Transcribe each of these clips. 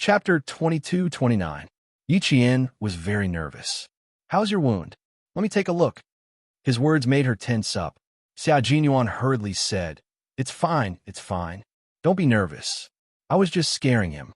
Chapter 22-29. Yi Qian was very nervous. "How's your wound? Let me take a look." His words made her tense up. Xia Jinyuan hurriedly said, It's fine. Don't be nervous. I was just scaring him."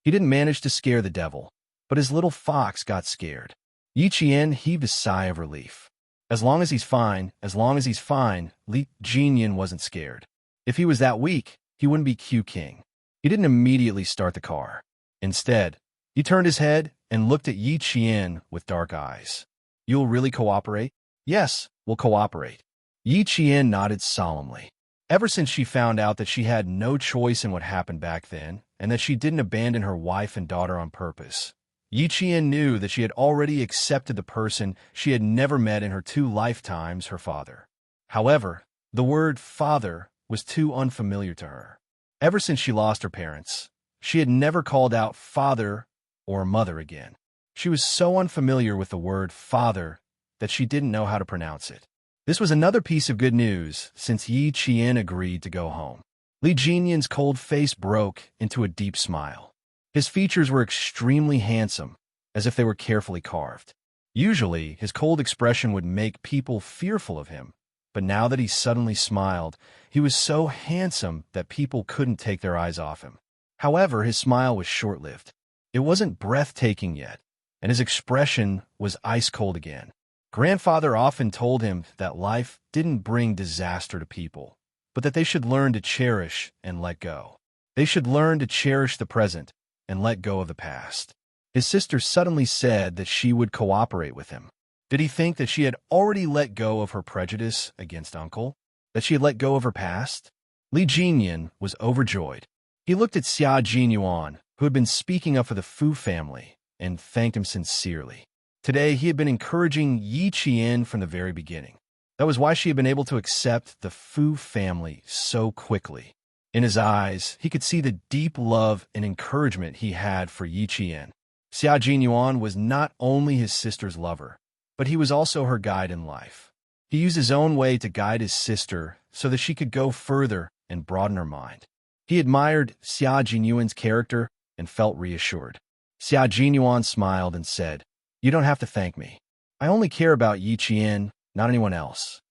He didn't manage to scare the devil, but his little fox got scared. Yi Qian heaved a sigh of relief. As long as he's fine, Li Jinyan wasn't scared. If he was that weak, he wouldn't be Q King. He didn't immediately start the car. Instead, he turned his head and looked at Yi Qian with dark eyes. "You'll really cooperate?" "Yes, we'll cooperate." Yi Qian nodded solemnly. Ever since she found out that she had no choice in what happened back then, and that she didn't abandon her wife and daughter on purpose, Yi Qian knew that she had already accepted the person she had never met in her 2 lifetimes, her father. However, the word father was too unfamiliar to her. Ever since she lost her parents, she had never called out father or mother again. She was so unfamiliar with the word father that she didn't know how to pronounce it. This was another piece of good news since Yi Qian agreed to go home. Li Jinyan's cold face broke into a deep smile. His features were extremely handsome, as if they were carefully carved. Usually, his cold expression would make people fearful of him, but now that he suddenly smiled, he was so handsome that people couldn't take their eyes off him. However, his smile was short-lived. It wasn't breathtaking yet, and his expression was ice-cold again. Grandfather often told him that life didn't bring disaster to people, but that they should learn to cherish and let go. They should learn to cherish the present and let go of the past. His sister suddenly said that she would cooperate with him. Did he think that she had already let go of her prejudice against uncle? That she had let go of her past? Li Jinyan was overjoyed. He looked at Xia Jinyuan, who had been speaking up for the Fu family, and thanked him sincerely. Today, he had been encouraging Yi Qian from the very beginning. That was why she had been able to accept the Fu family so quickly. In his eyes, he could see the deep love and encouragement he had for Yi Qian. Xia Jinyuan was not only his sister's lover, but he was also her guide in life. He used his own way to guide his sister so that she could go further and broaden her mind. He admired Xia Jinyuan's character and felt reassured. Xia Jinyuan smiled and said, "You don't have to thank me. I only care about Yi Qian, not anyone else."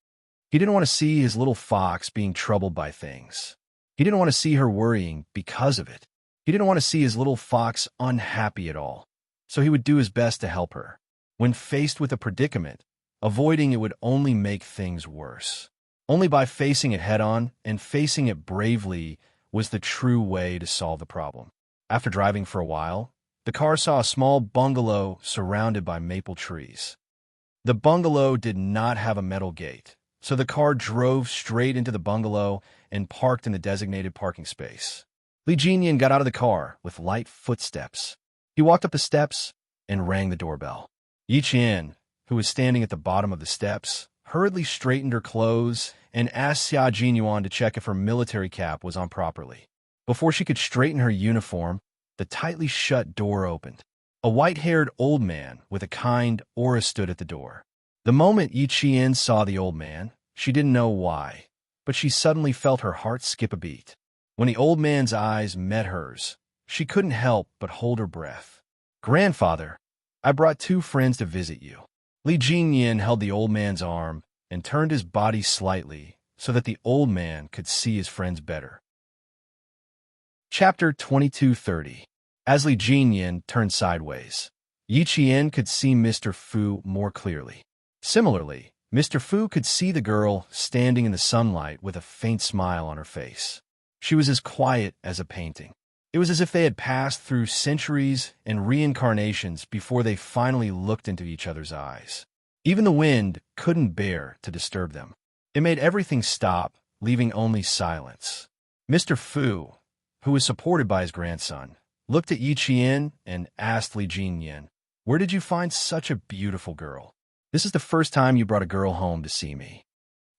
He didn't want to see his little fox being troubled by things. He didn't want to see her worrying because of it. He didn't want to see his little fox unhappy at all, so he would do his best to help her. When faced with a predicament, avoiding it would only make things worse. Only by facing it head-on and facing it bravely was the true way to solve the problem. After driving for a while, the car saw a small bungalow surrounded by maple trees. The bungalow did not have a metal gate, so the car drove straight into the bungalow and parked in the designated parking space. Li Jinyan got out of the car with light footsteps. He walked up the steps and rang the doorbell. Yi Qian, who was standing at the bottom of the steps, hurriedly straightened her clothes and asked Xia Jinyuan to check if her military cap was on properly. Before she could straighten her uniform, the tightly shut door opened. A white-haired old man with a kind aura stood at the door. The moment Yi Qian saw the old man, she didn't know why, but she suddenly felt her heart skip a beat. When the old man's eyes met hers, she couldn't help but hold her breath. "Grandfather, I brought 2 friends to visit you." Li Jinyan held the old man's arm and turned his body slightly so that the old man could see his friends better. Chapter 22-30. As Li Jinyan turned sideways, Yi Qian could see Mr. Fu more clearly. Similarly, Mr. Fu could see the girl standing in the sunlight with a faint smile on her face. She was as quiet as a painting. It was as if they had passed through centuries and reincarnations before they finally looked into each other's eyes. Even the wind couldn't bear to disturb them. It made everything stop, leaving only silence. Mr. Fu, who was supported by his grandson, looked at Yi Qian and asked Li Jinyan, "Where did you find such a beautiful girl? This is the first time you brought a girl home to see me."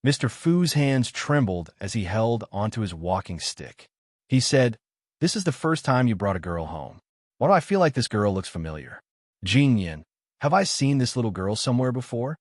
Mr. Fu's hands trembled as he held onto his walking stick. He said, "This is the first time you brought a girl home. Why do I feel like this girl looks familiar? Jinyan, have I seen this little girl somewhere before?"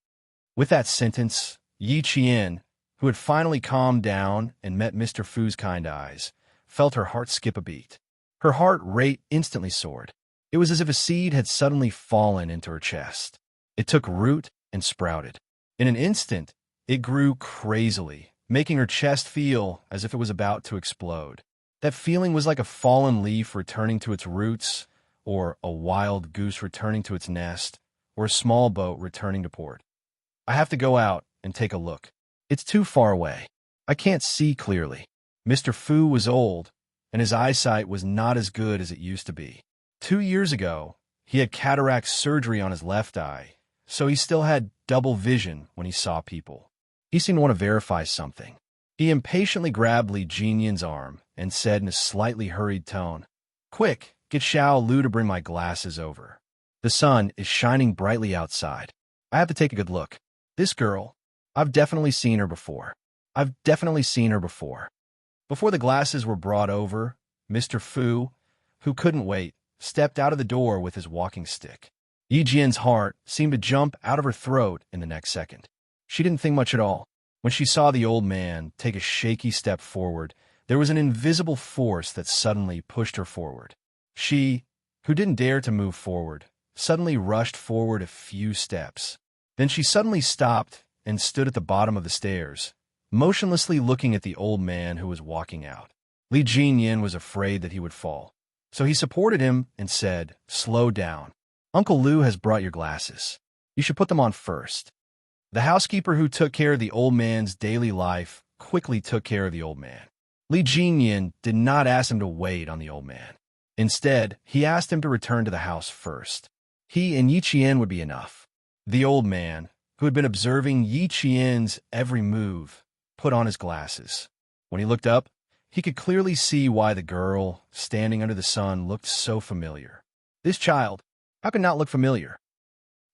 With that sentence, Yi Qian, who had finally calmed down and met Mr. Fu's kind eyes, felt her heart skip a beat. Her heart rate instantly soared. It was as if a seed had suddenly fallen into her chest. It took root and sprouted. In an instant, it grew crazily, making her chest feel as if it was about to explode. That feeling was like a fallen leaf returning to its roots, or a wild goose returning to its nest, or a small boat returning to port. I have to go out and take a look. It's too far away. I can't see clearly. Mr. Fu was old, and his eyesight was not as good as it used to be. 2 years ago, he had cataract surgery on his left eye, so he still had double vision when he saw people. He seemed to want to verify something. He impatiently grabbed Li Jinyan's arm and said in a slightly hurried tone, "Quick, get Xiao Lu to bring my glasses over. The sun is shining brightly outside. I have to take a good look. This girl, I've definitely seen her before. Before the glasses were brought over, Mr. Fu, who couldn't wait, stepped out of the door with his walking stick. Yi Jian's heart seemed to jump out of her throat in the next second. She didn't think much at all. When she saw the old man take a shaky step forward, there was an invisible force that suddenly pushed her forward. She, who didn't dare to move forward, suddenly rushed forward a few steps. Then she suddenly stopped and stood at the bottom of the stairs, motionlessly looking at the old man who was walking out. Li Jinyan was afraid that he would fall, so he supported him and said, "Slow down. Uncle Lu has brought your glasses. You should put them on first." The housekeeper who took care of the old man's daily life quickly took care of the old man. Li Jinyan did not ask him to wait on the old man. Instead, he asked him to return to the house first. He and Yi Qian would be enough. The old man, who had been observing Yi Qian's every move, put on his glasses. When he looked up, he could clearly see why the girl, standing under the sun, looked so familiar. This child, how could not look familiar?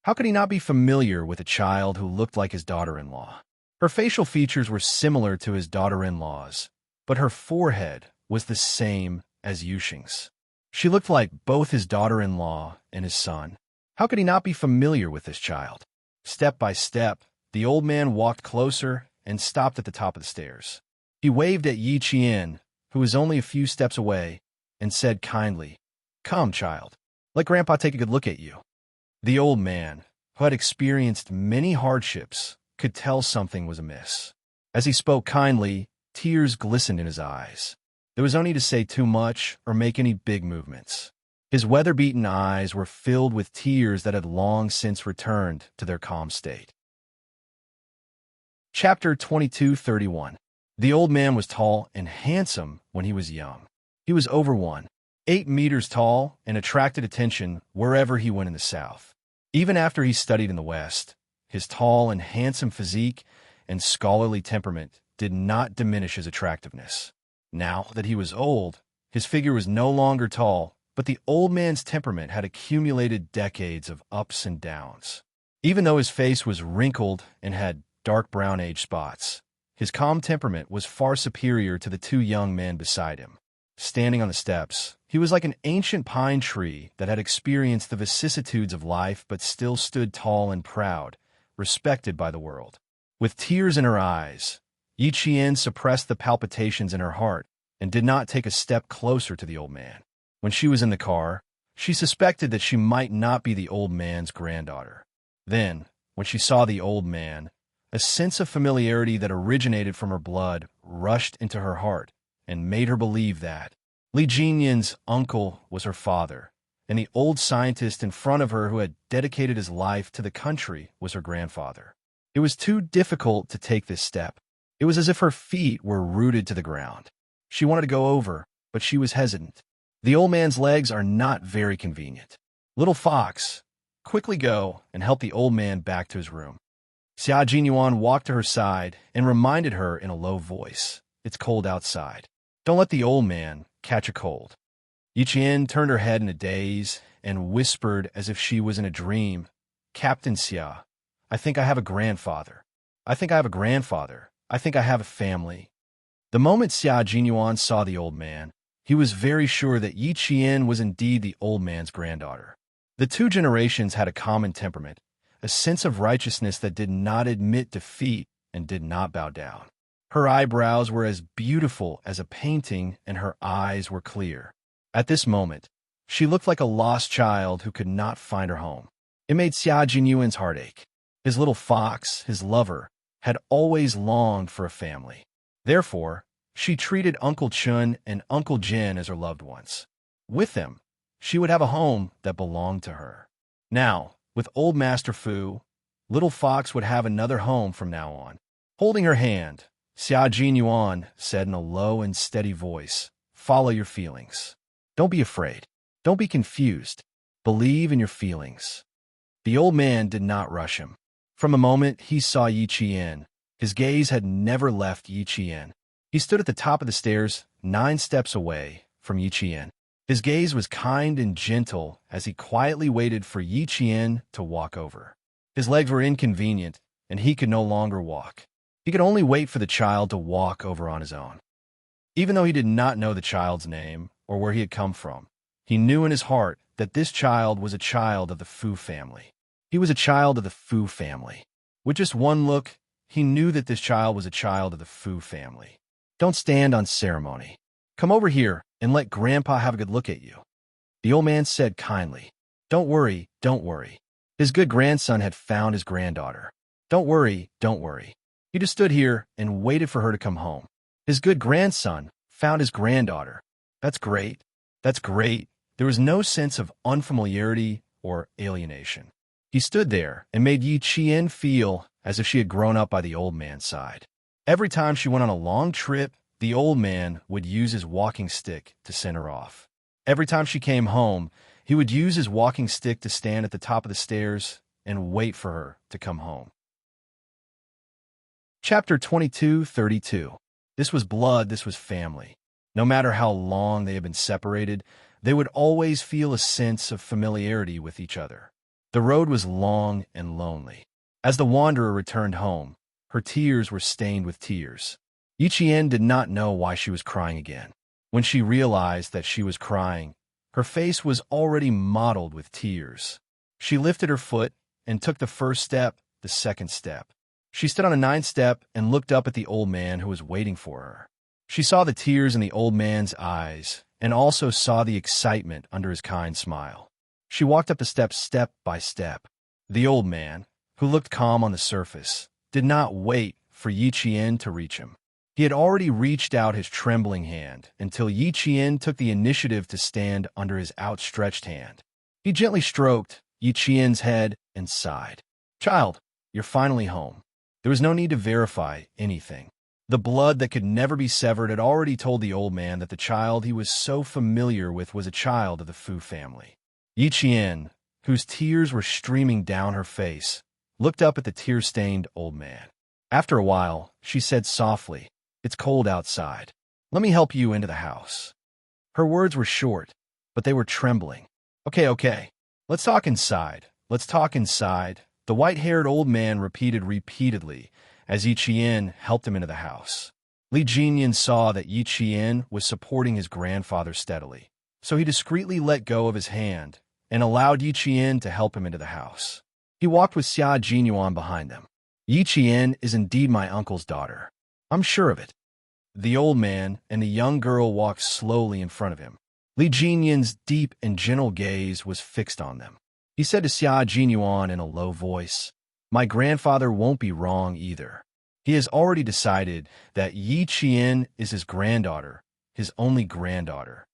How could he not be familiar with a child who looked like his daughter-in-law? Her facial features were similar to his daughter-in-law's, but her forehead was the same as Yuxing's. She looked like both his daughter-in-law and his son. How could he not be familiar with this child? Step by step, the old man walked closer and stopped at the top of the stairs. He waved at Yi Qian, who was only a few steps away, and said kindly, "Come, child, let Grandpa take a good look at you." The old man, who had experienced many hardships, could tell something was amiss. As he spoke kindly, tears glistened in his eyes. There was no need to say too much or make any big movements. His weather-beaten eyes were filled with tears that had long since returned to their calm state. Chapter 22:31. The old man was tall and handsome when he was young. He was over 1.8 meters tall and attracted attention wherever he went in the South. Even after he studied in the West, his tall and handsome physique and scholarly temperament did not diminish his attractiveness. Now that he was old, his figure was no longer tall, but the old man's temperament had accumulated decades of ups and downs. Even though his face was wrinkled and had dark brown age spots, his calm temperament was far superior to the two young men beside him. Standing on the steps, he was like an ancient pine tree that had experienced the vicissitudes of life but still stood tall and proud, respected by the world. With tears in her eyes, Yi Qian suppressed the palpitations in her heart and did not take a step closer to the old man. When she was in the car, she suspected that she might not be the old man's granddaughter. Then, when she saw the old man, a sense of familiarity that originated from her blood rushed into her heart and made her believe that Li Jinyan's uncle was her father, and the old scientist in front of her who had dedicated his life to the country was her grandfather. It was too difficult to take this step. It was as if her feet were rooted to the ground. She wanted to go over, but she was hesitant. The old man's legs are not very convenient. Little Fox, quickly go and help the old man back to his room. Xia Jinyuan walked to her side and reminded her in a low voice, "It's cold outside. Don't let the old man catch a cold." Yi Qian turned her head in a daze and whispered as if she was in a dream, "Captain Xia, I think I have a grandfather. I think I have a family." The moment Xia Jinyuan saw the old man, he was very sure that Yi Qian was indeed the old man's granddaughter. The two generations had a common temperament, a sense of righteousness that did not admit defeat and did not bow down. Her eyebrows were as beautiful as a painting and her eyes were clear. At this moment, she looked like a lost child who could not find her home. It made Xia Jinyuan's heart ache. His little fox, his lover, had always longed for a family. Therefore, she treated Uncle Chun and Uncle Jin as her loved ones. With them, she would have a home that belonged to her. Now, with old Master Fu, little fox would have another home from now on. Holding her hand, Xia Jinyuan said in a low and steady voice, "Follow your feelings. Don't be afraid. Don't be confused. Believe in your feelings." The old man did not rush him. From the moment he saw Yi Qian, his gaze had never left Yi Qian. He stood at the top of the stairs, 9 steps away from Yi Qian. His gaze was kind and gentle as he quietly waited for Yi Qian to walk over. His legs were inconvenient, and he could no longer walk. He could only wait for the child to walk over on his own. Even though he did not know the child's name or where he had come from, he knew in his heart that this child was a child of the Fu family. He was a child of the Fu family. With just one look, he knew that this child was a child of the Fu family. "Don't stand on ceremony. Come over here and let Grandpa have a good look at you," the old man said kindly. Don't worry. His good grandson had found his granddaughter. Don't worry. He just stood here and waited for her to come home. His good grandson found his granddaughter. That's great. There was no sense of unfamiliarity or alienation. He stood there and made Yi Qian feel as if she had grown up by the old man's side. Every time she went on a long trip, the old man would use his walking stick to send her off. Every time she came home, he would use his walking stick to stand at the top of the stairs and wait for her to come home. Chapter 22:32. This was blood, this was family. No matter how long they had been separated, they would always feel a sense of familiarity with each other. The road was long and lonely. As the wanderer returned home, her tears were stained with tears. Yi Qian did not know why she was crying again. When she realized that she was crying, her face was already mottled with tears. She lifted her foot and took the first step, the second step. She stood on the 9th step and looked up at the old man who was waiting for her. She saw the tears in the old man's eyes and also saw the excitement under his kind smile. She walked up the steps step by step. The old man, who looked calm on the surface, did not wait for Yi Qian to reach him. He had already reached out his trembling hand until Yi Qian took the initiative to stand under his outstretched hand. He gently stroked Yi Qian's head and sighed. "Child, you're finally home." There was no need to verify anything. The blood that could never be severed had already told the old man that the child he was so familiar with was a child of the Fu family. Yi Qian, whose tears were streaming down her face, looked up at the tear-stained old man. After a while, she said softly, "It's cold outside. Let me help you into the house." Her words were short, but they were trembling. Okay. Let's talk inside. The white-haired old man repeated repeatedly as Yi Qian helped him into the house. Li Jinyan saw that Yi Qian was supporting his grandfather steadily, so he discreetly let go of his hand and allowed Yi Qian to help him into the house. He walked with Xia Jinyuan behind them. "Yi Qian is indeed my uncle's daughter. I'm sure of it." The old man and the young girl walked slowly in front of him. Li Jinyan's deep and gentle gaze was fixed on them. He said to Xia Jinyuan in a low voice, "My grandfather won't be wrong either. He has already decided that Yi Qian is his granddaughter, his only granddaughter."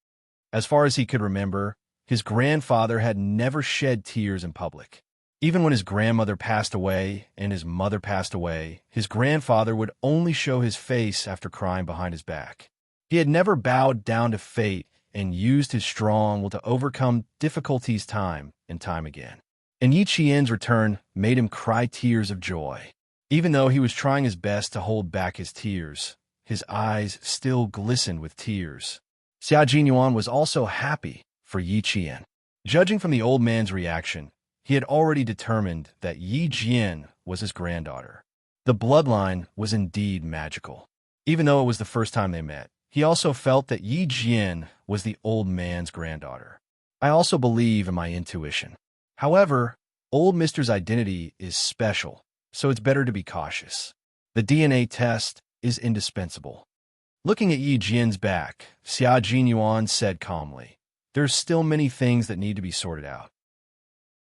As far as he could remember, his grandfather had never shed tears in public. Even when his grandmother passed away and his mother passed away, his grandfather would only show his face after crying behind his back. He had never bowed down to fate and used his strong will to overcome difficulties time and time again. And Yi Qian's return made him cry tears of joy. Even though he was trying his best to hold back his tears, his eyes still glistened with tears. Xia Jinyuan was also happy for Yi Qian. Judging from the old man's reaction, he had already determined that Yi Jian was his granddaughter. The bloodline was indeed magical. Even though it was the first time they met, he also felt that Yi Jian was the old man's granddaughter. I also believe in my intuition. However, old Mister's identity is special, so it's better to be cautious. The DNA test is indispensable. Looking at Yi Jian's back, Xia Jinyuan said calmly, There's still many things that need to be sorted out.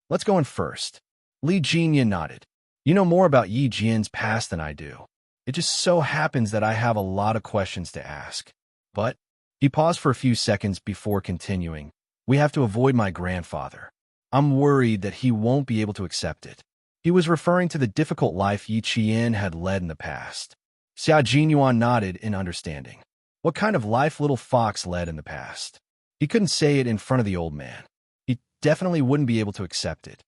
Let's go in first. Li Jinyan nodded. You know more about Yi Jian's past than I do. It just so happens that I have a lot of questions to ask. But he paused for a few seconds before continuing. We have to avoid my grandfather. I'm worried that he won't be able to accept it. He was referring to the difficult life Yi Qian had led in the past. Xia Jinyuan nodded in understanding. What kind of life little fox led in the past? He couldn't say it in front of the old man. He definitely wouldn't be able to accept it.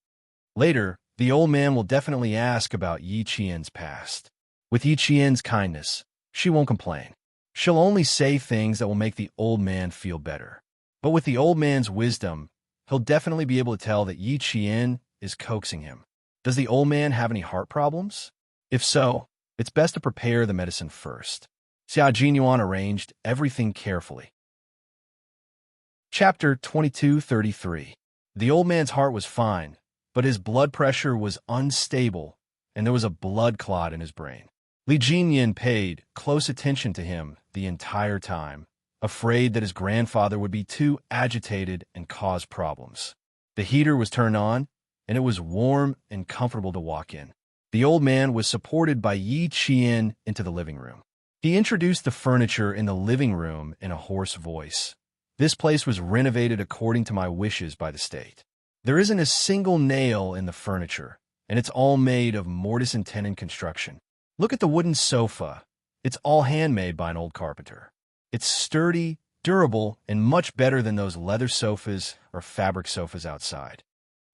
Later, the old man will definitely ask about Yi Qian's past. With Yi Qian's kindness, she won't complain. She'll only say things that will make the old man feel better. But with the old man's wisdom, he'll definitely be able to tell that Yi Qian is coaxing him. Does the old man have any heart problems? If so, it's best to prepare the medicine first. Xia Jinyuan arranged everything carefully. Chapter 2233. The old man's heart was fine, but his blood pressure was unstable, and there was a blood clot in his brain. Li Jinyan paid close attention to him the entire time, afraid that his grandfather would be too agitated and cause problems. The heater was turned on, and it was warm and comfortable to walk in. The old man was supported by Yi Qian into the living room. He introduced the furniture in the living room in a hoarse voice. This place was renovated according to my wishes by the state. There isn't a single nail in the furniture, and it's all made of mortise and tenon construction. Look at the wooden sofa. It's all handmade by an old carpenter. It's sturdy, durable, and much better than those leather sofas or fabric sofas outside.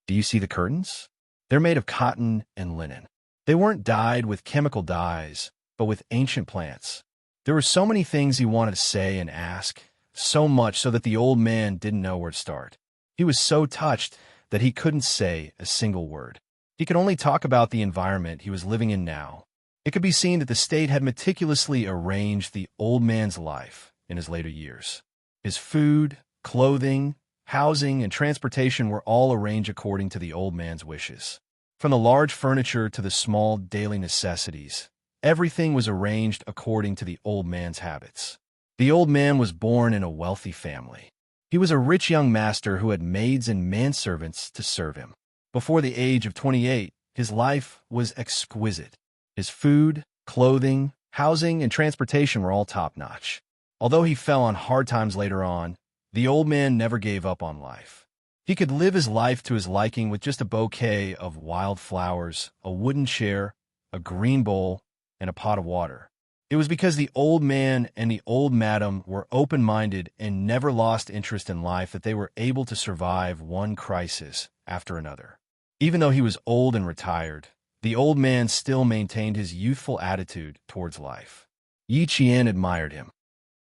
Do you see the curtains? They're made of cotton and linen. They weren't dyed with chemical dyes, but with ancient plants. There were so many things he wanted to say and ask, so much so that the old man didn't know where to start. He was so touched that he couldn't say a single word. He could only talk about the environment he was living in now. It could be seen that the state had meticulously arranged the old man's life in his later years. His food, clothing, housing, and transportation were all arranged according to the old man's wishes. From the large furniture to the small daily necessities, everything was arranged according to the old man's habits. The old man was born in a wealthy family. He was a rich young master who had maids and manservants to serve him. Before the age of 28, his life was exquisite. His food, clothing, housing, and transportation were all top-notch. Although he fell on hard times later on, the old man never gave up on life. He could live his life to his liking with just a bouquet of wild flowers, a wooden chair, a green bowl, and a pot of water. It was because the old man and the old madam were open-minded and never lost interest in life that they were able to survive one crisis after another. Even though he was old and retired, the old man still maintained his youthful attitude towards life. Yi Qian admired him.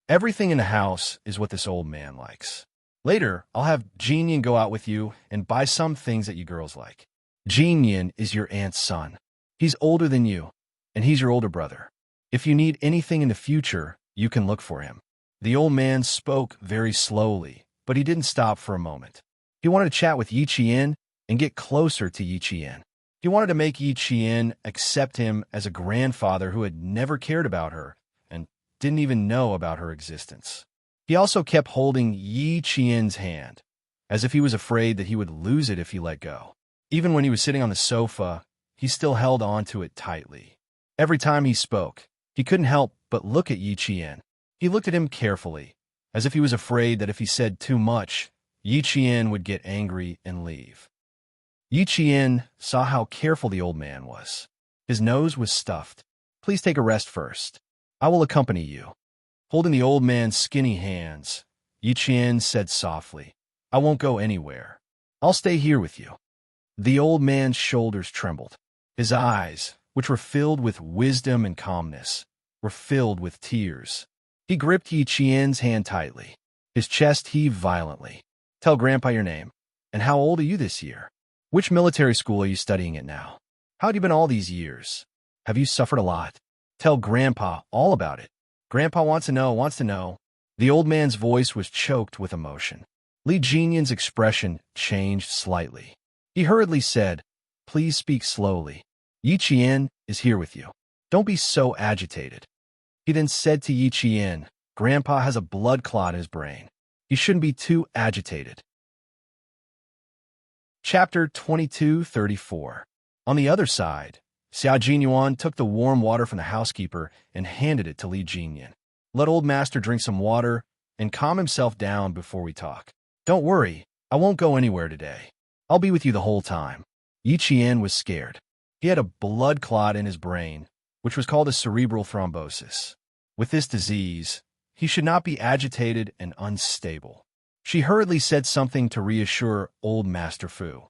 Everything in the house is what this old man likes. Later, I'll have Jinyan go out with you and buy some things that you girls like. Jinyan is your aunt's son. He's older than you, and he's your older brother. If you need anything in the future, you can look for him. The old man spoke very slowly, but he didn't stop for a moment. He wanted to chat with Yi Qian and get closer to Yi Qian. He wanted to make Yi Qian accept him as a grandfather who had never cared about her and didn't even know about her existence. He also kept holding Yi Qian's hand, as if he was afraid that he would lose it if he let go. Even when he was sitting on the sofa, he still held on to it tightly. Every time he spoke, he couldn't help but look at Yi Qian. He looked at him carefully, as if he was afraid that if he said too much, Yi Qian would get angry and leave. Yi Qian saw how careful the old man was. His nose was stuffed. Please take a rest first. I will accompany you. Holding the old man's skinny hands, Yi Qian said softly, I won't go anywhere. I'll stay here with you. The old man's shoulders trembled. His eyes, which were filled with wisdom and calmness, were filled with tears. He gripped Yi Qian's hand tightly. His chest heaved violently. Tell Grandpa your name. And how old are you this year? Which military school are you studying at now? How have you been all these years? Have you suffered a lot? Tell Grandpa all about it. Grandpa wants to know. The old man's voice was choked with emotion. Li Jinyan's expression changed slightly. He hurriedly said, Please speak slowly. Yi Qian is here with you. Don't be so agitated. He then said to Yi Qian, Grandpa has a blood clot in his brain. You shouldn't be too agitated. Chapter 22:34. On the other side, Xiao Jinyuan took the warm water from the housekeeper and handed it to Li Jinyan. Let old master drink some water and calm himself down before we talk. Don't worry, I won't go anywhere today. I'll be with you the whole time. Yi Qian was scared. He had a blood clot in his brain, which was called a cerebral thrombosis. With this disease, he should not be agitated and unstable. She hurriedly said something to reassure old Master Fu.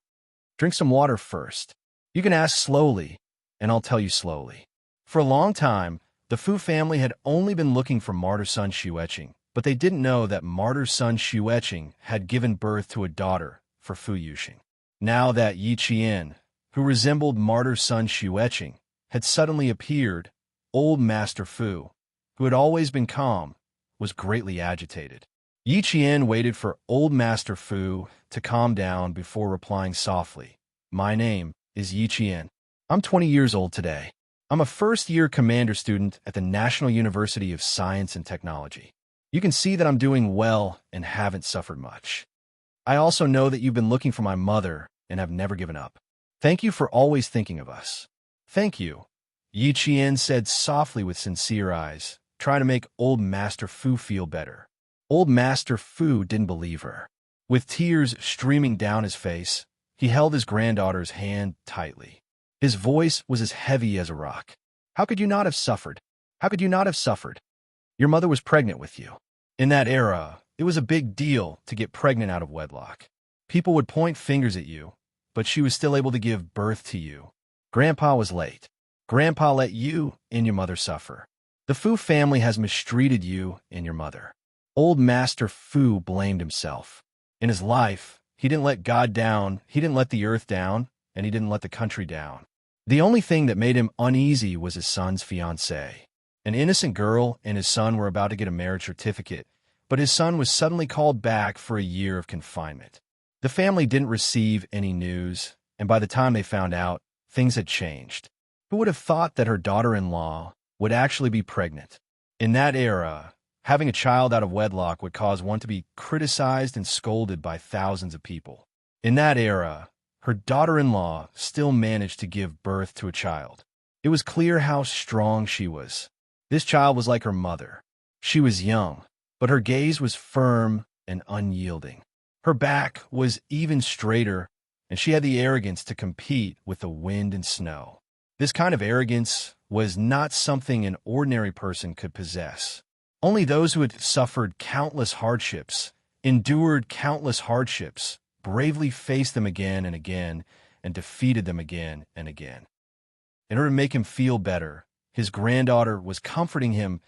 Drink some water first. You can ask slowly, and I'll tell you slowly. For a long time, the Fu family had only been looking for martyr son Xueqing, but they didn't know that martyr son Xueqing had given birth to a daughter for Fu Yuxing. Now that Yi Qian, who resembled martyr son Xueqing, had suddenly appeared, old Master Fu, who had always been calm, was greatly agitated. Yi Qian waited for old Master Fu to calm down before replying softly. My name is Yi Qian. I'm 20 years old today. I'm a first-year commander student at the National University of Science and Technology. You can see that I'm doing well and haven't suffered much. I also know that you've been looking for my mother and have never given up. Thank you for always thinking of us. Thank you, Yi Qian said softly with sincere eyes, trying to make old Master Fu feel better. Old Master Fu didn't believe her. With tears streaming down his face, he held his granddaughter's hand tightly. His voice was as heavy as a rock. How could you not have suffered? How could you not have suffered? Your mother was pregnant with you. In that era, it was a big deal to get pregnant out of wedlock. People would point fingers at you, but she was still able to give birth to you. Grandpa was late. Grandpa let you and your mother suffer. The Fu family has mistreated you and your mother. Old Master Fu blamed himself. In his life, he didn't let God down, he didn't let the earth down, and he didn't let the country down. The only thing that made him uneasy was his son's fiancée. An innocent girl and his son were about to get a marriage certificate, but his son was suddenly called back for a year of confinement. The family didn't receive any news, and by the time they found out, things had changed. Who would have thought that her daughter-in-law would actually be pregnant? In that era, having a child out of wedlock would cause one to be criticized and scolded by thousands of people. In that era, her daughter-in-law still managed to give birth to a child. It was clear how strong she was. This child was like her mother. She was young, but her gaze was firm and unyielding. Her back was even straighter, and she had the arrogance to compete with the wind and snow. This kind of arrogance was not something an ordinary person could possess. Only those who had suffered countless hardships, endured countless hardships, bravely faced them again and again, and defeated them again and again. In order to make him feel better, his granddaughter was comforting him.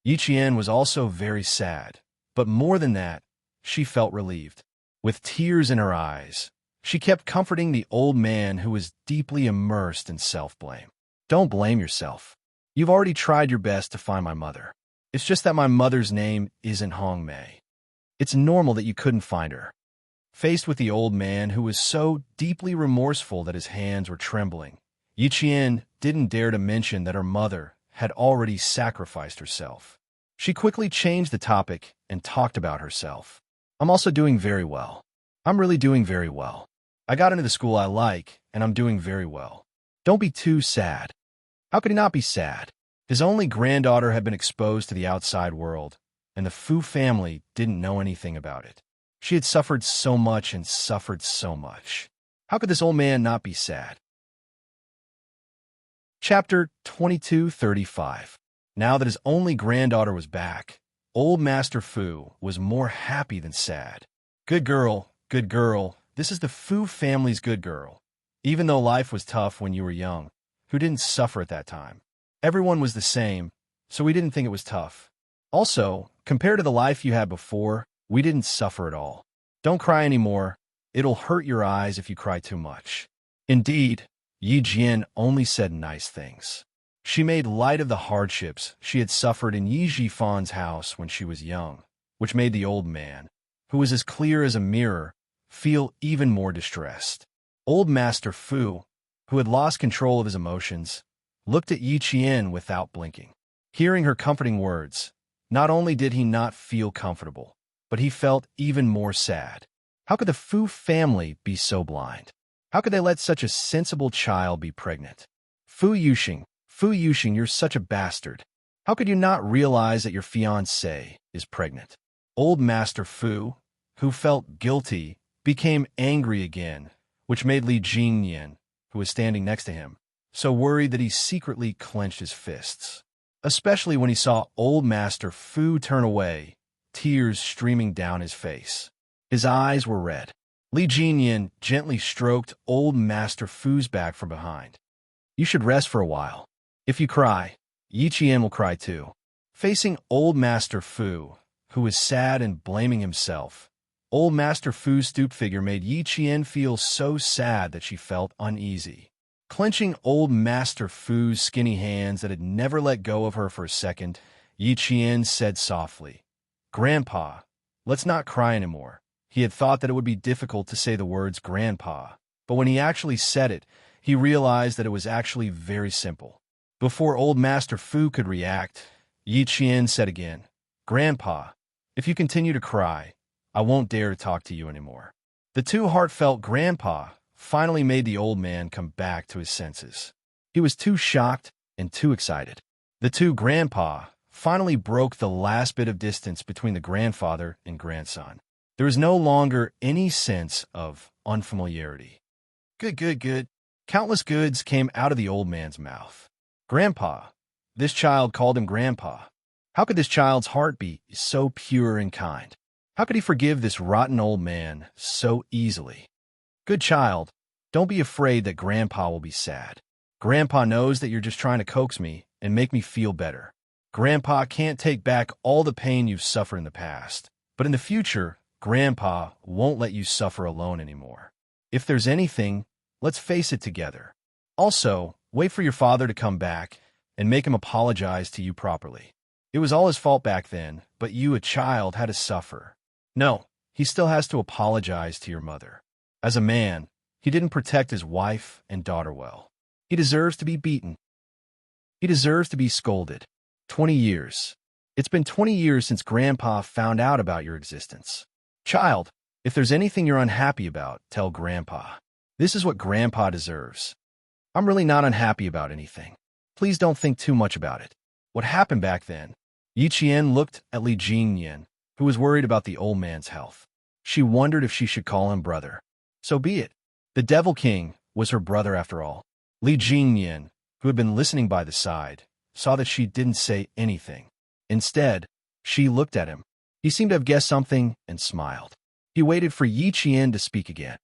Yi Qian was also very sad, but more than that, she felt relieved. With tears in her eyes, she kept comforting the old man who was deeply immersed in self-blame. Don't blame yourself. You've already tried your best to find my mother. It's just that my mother's name isn't Hong Mei. It's normal that you couldn't find her. Faced with the old man who was so deeply remorseful that his hands were trembling, Yi Qian didn't dare to mention that her mother had already sacrificed herself. She quickly changed the topic and talked about herself. I'm also doing very well. I'm really doing very well. I got into the school I like, and I'm doing very well. Don't be too sad. How could he not be sad? His only granddaughter had been exposed to the outside world, and the Fu family didn't know anything about it. She had suffered so much and suffered so much. How could this old man not be sad? Chapter 22:35. Now that his only granddaughter was back, old Master Fu was more happy than sad. Good girl, this is the Fu family's good girl. Even though life was tough when you were young, who didn't suffer at that time? Everyone was the same, so we didn't think it was tough. Also, compared to the life you had before, we didn't suffer at all. Don't cry anymore. It'll hurt your eyes if you cry too much. Indeed, Yi Jian only said nice things. She made light of the hardships she had suffered in Yi Jifan's house when she was young, which made the old man, who was as clear as a mirror, feel even more distressed. Old Master Fu, who had lost control of his emotions, looked at Yi Qian without blinking. Hearing her comforting words, Not only did he not feel comfortable, but he felt even more sad. How could the Fu family be so blind? How could they let such a sensible child be pregnant? Fu Yuxing, you're such a bastard. How could you not realize that your fiancée is pregnant? Old Master Fu, who felt guilty, became angry again, which made Li Jingyan, who was standing next to him, so worried that he secretly clenched his fists. Especially when he saw Old Master Fu turn away, tears streaming down his face. His eyes were red. Li Jingyan gently stroked Old Master Fu's back from behind. You should rest for a while. If you cry, Yi Qian will cry too. Facing Old Master Fu, who was sad and blaming himself, Old Master Fu's stooped figure made Yi Qian feel so sad that she felt uneasy. Clenching Old Master Fu's skinny hands that had never let go of her for a second, Yi Qian said softly, "Grandpa, let's not cry anymore." He had thought that it would be difficult to say the words grandpa, but when he actually said it, he realized that it was actually very simple. Before Old Master Fu could react, Yi Qian said again, "Grandpa, if you continue to cry, I won't dare to talk to you anymore." The too heartfelt grandpa finally made the old man come back to his senses. He was too shocked and too excited. The two grandpa finally broke the last bit of distance between the grandfather and grandson. There was no longer any sense of unfamiliarity. Good. Countless goods came out of the old man's mouth. Grandpa. This child called him Grandpa. How could this child's heart be so pure and kind? How could he forgive this rotten old man so easily? Good child, don't be afraid that Grandpa will be sad. Grandpa knows that you're just trying to coax me and make me feel better. Grandpa can't take back all the pain you've suffered in the past, but in the future, Grandpa won't let you suffer alone anymore. If there's anything, let's face it together. Also, wait for your father to come back and make him apologize to you properly. It was all his fault back then, but you, a child, had to suffer. No, he still has to apologize to your mother. As a man, he didn't protect his wife and daughter well. He deserves to be beaten. He deserves to be scolded. 20 years. It's been 20 years since Grandpa found out about your existence. Child, if there's anything you're unhappy about, tell Grandpa. This is what Grandpa deserves. I'm really not unhappy about anything. Please don't think too much about it. What happened back then? Yi Qian looked at Li Jingyan, who was worried about the old man's health. She wondered if she should call him brother. So be it. The Devil King was her brother after all. Li Jingyan, who had been listening by the side, saw that she didn't say anything. Instead, she looked at him. He seemed to have guessed something and smiled. He waited for Yi Qian to speak again.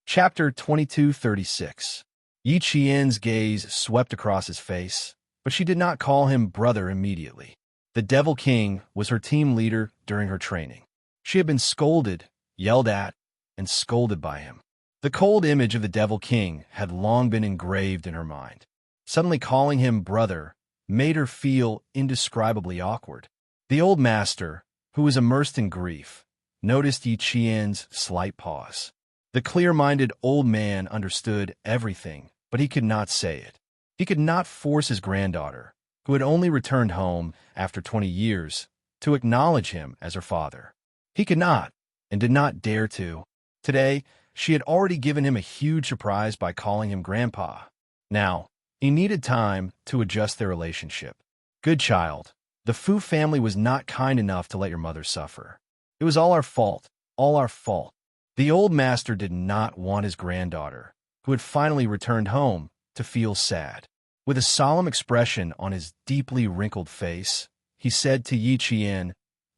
Chapter 2236. Yi Qian's gaze swept across his face, but she did not call him brother immediately. The Devil King was her team leader during her training. She had been scolded, yelled at, and scolded by him. The cold image of the Devil King had long been engraved in her mind. Suddenly calling him brother made her feel indescribably awkward. The old master, who was immersed in grief, noticed Yi Qian's slight pause. The clear-minded old man understood everything, but he could not say it. He could not force his granddaughter, who had only returned home after 20 years, to acknowledge him as her father. He could not, and did not dare to. Today, she had already given him a huge surprise by calling him Grandpa. Now, he needed time to adjust their relationship. Good child, the Fu family was not kind enough to let your mother suffer. It was all our fault, all our fault. The old master did not want his granddaughter, who had finally returned home, to feel sad. With a solemn expression on his deeply wrinkled face, he said to Yi Qian,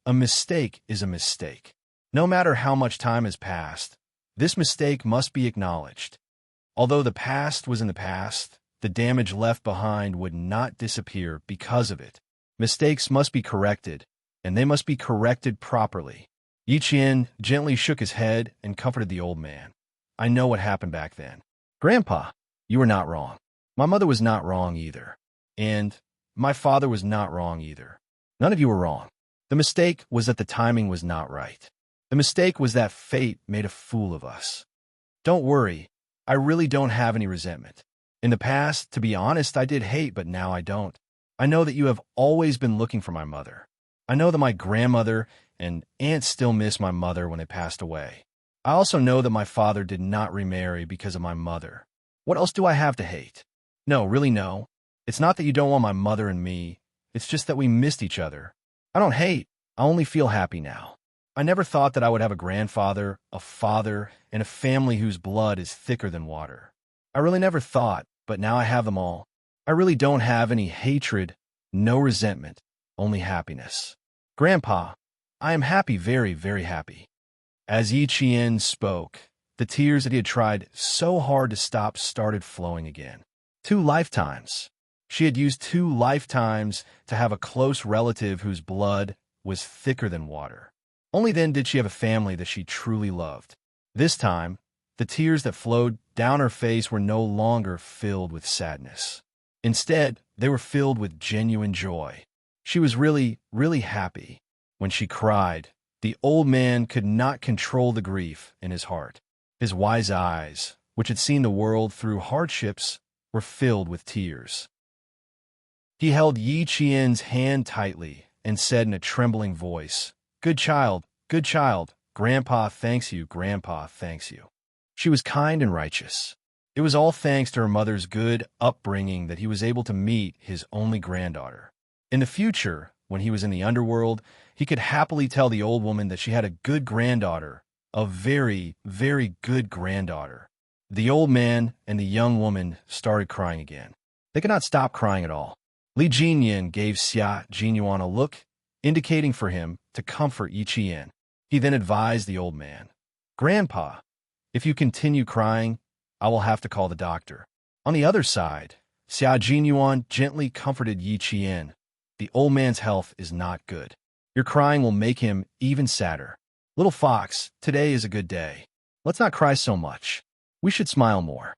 "A mistake is a mistake. No matter how much time has passed, this mistake must be acknowledged. Although the past was in the past, the damage left behind would not disappear because of it. Mistakes must be corrected, and they must be corrected properly." Yi Qian gently shook his head and comforted the old man. "I know what happened back then. Grandpa, you were not wrong. My mother was not wrong either. And my father was not wrong either. None of you were wrong. The mistake was that the timing was not right. The mistake was that fate made a fool of us. Don't worry, I really don't have any resentment. In the past, to be honest, I did hate, but now I don't. I know that you have always been looking for my mother. I know that my grandmother and aunt still miss my mother when they passed away. I also know that my father did not remarry because of my mother. What else do I have to hate? No, really no. It's not that you don't want my mother and me. It's just that we missed each other. I don't hate. I only feel happy now. I never thought that I would have a grandfather, a father, and a family whose blood is thicker than water. I really never thought, but now I have them all. I really don't have any hatred, no resentment, only happiness. Grandpa, I am happy, very, very happy. As Yi Qian spoke, the tears that he had tried so hard to stop started flowing again. 2 lifetimes. She had used 2 lifetimes to have a close relative whose blood was thicker than water. Only then did she have a family that she truly loved. This time, the tears that flowed down her face were no longer filled with sadness. Instead, they were filled with genuine joy. She was really, really happy. When she cried, the old man could not control the grief in his heart. His wise eyes, which had seen the world through hardships, were filled with tears. He held Yi Qian's hand tightly and said in a trembling voice, good child, Grandpa thanks you, Grandpa thanks you." She was kind and righteous. It was all thanks to her mother's good upbringing that he was able to meet his only granddaughter. In the future, when he was in the underworld, he could happily tell the old woman that she had a good granddaughter, a very, very good granddaughter. The old man and the young woman started crying again. They could not stop crying at all. Li Jinyan gave Xia Jinyuan a look, indicating for him to comfort Yi Qian. He then advised the old man, "Grandpa, if you continue crying, I will have to call the doctor." On the other side, Xia Jinyuan gently comforted Yi Qian. "The old man's health is not good. Your crying will make him even sadder. Little fox, today is a good day. Let's not cry so much. We should smile more."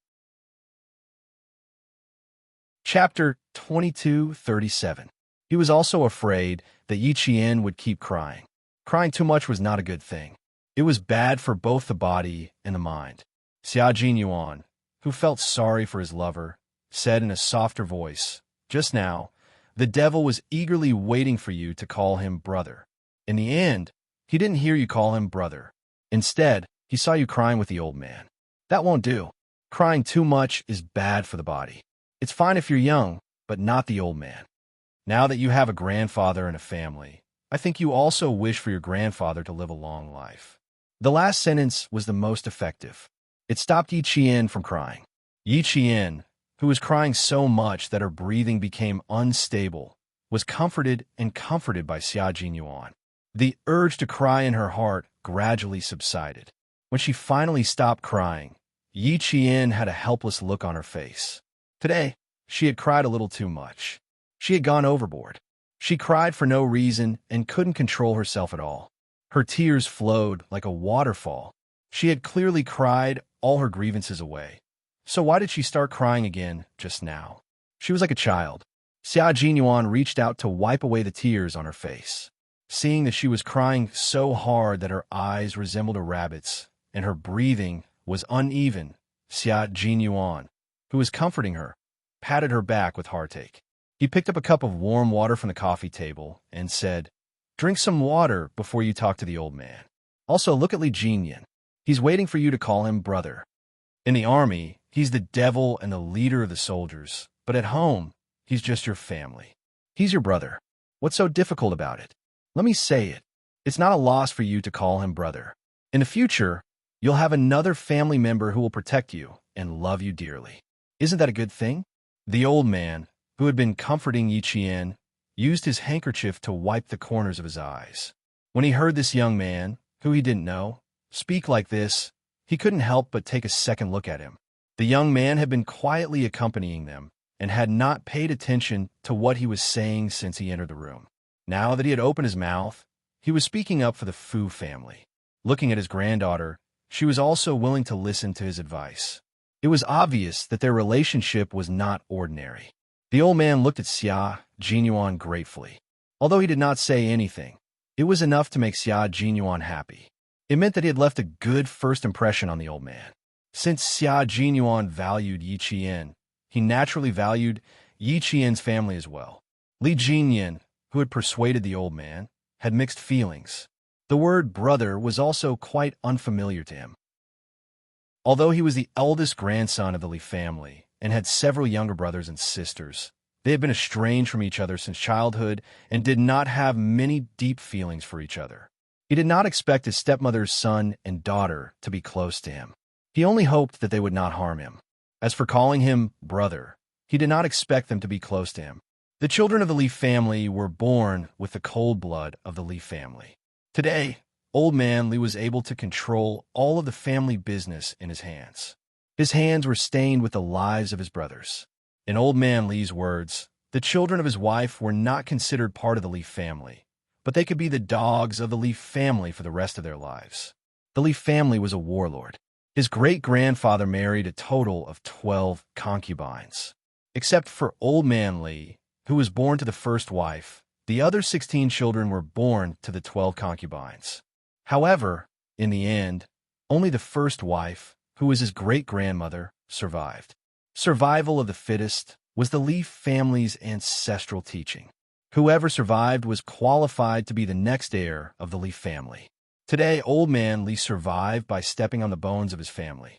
Chapter 22:37. He was also afraid that Yi Qian would keep crying. Crying too much was not a good thing. It was bad for both the body and the mind. Xia Jinyuan, who felt sorry for his lover, said in a softer voice, "Just now, the devil was eagerly waiting for you to call him brother. In the end, he didn't hear you call him brother. Instead, he saw you crying with the old man. That won't do. Crying too much is bad for the body. It's fine if you're young, but not the old man. Now that you have a grandfather and a family, I think you also wish for your grandfather to live a long life." The last sentence was the most effective. It stopped Yi Qian from crying. Yi Qian, who was crying so much that her breathing became unstable, was comforted and comforted by Xia Jinyuan. The urge to cry in her heart gradually subsided. When she finally stopped crying, Yi Qian had a helpless look on her face. Today, she had cried a little too much. She had gone overboard. She cried for no reason and couldn't control herself at all. Her tears flowed like a waterfall. She had clearly cried all her grievances away. So why did she start crying again just now? She was like a child. Xia Jinyuan reached out to wipe away the tears on her face. Seeing that she was crying so hard that her eyes resembled a rabbit's and her breathing was uneven, Xia Jinyuan, who was comforting her, patted her back with heartache. He picked up a cup of warm water from the coffee table and said, "Drink some water before you talk to the old man. Also, look at Li Jinyan. He's waiting for you to call him brother. In the army, he's the devil and the leader of the soldiers, but at home, he's just your family. He's your brother. What's so difficult about it? Let me say it. It's not a loss for you to call him brother. In the future, you'll have another family member who will protect you and love you dearly. Isn't that a good thing?" The old man, who had been comforting Yi Qian, used his handkerchief to wipe the corners of his eyes. When he heard this young man, who he didn't know, speak like this, he couldn't help but take a second look at him. The young man had been quietly accompanying them and had not paid attention to what he was saying since he entered the room. Now that he had opened his mouth, he was speaking up for the Fu family. Looking at his granddaughter, she was also willing to listen to his advice. It was obvious that their relationship was not ordinary. The old man looked at Xia Jinyuan gratefully. Although he did not say anything, it was enough to make Xia Jinyuan happy. It meant that he had left a good first impression on the old man. Since Xia Jinyuan valued Yi Qian, he naturally valued Yi Qian's family as well. Li Jinyan, who had persuaded the old man, had mixed feelings. The word brother was also quite unfamiliar to him. Although he was the eldest grandson of the Li family and had several younger brothers and sisters, they had been estranged from each other since childhood and did not have many deep feelings for each other. He did not expect his stepmother's son and daughter to be close to him. He only hoped that they would not harm him. As for calling him brother, he did not expect them to be close to him. The children of the Li family were born with the cold blood of the Li family. Today, Old Man Li was able to control all of the family business in his hands. His hands were stained with the lives of his brothers. In Old Man Li's words, the children of his wife were not considered part of the Li family, but they could be the dogs of the Li family for the rest of their lives. The Li family was a warlord. His great-grandfather married a total of 12 concubines. Except for Old Man Li, who was born to the first wife, the other 16 children were born to the 12 concubines. However, in the end, only the first wife, who was his great-grandmother, survived. Survival of the fittest was the Li family's ancestral teaching. Whoever survived was qualified to be the next heir of the Li family. Today, Old Man Li survived by stepping on the bones of his family.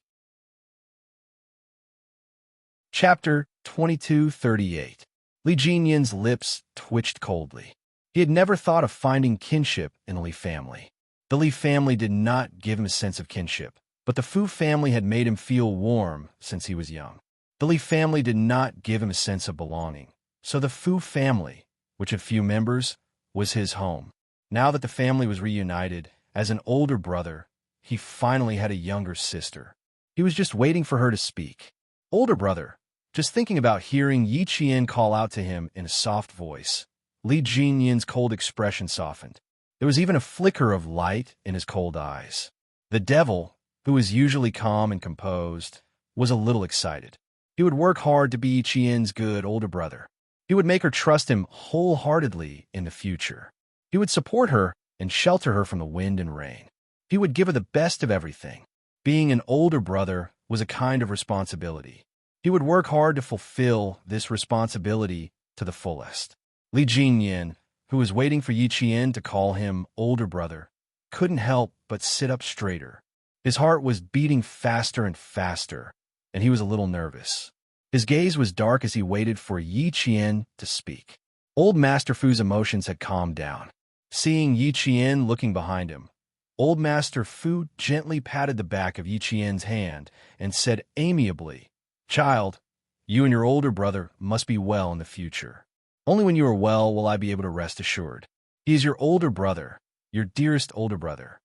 Chapter 2238. Li Jinyan's lips twitched coldly. He had never thought of finding kinship in the Li family. The Li family did not give him a sense of kinship, but the Fu family had made him feel warm since he was young. The Li family did not give him a sense of belonging, so the Fu family, which had few members, was his home. Now that the family was reunited, as an older brother, he finally had a younger sister. He was just waiting for her to speak. Older brother, just thinking about hearing Yi Qian call out to him in a soft voice. Li Jinyan's cold expression softened. There was even a flicker of light in his cold eyes. The devil, who was usually calm and composed, was a little excited. He would work hard to be Yi Qian's good older brother. He would make her trust him wholeheartedly in the future. He would support her and shelter her from the wind and rain. He would give her the best of everything. Being an older brother was a kind of responsibility. He would work hard to fulfill this responsibility to the fullest. Li Jinyan, who was waiting for Yi Qian to call him older brother, couldn't help but sit up straighter. His heart was beating faster and faster, and he was a little nervous. His gaze was dark as he waited for Yi Qian to speak. Old Master Fu's emotions had calmed down. Seeing Yi Qian looking behind him, Old Master Fu gently patted the back of Yi Qian's hand and said amiably, "Child, you and your older brother must be well in the future. Only when you are well will I be able to rest assured. He is your older brother, your dearest older brother."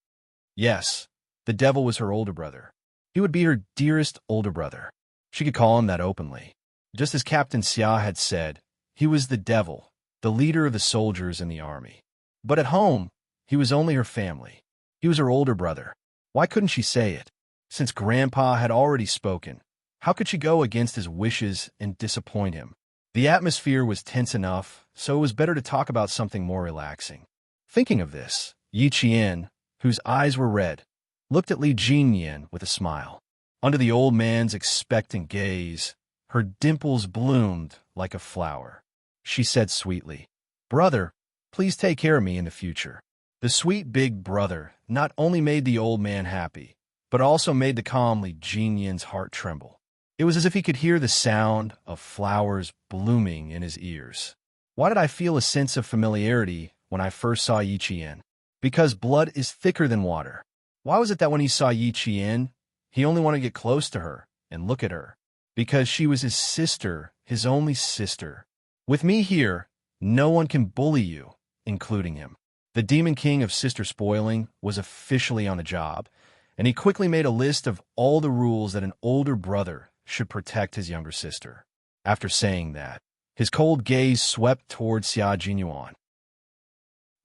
Yes, the devil was her older brother. He would be her dearest older brother. She could call him that openly. Just as Captain Xia had said, he was the devil, the leader of the soldiers in the army. But at home, he was only her family. He was her older brother. Why couldn't she say it? Since Grandpa had already spoken, how could she go against his wishes and disappoint him? The atmosphere was tense enough, so it was better to talk about something more relaxing. Thinking of this, Yi Qian, whose eyes were red, looked at Li Jinyan with a smile. Under the old man's expectant gaze, her dimples bloomed like a flower. She said sweetly, "Brother, please take care of me in the future." The sweet big brother not only made the old man happy, but also made the calm Li Jinyan's heart tremble. It was as if he could hear the sound of flowers blooming in his ears. Why did I feel a sense of familiarity when I first saw Yi Qian? Because blood is thicker than water. Why was it that when he saw Yi Qian, he only wanted to get close to her and look at her? Because she was his sister, his only sister. With me here, no one can bully you, including him. The Demon King of Sister Spoiling was officially on the job, and he quickly made a list of all the rules that an older brother should protect his younger sister. After saying that, his cold gaze swept towards Xia Jinyuan.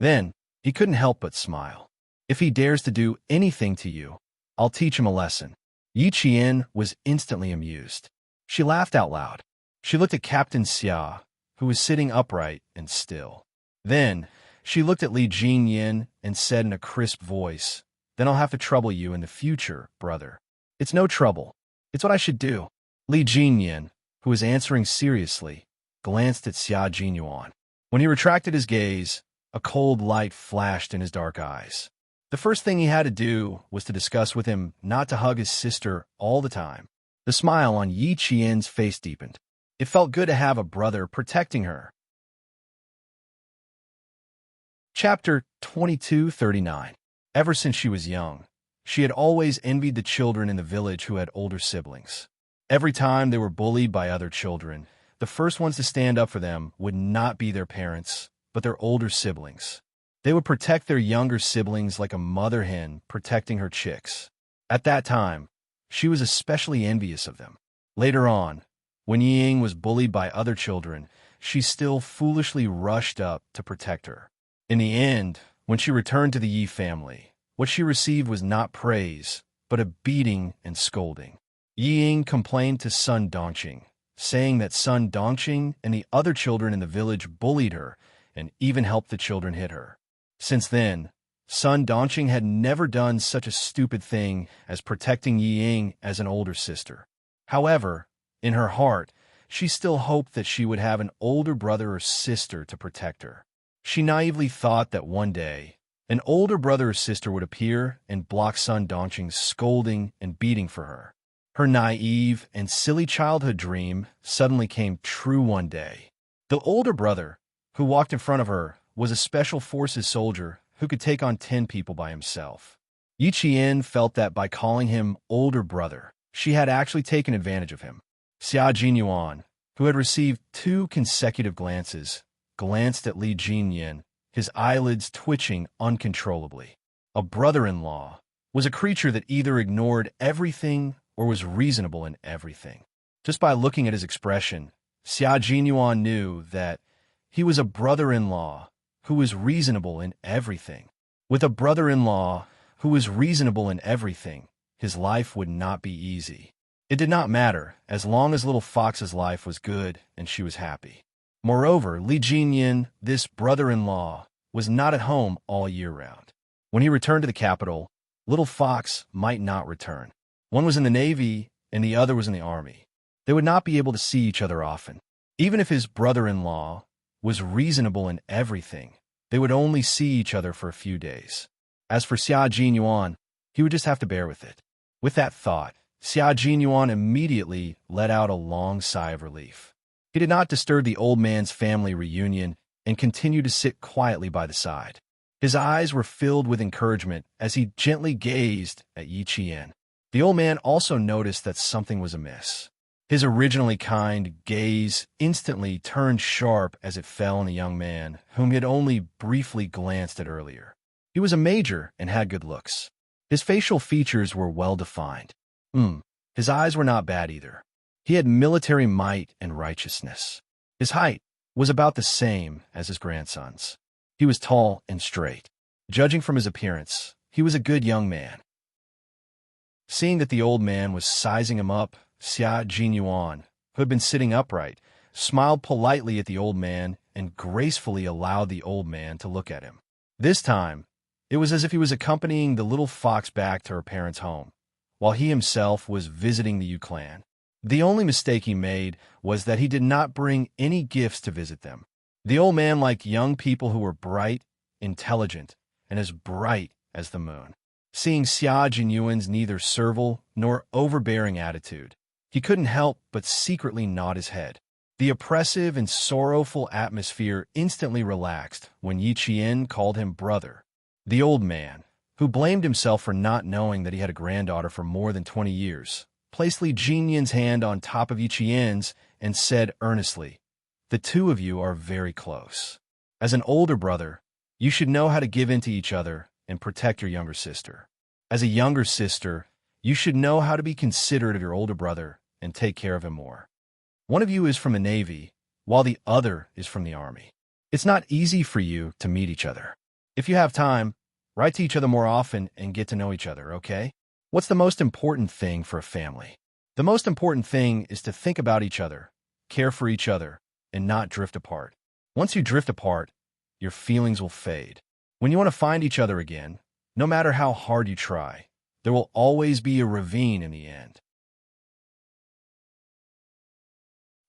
Then, he couldn't help but smile. "If he dares to do anything to you, I'll teach him a lesson." Yi Qian was instantly amused. She laughed out loud. She looked at Captain Xia, who was sitting upright and still. Then, she looked at Li Jinyan and said in a crisp voice, "Then I'll have to trouble you in the future, brother." "It's no trouble. It's what I should do." Li Jinyan, who was answering seriously, glanced at Xia Jinyuan. When he retracted his gaze, a cold light flashed in his dark eyes. The first thing he had to do was to discuss with him not to hug his sister all the time. The smile on Yi Qian's face deepened. It felt good to have a brother protecting her. Chapter 2239. Ever since she was young, she had always envied the children in the village who had older siblings. Every time they were bullied by other children, the first ones to stand up for them would not be their parents, but their older siblings. They would protect their younger siblings like a mother hen protecting her chicks. At that time, she was especially envious of them. Later on, when Ying was bullied by other children, she still foolishly rushed up to protect her. In the end, when she returned to the Yi family, what she received was not praise, but a beating and scolding. Ying complained to Sun Dongqing, saying that Sun Dongqing and the other children in the village bullied her and even helped the children hit her. Since then, Sun Dongqing had never done such a stupid thing as protecting Ying as an older sister. However, in her heart, she still hoped that she would have an older brother or sister to protect her. She naively thought that one day, an older brother or sister would appear and block Sun Dongqing's scolding and beating for her. Her naive and silly childhood dream suddenly came true one day. The older brother, who walked in front of her, was a special forces soldier who could take on 10 people by himself. Yi Qian felt that by calling him older brother, she had actually taken advantage of him. Xia Jinyuan, who had received 2 consecutive glances, glanced at Li Jinyan, his eyelids twitching uncontrollably. A brother-in-law was a creature that either ignored everything or was reasonable in everything. Just by looking at his expression, Xia Jinyuan knew that he was a brother-in-law who was reasonable in everything. With a brother-in-law who was reasonable in everything, his life would not be easy. It did not matter, as long as little Fox's life was good and she was happy. Moreover, Li Jinyan, this brother-in-law, was not at home all year round. When he returned to the capital, little Fox might not return. One was in the Navy and the other was in the Army. They would not be able to see each other often. Even if his brother-in-law was reasonable in everything, they would only see each other for a few days. As for Xia Jinyuan, he would just have to bear with it. With that thought, Xia Jinyuan immediately let out a long sigh of relief. He did not disturb the old man's family reunion and continued to sit quietly by the side. His eyes were filled with encouragement as he gently gazed at Yi Qian. The old man also noticed that something was amiss. His originally kind gaze instantly turned sharp as it fell on the young man, whom he had only briefly glanced at earlier. He was a major and had good looks. His facial features were well-defined. His eyes were not bad either. He had military might and righteousness. His height was about the same as his grandson's. He was tall and straight. Judging from his appearance, he was a good young man. Seeing that the old man was sizing him up, Xia Jinyuan, who had been sitting upright, smiled politely at the old man and gracefully allowed the old man to look at him. This time, it was as if he was accompanying the little Fox back to her parents' home, while he himself was visiting the Yu clan. The only mistake he made was that he did not bring any gifts to visit them. The old man liked young people who were bright, intelligent, and as bright as the moon. Seeing Xia Jinyuan's neither servile nor overbearing attitude, he couldn't help but secretly nod his head. The oppressive and sorrowful atmosphere instantly relaxed when Yi Qian called him brother. The old man, who blamed himself for not knowing that he had a granddaughter for more than 20 years, placed Li Jinyan's hand on top of Yi Qian's and said earnestly, "The two of you are very close. As an older brother, you should know how to give in to each other and protect your younger sister. As a younger sister, you should know how to be considerate of your older brother and take care of him more. One of you is from the Navy, while the other is from the Army. It's not easy for you to meet each other. If you have time, write to each other more often and get to know each other, okay? What's the most important thing for a family? The most important thing is to think about each other, care for each other, and not drift apart. Once you drift apart, your feelings will fade. When you want to find each other again, no matter how hard you try, there will always be a ravine in the end."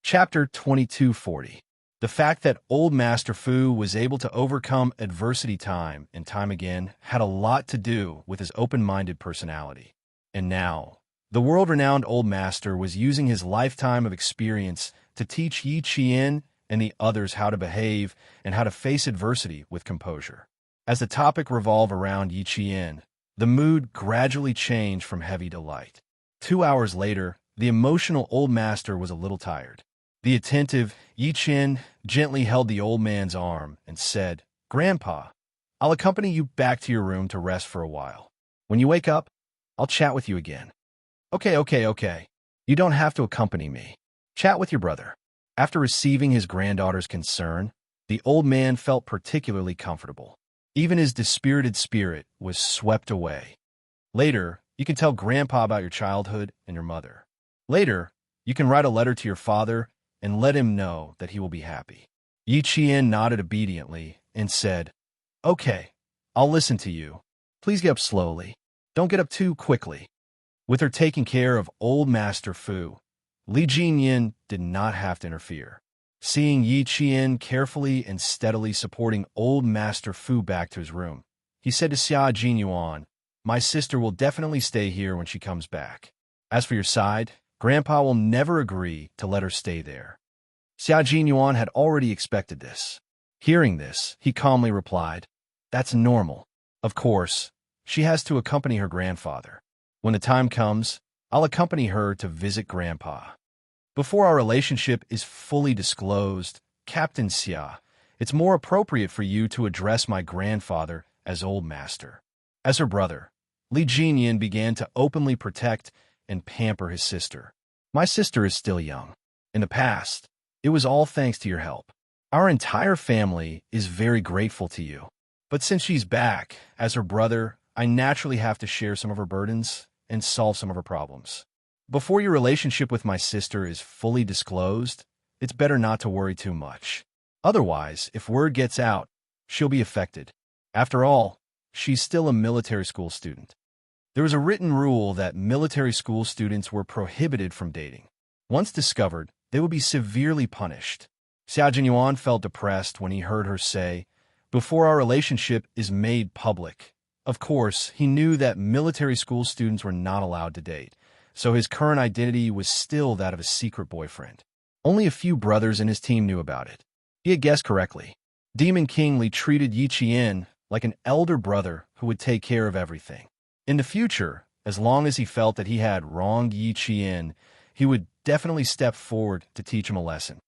Chapter 2240. The fact that old Master Fu was able to overcome adversity time and time again had a lot to do with his open-minded personality. And now, the world-renowned old master was using his lifetime of experience to teach Yi Qian and the others how to behave and how to face adversity with composure. As the topic revolved around Yi Qian, the mood gradually changed from heavy to light. 2 hours later, the emotional old master was a little tired. The attentive Yi Qian gently held the old man's arm and said, "Grandpa, I'll accompany you back to your room to rest for a while. When you wake up, I'll chat with you again." Okay. You don't have to accompany me. Chat with your brother." After receiving his granddaughter's concern, the old man felt particularly comfortable. Even his dispirited spirit was swept away. Later, you can tell Grandpa about your childhood and your mother. Later, you can write a letter to your father and let him know that he will be happy. Yi Qian nodded obediently and said, "Okay, I'll listen to you. Please get up slowly. Don't get up too quickly." With her taking care of old Master Fu, Li Jinyan did not have to interfere. Seeing Yi Qian carefully and steadily supporting old Master Fu back to his room, he said to Xia Jinyuan, "My sister will definitely stay here when she comes back. As for your side, Grandpa will never agree to let her stay there." Xia Jinyuan had already expected this. Hearing this, he calmly replied, "That's normal. Of course, she has to accompany her grandfather. When the time comes, I'll accompany her to visit Grandpa. Before our relationship is fully disclosed, Captain Xia, it's more appropriate for you to address my grandfather as Old Master." As her brother, Li Jinyan began to openly protect and pamper his sister. "My sister is still young. In the past, it was all thanks to your help. Our entire family is very grateful to you. But since she's back, as her brother, I naturally have to share some of her burdens and solve some of her problems. Before your relationship with my sister is fully disclosed, it's better not to worry too much. Otherwise, if word gets out, she'll be affected. After all, she's still a military school student." There was a written rule that military school students were prohibited from dating. Once discovered, they would be severely punished. Xia Jinyuan felt depressed when he heard her say, "Before our relationship is made public." Of course, he knew that military school students were not allowed to date, so his current identity was still that of a secret boyfriend. Only a few brothers in his team knew about it. He had guessed correctly. Demon King Li treated Yi Qian like an elder brother who would take care of everything. In the future, as long as he felt that he had wronged Yi Qian, he would definitely step forward to teach him a lesson.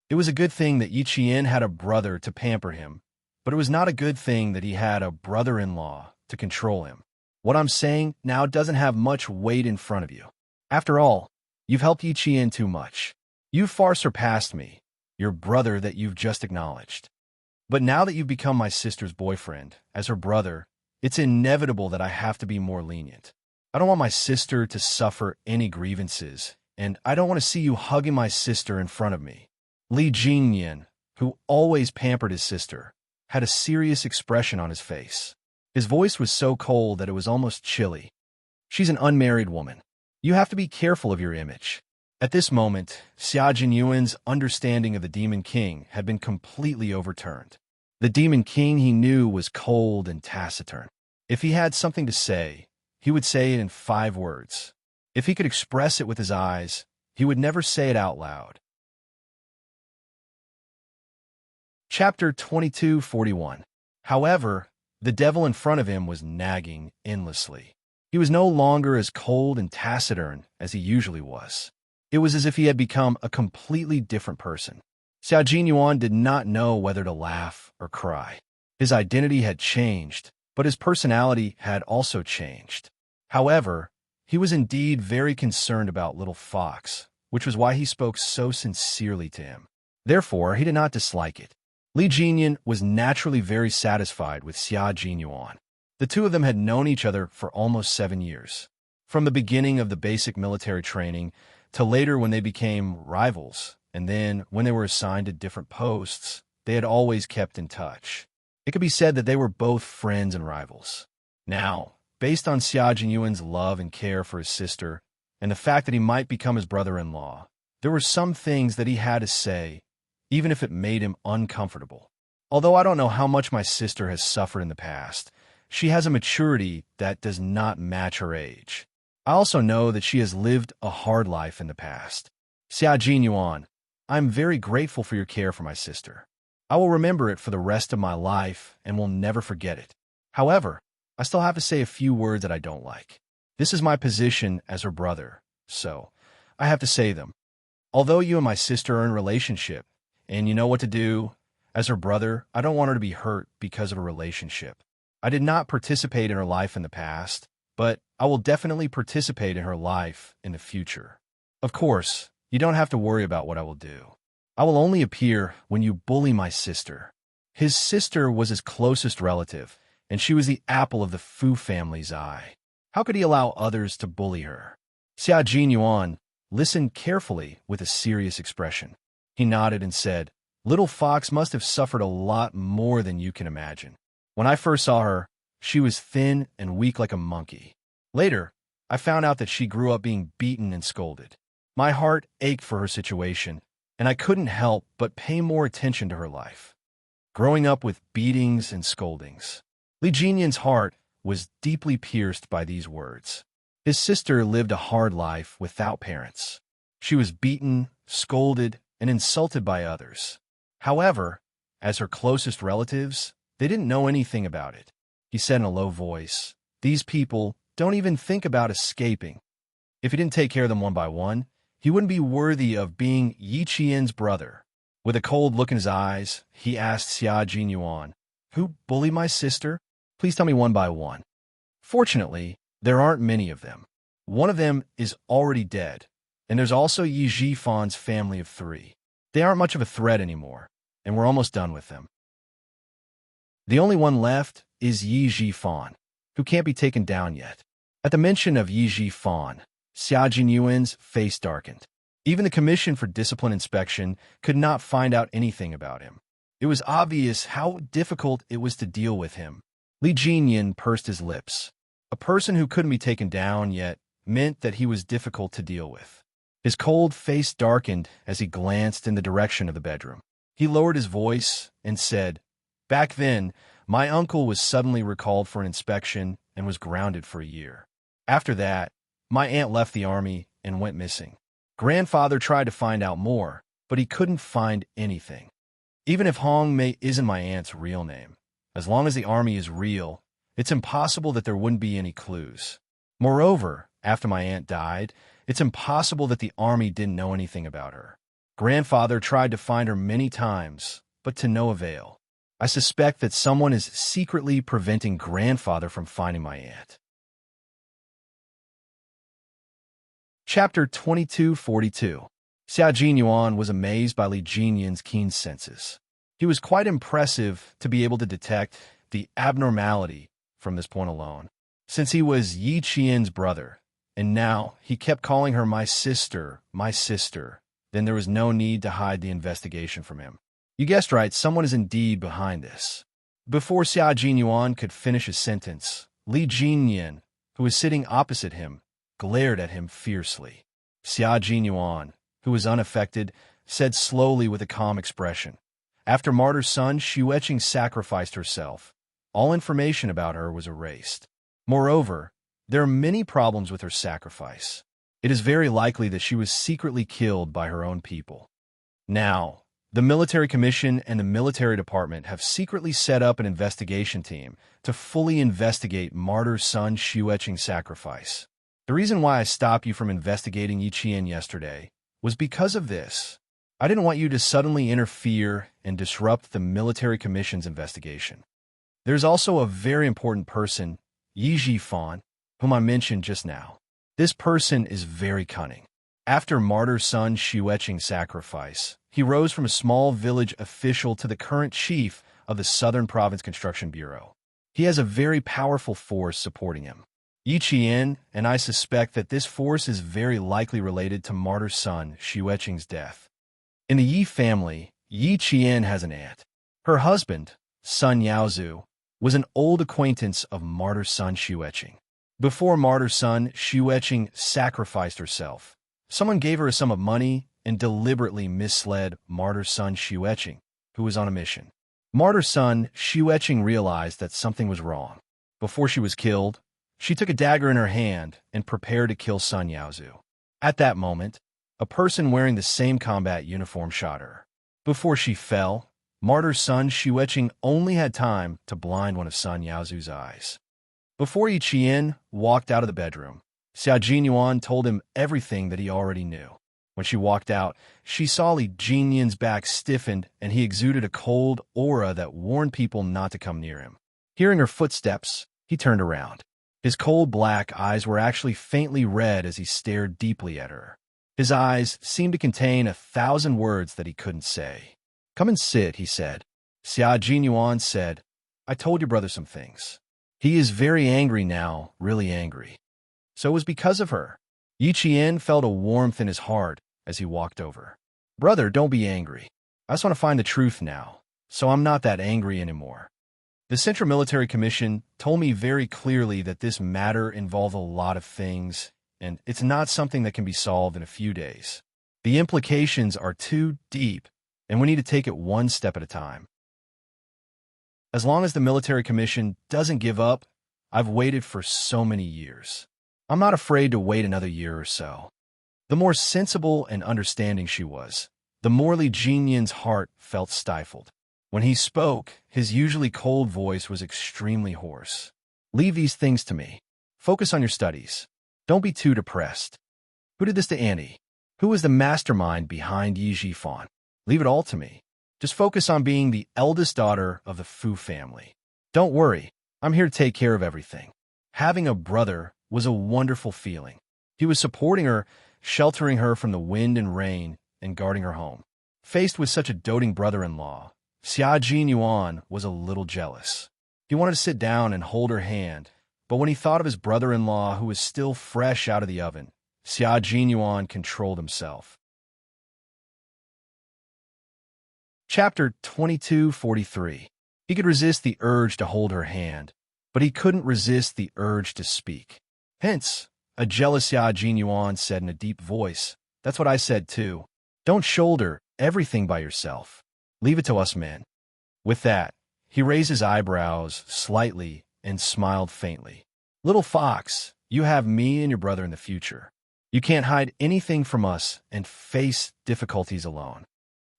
It was a good thing that Yi Qian had a brother to pamper him, but it was not a good thing that he had a brother-in-law to control him. What I'm saying now doesn't have much weight in front of you. After all, you've helped Yi Qian too much. You've far surpassed me, your brother that you've just acknowledged. But now that you've become my sister's boyfriend, as her brother, it's inevitable that I have to be more lenient. I don't want my sister to suffer any grievances, and I don't want to see you hugging my sister in front of me." Li Jinyan, who always pampered his sister, had a serious expression on his face. His voice was so cold that it was almost chilly. "She's an unmarried woman. You have to be careful of your image." At this moment, Xia Jinyuan's understanding of the Demon King had been completely overturned. The Demon King he knew was cold and taciturn. If he had something to say, he would say it in 5 words. If he could express it with his eyes, he would never say it out loud. Chapter 2241. However, the devil in front of him was nagging endlessly. He was no longer as cold and taciturn as he usually was. It was as if he had become a completely different person. Xia Jinyuan did not know whether to laugh or cry. His identity had changed, but his personality had also changed. However, he was indeed very concerned about Little Fox, which was why he spoke so sincerely to him. Therefore, he did not dislike it. Li Jinyan was naturally very satisfied with Xia Jinyuan. The two of them had known each other for almost 7 years. From the beginning of the basic military training, to later when they became rivals, and then when they were assigned to different posts, they had always kept in touch. It could be said that they were both friends and rivals. Now, based on Xia Jinyuan's love and care for his sister, and the fact that he might become his brother-in-law, there were some things that he had to say even if it made him uncomfortable. Although I don't know how much my sister has suffered in the past, she has a maturity that does not match her age. I also know that she has lived a hard life in the past. Xia Jinyuan, I am very grateful for your care for my sister. I will remember it for the rest of my life and will never forget it. However, I still have to say a few words that I don't like. This is my position as her brother, so I have to say them. Although you and my sister are in a relationship, and you know what to do, as her brother, I don't want her to be hurt because of a relationship. I did not participate in her life in the past, but I will definitely participate in her life in the future. Of course, you don't have to worry about what I will do. I will only appear when you bully my sister. His sister was his closest relative, and she was the apple of the Fu family's eye. How could he allow others to bully her? Xia Jinyuan listened carefully with a serious expression. He nodded and said, Little Fox must have suffered a lot more than you can imagine. When I first saw her, she was thin and weak like a monkey. Later, I found out that she grew up being beaten and scolded. My heart ached for her situation, and I couldn't help but pay more attention to her life. Growing up with beatings and scoldings, Li Jinyan's heart was deeply pierced by these words. His sister lived a hard life without parents. She was beaten, scolded, and insulted by others. However, as her closest relatives, they didn't know anything about it. He said in a low voice, These people don't even think about escaping. If he didn't take care of them one by one, he wouldn't be worthy of being Yi Qian's brother. With a cold look in his eyes, he asked Xia Jinyuan, Who bullied my sister? Please tell me one by one. Fortunately, there aren't many of them. One of them is already dead, and there's also Yi Jifan's family of 3. They aren't much of a threat anymore, and we're almost done with them. The only one left is Yi Jifan, who can't be taken down yet. At the mention of Yi Jifan, Xia Jinyuan's face darkened. Even the Commission for Discipline Inspection could not find out anything about him. It was obvious how difficult it was to deal with him. Li Jinyan pursed his lips. A person who couldn't be taken down yet meant that he was difficult to deal with. His cold face darkened as he glanced in the direction of the bedroom. He lowered his voice and said, Back then, my uncle was suddenly recalled for an inspection and was grounded for a year. After that, my aunt left the army and went missing. Grandfather tried to find out more, but he couldn't find anything. Even if Hong Mei isn't my aunt's real name, as long as the army is real, it's impossible that there wouldn't be any clues. Moreover, after my aunt died, it's impossible that the army didn't know anything about her. Grandfather tried to find her many times, but to no avail. I suspect that someone is secretly preventing Grandfather from finding my aunt. Chapter 2242. Xia Jinyuan was amazed by Li Jinyan's keen senses. He was quite impressive to be able to detect the abnormality from this point alone. Since he was Yi Qian's brother, and now he kept calling her my sister, then there was no need to hide the investigation from him. You guessed right, someone is indeed behind this. Before Xia Jinyuan could finish his sentence, Li Jinyan, who was sitting opposite him, glared at him fiercely. Xia Jinyuan, who was unaffected, said slowly with a calm expression, After Martyr's son, Xueqing sacrificed herself. All information about her was erased. Moreover, there are many problems with her sacrifice. It is very likely that she was secretly killed by her own people. Now, the Military Commission and the Military Department have secretly set up an investigation team to fully investigate Martyr's son Xueqing's sacrifice. The reason why I stopped you from investigating Yi Qian yesterday was because of this. I didn't want you to suddenly interfere and disrupt the Military Commission's investigation. There's also a very important person, Yi Jifan, whom I mentioned just now. This person is very cunning. After Martyr's son Xueqing's sacrifice, he rose from a small village official to the current chief of the Southern Province Construction Bureau. He has a very powerful force supporting him. Yi Qian, and I suspect that this force is very likely related to Martyr's son Xueqing's death. In the Yi family, Yi Qian has an aunt. Her husband, Sun Yaozu, was an old acquaintance of Martyr's son Xueqing. Before Martyr's son Xueqing sacrificed herself, someone gave her a sum of money and deliberately misled Martyr's son Xueqing, who was on a mission. Martyr's son Xueqing realized that something was wrong. Before she was killed, she took a dagger in her hand and prepared to kill Sun Yaozu. At that moment, a person wearing the same combat uniform shot her. Before she fell, Martyr's son Xueqing only had time to blind one of Sun Yaozu's eyes. Before Yi Qian walked out of the bedroom, Xia Jinyuan told him everything that he already knew. When she walked out, she saw Li Jinyan's back stiffened and he exuded a cold aura that warned people not to come near him. Hearing her footsteps, he turned around. His cold black eyes were actually faintly red as he stared deeply at her. His eyes seemed to contain 1,000 words that he couldn't say. "Come and sit," he said. Xia Jinyuan said, "I told your brother some things. He is very angry now, really angry. So it was because of her." Yi Qian felt a warmth in his heart as he walked over. "Brother, don't be angry. I just want to find the truth now, so I'm not that angry anymore. The Central Military Commission told me very clearly that this matter involved a lot of things, and it's not something that can be solved in a few days. The implications are too deep, and we need to take it one step at a time. As long as the Military Commission doesn't give up, I've waited for so many years. I'm not afraid to wait another year or so." The more sensible and understanding she was, the more Li Jinyan's heart felt stifled. When he spoke, his usually cold voice was extremely hoarse. "Leave these things to me. Focus on your studies. Don't be too depressed. Who did this to Annie? Who is the mastermind behind Yi Zhifan? Leave it all to me. Just focus on being the eldest daughter of the Fu family. Don't worry, I'm here to take care of everything." Having a brother was a wonderful feeling. He was supporting her, sheltering her from the wind and rain, and guarding her home. Faced with such a doting brother-in-law, Xia Jinyuan was a little jealous. He wanted to sit down and hold her hand, but when he thought of his brother-in-law who was still fresh out of the oven, Xia Jinyuan controlled himself. Chapter 2243. He could resist the urge to hold her hand, but he couldn't resist the urge to speak. "Hence," a jealous Xia Jinyuan said in a deep voice, "that's what I said too. Don't shoulder everything by yourself. Leave it to us men." With that, he raised his eyebrows slightly and smiled faintly. "Little fox, you have me and your brother in the future. You can't hide anything from us and face difficulties alone."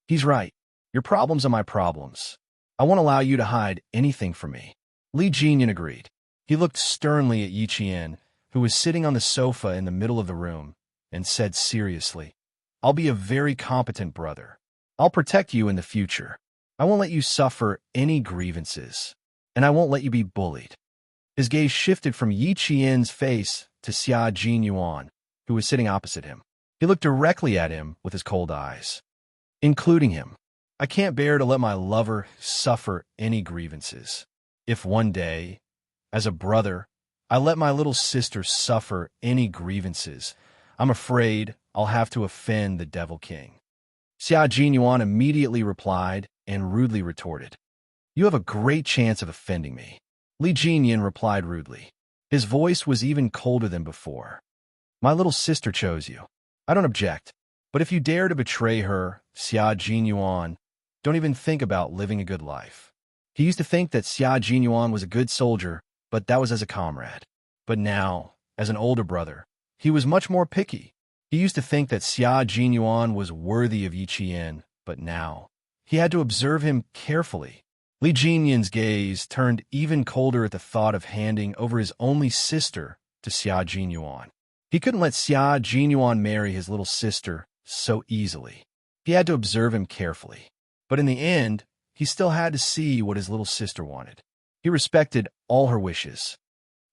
He's right. Your problems are my problems. I won't allow you to hide anything from me. Li Jinyan agreed. He looked sternly at Yi Qian, who was sitting on the sofa in the middle of the room, and said seriously, "I'll be a very competent brother. I'll protect you in the future. I won't let you suffer any grievances, and I won't let you be bullied." His gaze shifted from Yi Qian's face to Xia Jinyuan, who was sitting opposite him. He looked directly at him with his cold eyes, including him. "I can't bear to let my lover suffer any grievances. If one day, as a brother, I let my little sister suffer any grievances, I'm afraid I'll have to offend the Devil King." Xia Jinyuan immediately replied and rudely retorted, "You have a great chance of offending me." Li Jinyan replied rudely. His voice was even colder than before. "My little sister chose you. I don't object. But if you dare to betray her, Xia Jinyuan, don't even think about living a good life." He used to think that Xia Jinyuan was a good soldier, but that was as a comrade. But now, as an older brother, he was much more picky. He used to think that Xia Jinyuan was worthy of Yi Qian, but now he had to observe him carefully. Li Jinyan's gaze turned even colder at the thought of handing over his only sister to Xia Jinyuan. He couldn't let Xia Jinyuan marry his little sister so easily. He had to observe him carefully. But in the end, he still had to see what his little sister wanted. He respected all her wishes.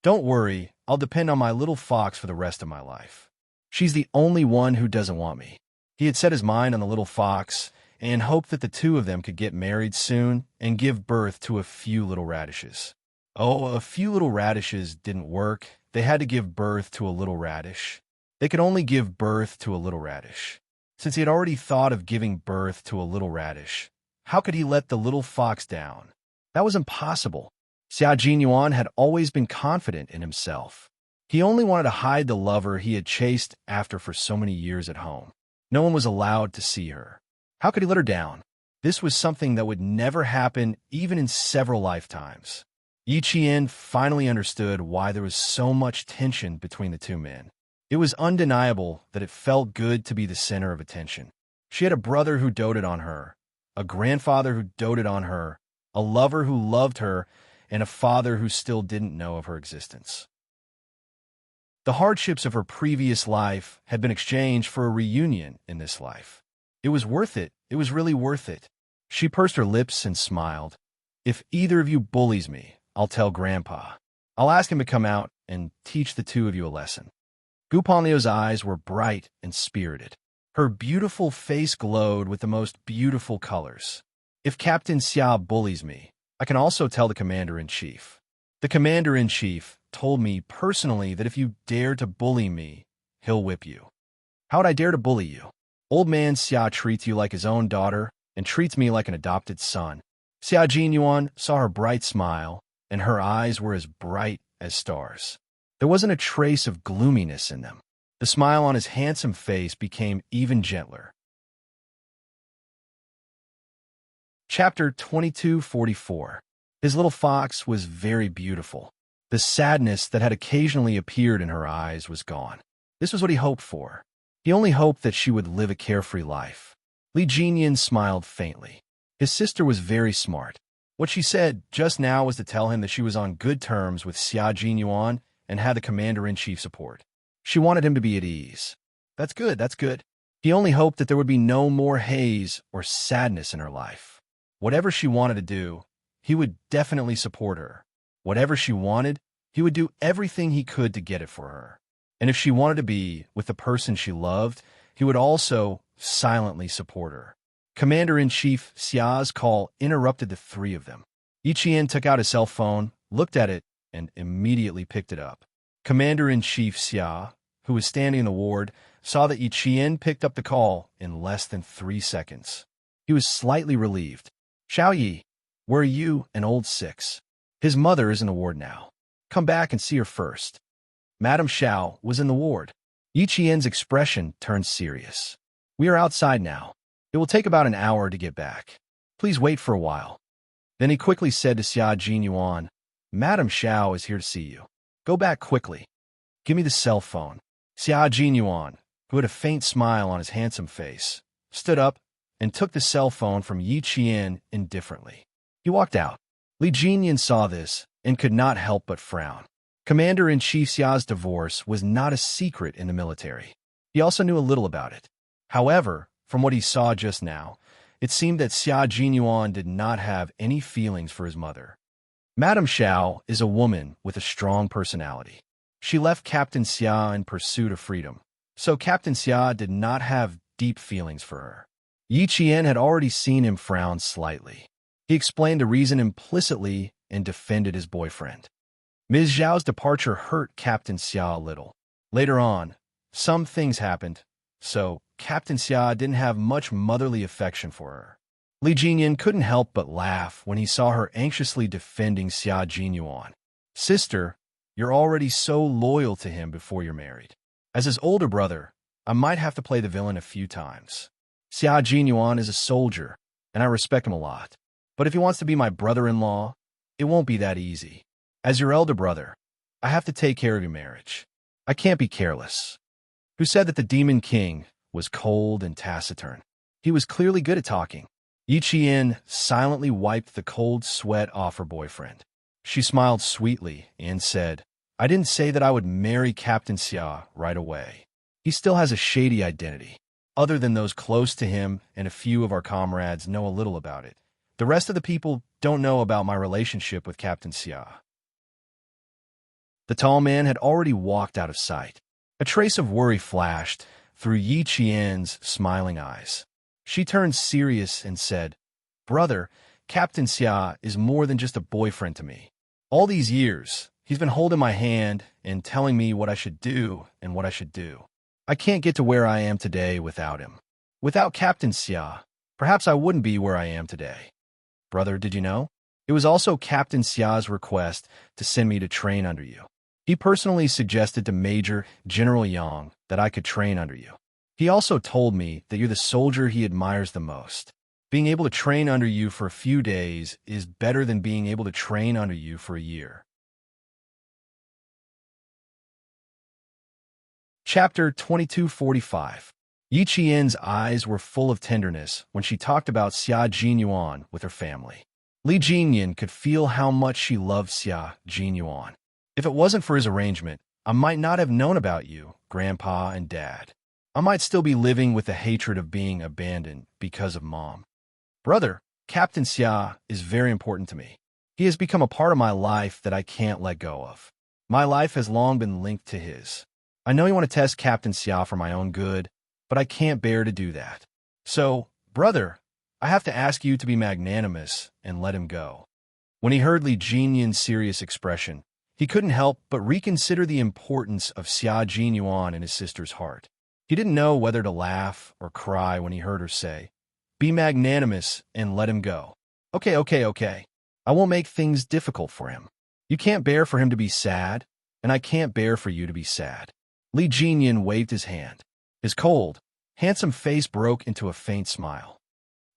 "Don't worry, I'll depend on my little fox for the rest of my life. She's the only one who doesn't want me." He had set his mind on the little fox and hoped that the two of them could get married soon and give birth to a few little radishes. Oh, a few little radishes didn't work. They had to give birth to a little radish. They could only give birth to a little radish. Since he had already thought of giving birth to a little radish, how could he let the little fox down? That was impossible. Xia Jinyuan had always been confident in himself. He only wanted to hide the lover he had chased after for so many years at home. No one was allowed to see her. How could he let her down? This was something that would never happen even in several lifetimes. Yi Qian finally understood why there was so much tension between the two men. It was undeniable that it felt good to be the center of attention. She had a brother who doted on her, a grandfather who doted on her, a lover who loved her, and a father who still didn't know of her existence. The hardships of her previous life had been exchanged for a reunion in this life. It was worth it. It was really worth it. She pursed her lips and smiled. If either of you bullies me, I'll tell Grandpa. I'll ask him to come out and teach the two of you a lesson. Gu Panliu's eyes were bright and spirited. Her beautiful face glowed with the most beautiful colors. If Captain Xia bullies me, I can also tell the Commander-in-Chief. The Commander-in-Chief told me personally that if you dare to bully me, he'll whip you. How would I dare to bully you? Old man Xia treats you like his own daughter and treats me like an adopted son. Xia Jinyuan saw her bright smile, and her eyes were as bright as stars. There wasn't a trace of gloominess in them. The smile on his handsome face became even gentler. Chapter 2244. His little fox was very beautiful. The sadness that had occasionally appeared in her eyes was gone. This was what he hoped for. He only hoped that she would live a carefree life. Li Jinyan smiled faintly. His sister was very smart. What she said just now was to tell him that she was on good terms with Xia Jinyuan and had the Commander-in-Chief support. She wanted him to be at ease. That's good, that's good. He only hoped that there would be no more haze or sadness in her life. Whatever she wanted to do, he would definitely support her. Whatever she wanted, he would do everything he could to get it for her. And if she wanted to be with the person she loved, he would also silently support her. Commander-in-Chief Xia's call interrupted the three of them. Yi Qian took out his cell phone, looked at it, and immediately picked it up. Commander-in-Chief Xia, who was standing in the ward, saw that Yi Qian picked up the call in less than 3 seconds. He was slightly relieved. Xiao Yi, where are you and old Six? His mother is in the ward now. Come back and see her first. Madame Xiao was in the ward. Yi Qian's expression turned serious. We are outside now. It will take about an hour to get back. Please wait for a while. Then he quickly said to Xia Jinyuan, Madame Xiao is here to see you. Go back quickly. Give me the cell phone. Xia Jinyuan, who had a faint smile on his handsome face, stood up and took the cell phone from Yi Qian indifferently. He walked out. Li Jinyan saw this and could not help but frown. Commander-in-Chief Xia's divorce was not a secret in the military. He also knew a little about it. However, from what he saw just now, it seemed that Xia Jinyuan did not have any feelings for his mother. Madame Xiao is a woman with a strong personality. She left Captain Xia in pursuit of freedom, so Captain Xia did not have deep feelings for her. Yi Qian had already seen him frown slightly. He explained the reason implicitly and defended his boyfriend. Ms. Zhao's departure hurt Captain Xia a little. Later on, some things happened, so Captain Xia didn't have much motherly affection for her. Li Jinyan couldn't help but laugh when he saw her anxiously defending Xia Jinyuan. Sister, you're already so loyal to him before you're married. As his older brother, I might have to play the villain a few times. Xia Jinyuan is a soldier, and I respect him a lot. But if he wants to be my brother-in-law, it won't be that easy. As your elder brother, I have to take care of your marriage. I can't be careless. Who said that the Demon King was cold and taciturn? He was clearly good at talking. Yi Qian silently wiped the cold sweat off her boyfriend. She smiled sweetly and said, I didn't say that I would marry Captain Xia right away. He still has a shady identity. Other than those close to him and a few of our comrades know a little about it. The rest of the people don't know about my relationship with Captain Xia. The tall man had already walked out of sight. A trace of worry flashed through Yi Qian's smiling eyes. She turned serious and said, Brother, Captain Xia is more than just a boyfriend to me. All these years, he's been holding my hand and telling me what I should do and what I should do. I can't get to where I am today without him. Without Captain Xia, perhaps I wouldn't be where I am today. Brother, did you know? It was also Captain Xia's request to send me to train under you. He personally suggested to Major General Yang that I could train under you. He also told me that you're the soldier he admires the most. Being able to train under you for a few days is better than being able to train under you for a year. Chapter 2245. Yi Qian's eyes were full of tenderness when she talked about Xia Jinyuan with her family. Li Jinyan could feel how much she loved Xia Jinyuan. If it wasn't for his arrangement, I might not have known about you, Grandpa and Dad. I might still be living with the hatred of being abandoned because of Mom. Brother, Captain Xia is very important to me. He has become a part of my life that I can't let go of. My life has long been linked to his. I know you want to test Captain Xia for my own good, but I can't bear to do that. So, brother, I have to ask you to be magnanimous and let him go. When he heard Li Jinyan's serious expression, he couldn't help but reconsider the importance of Xia Jinyuan in his sister's heart. He didn't know whether to laugh or cry when he heard her say, "Be magnanimous and let him go." Okay. I won't make things difficult for him. You can't bear for him to be sad, and I can't bear for you to be sad. Li Jinyan waved his hand. His cold, handsome face broke into a faint smile.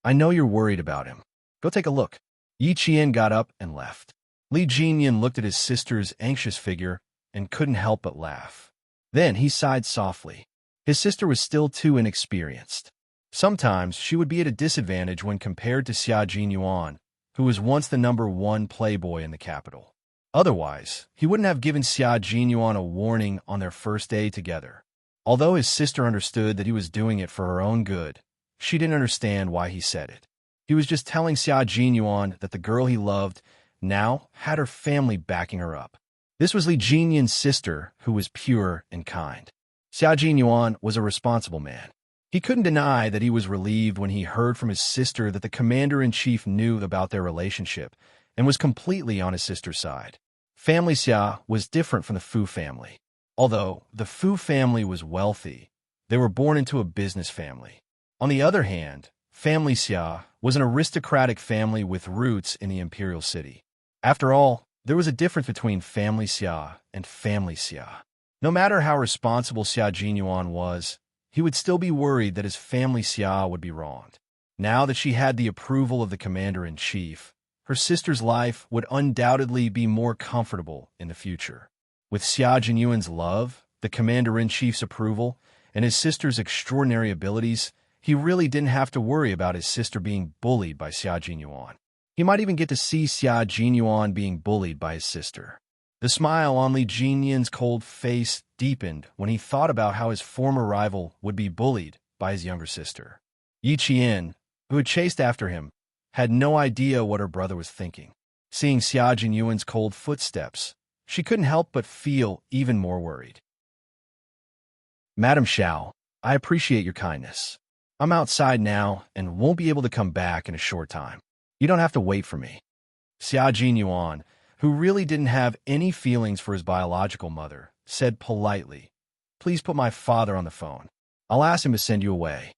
I know you're worried about him. Go take a look. Yi Qian got up and left. Li Jinyan looked at his sister's anxious figure and couldn't help but laugh. Then he sighed softly. His sister was still too inexperienced. Sometimes she would be at a disadvantage when compared to Xia Jinyuan, who was once the #1 playboy in the capital. Otherwise, he wouldn't have given Xia Jinyuan a warning on their first day together. Although his sister understood that he was doing it for her own good, she didn't understand why he said it. He was just telling Xia Jinyuan that the girl he loved now had her family backing her up. This was Li Jinyan's sister, who was pure and kind. Xia Jinyuan was a responsible man. He couldn't deny that he was relieved when he heard from his sister that the commander-in-chief knew about their relationship and was completely on his sister's side. Family Xia was different from the Fu family. Although the Fu family was wealthy, they were born into a business family. On the other hand, Family Xia was an aristocratic family with roots in the imperial city. After all, there was a difference between Family Xia and Family Xia. No matter how responsible Xia Jinyuan was, he would still be worried that his Family Xia would be wronged. Now that she had the approval of the commander-in-chief, her sister's life would undoubtedly be more comfortable in the future. With Xia Jinyuan's love, the commander-in-chief's approval, and his sister's extraordinary abilities, he really didn't have to worry about his sister being bullied by Xia Jinyuan. He might even get to see Xia Jinyuan being bullied by his sister. The smile on Li Jinyan's cold face deepened when he thought about how his former rival would be bullied by his younger sister. Yi Qian, who had chased after him, had no idea what her brother was thinking. Seeing Xia Jinyuan's cold footsteps, she couldn't help but feel even more worried. Madam Xiao, I appreciate your kindness. I'm outside now and won't be able to come back in a short time. You don't have to wait for me. Xia Jinyuan, who really didn't have any feelings for his biological mother, said politely, "Please put my father on the phone. I'll ask him to send you away."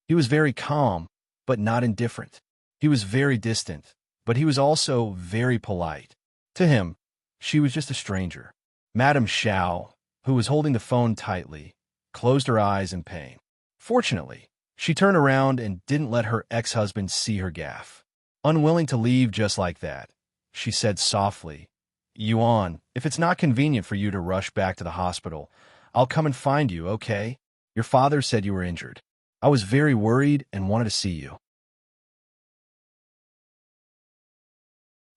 He was very calm, but not indifferent. He was very distant, but he was also very polite. To him, she was just a stranger. Madame Xiao, who was holding the phone tightly, closed her eyes in pain. Fortunately, she turned around and didn't let her ex-husband see her gaffe. Unwilling to leave just like that, she said softly, "Yuan, if it's not convenient for you to rush back to the hospital, I'll come and find you, okay? Your father said you were injured. I was very worried and wanted to see you."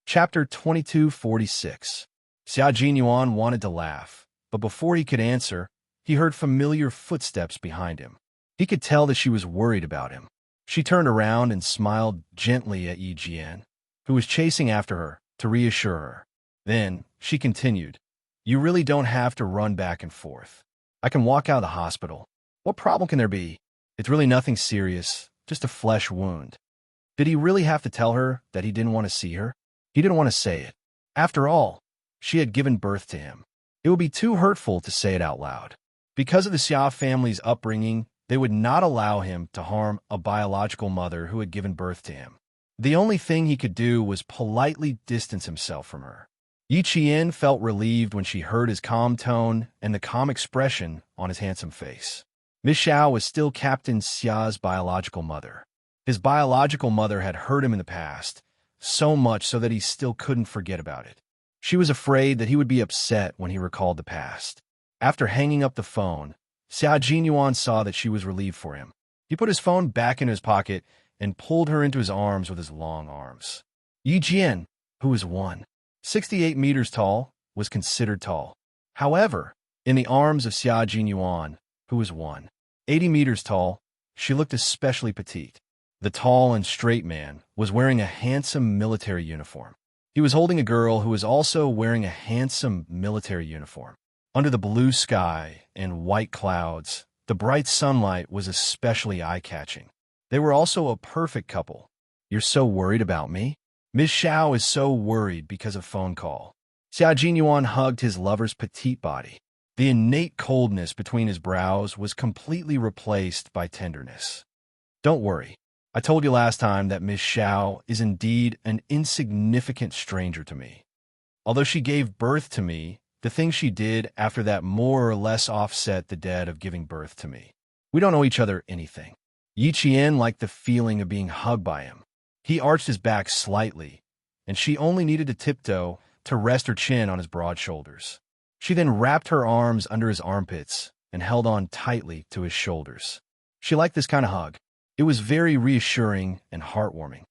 Chapter 2246. Xia Jinyuan wanted to laugh, but before he could answer, he heard familiar footsteps behind him. He could tell that she was worried about him. She turned around and smiled gently at Yi Jian, who was chasing after her, to reassure her. Then, she continued, "You really don't have to run back and forth. I can walk out of the hospital. What problem can there be? It's really nothing serious, just a flesh wound." Did he really have to tell her that he didn't want to see her? He didn't want to say it. After all, she had given birth to him. It would be too hurtful to say it out loud. Because of the Xia family's upbringing, they would not allow him to harm a biological mother who had given birth to him. The only thing he could do was politely distance himself from her. Yi Qian felt relieved when she heard his calm tone and the calm expression on his handsome face. Miss Xiao was still Captain Xia's biological mother. His biological mother had hurt him in the past, so much so that he still couldn't forget about it. She was afraid that he would be upset when he recalled the past. After hanging up the phone, Xia Jinyuan saw that she was relieved for him. He put his phone back in his pocket and pulled her into his arms with his long arms. Yi Jian, who was 168 meters tall, was considered tall. However, in the arms of Xia Jinyuan, who was 180 meters tall, she looked especially petite. The tall and straight man was wearing a handsome military uniform. He was holding a girl who was also wearing a handsome military uniform. Under the blue sky and white clouds, the bright sunlight was especially eye-catching. They were also a perfect couple. You're so worried about me? Miss Xiao is so worried because of phone call. Xia Jinyuan hugged his lover's petite body. The innate coldness between his brows was completely replaced by tenderness. Don't worry. I told you last time that Miss Xiao is indeed an insignificant stranger to me. Although she gave birth to me, the things she did after that more or less offset the debt of giving birth to me. We don't owe each other anything. Yi Qian liked the feeling of being hugged by him. He arched his back slightly, and she only needed to tiptoe to rest her chin on his broad shoulders. She then wrapped her arms under his armpits and held on tightly to his shoulders. She liked this kind of hug. It was very reassuring and heartwarming.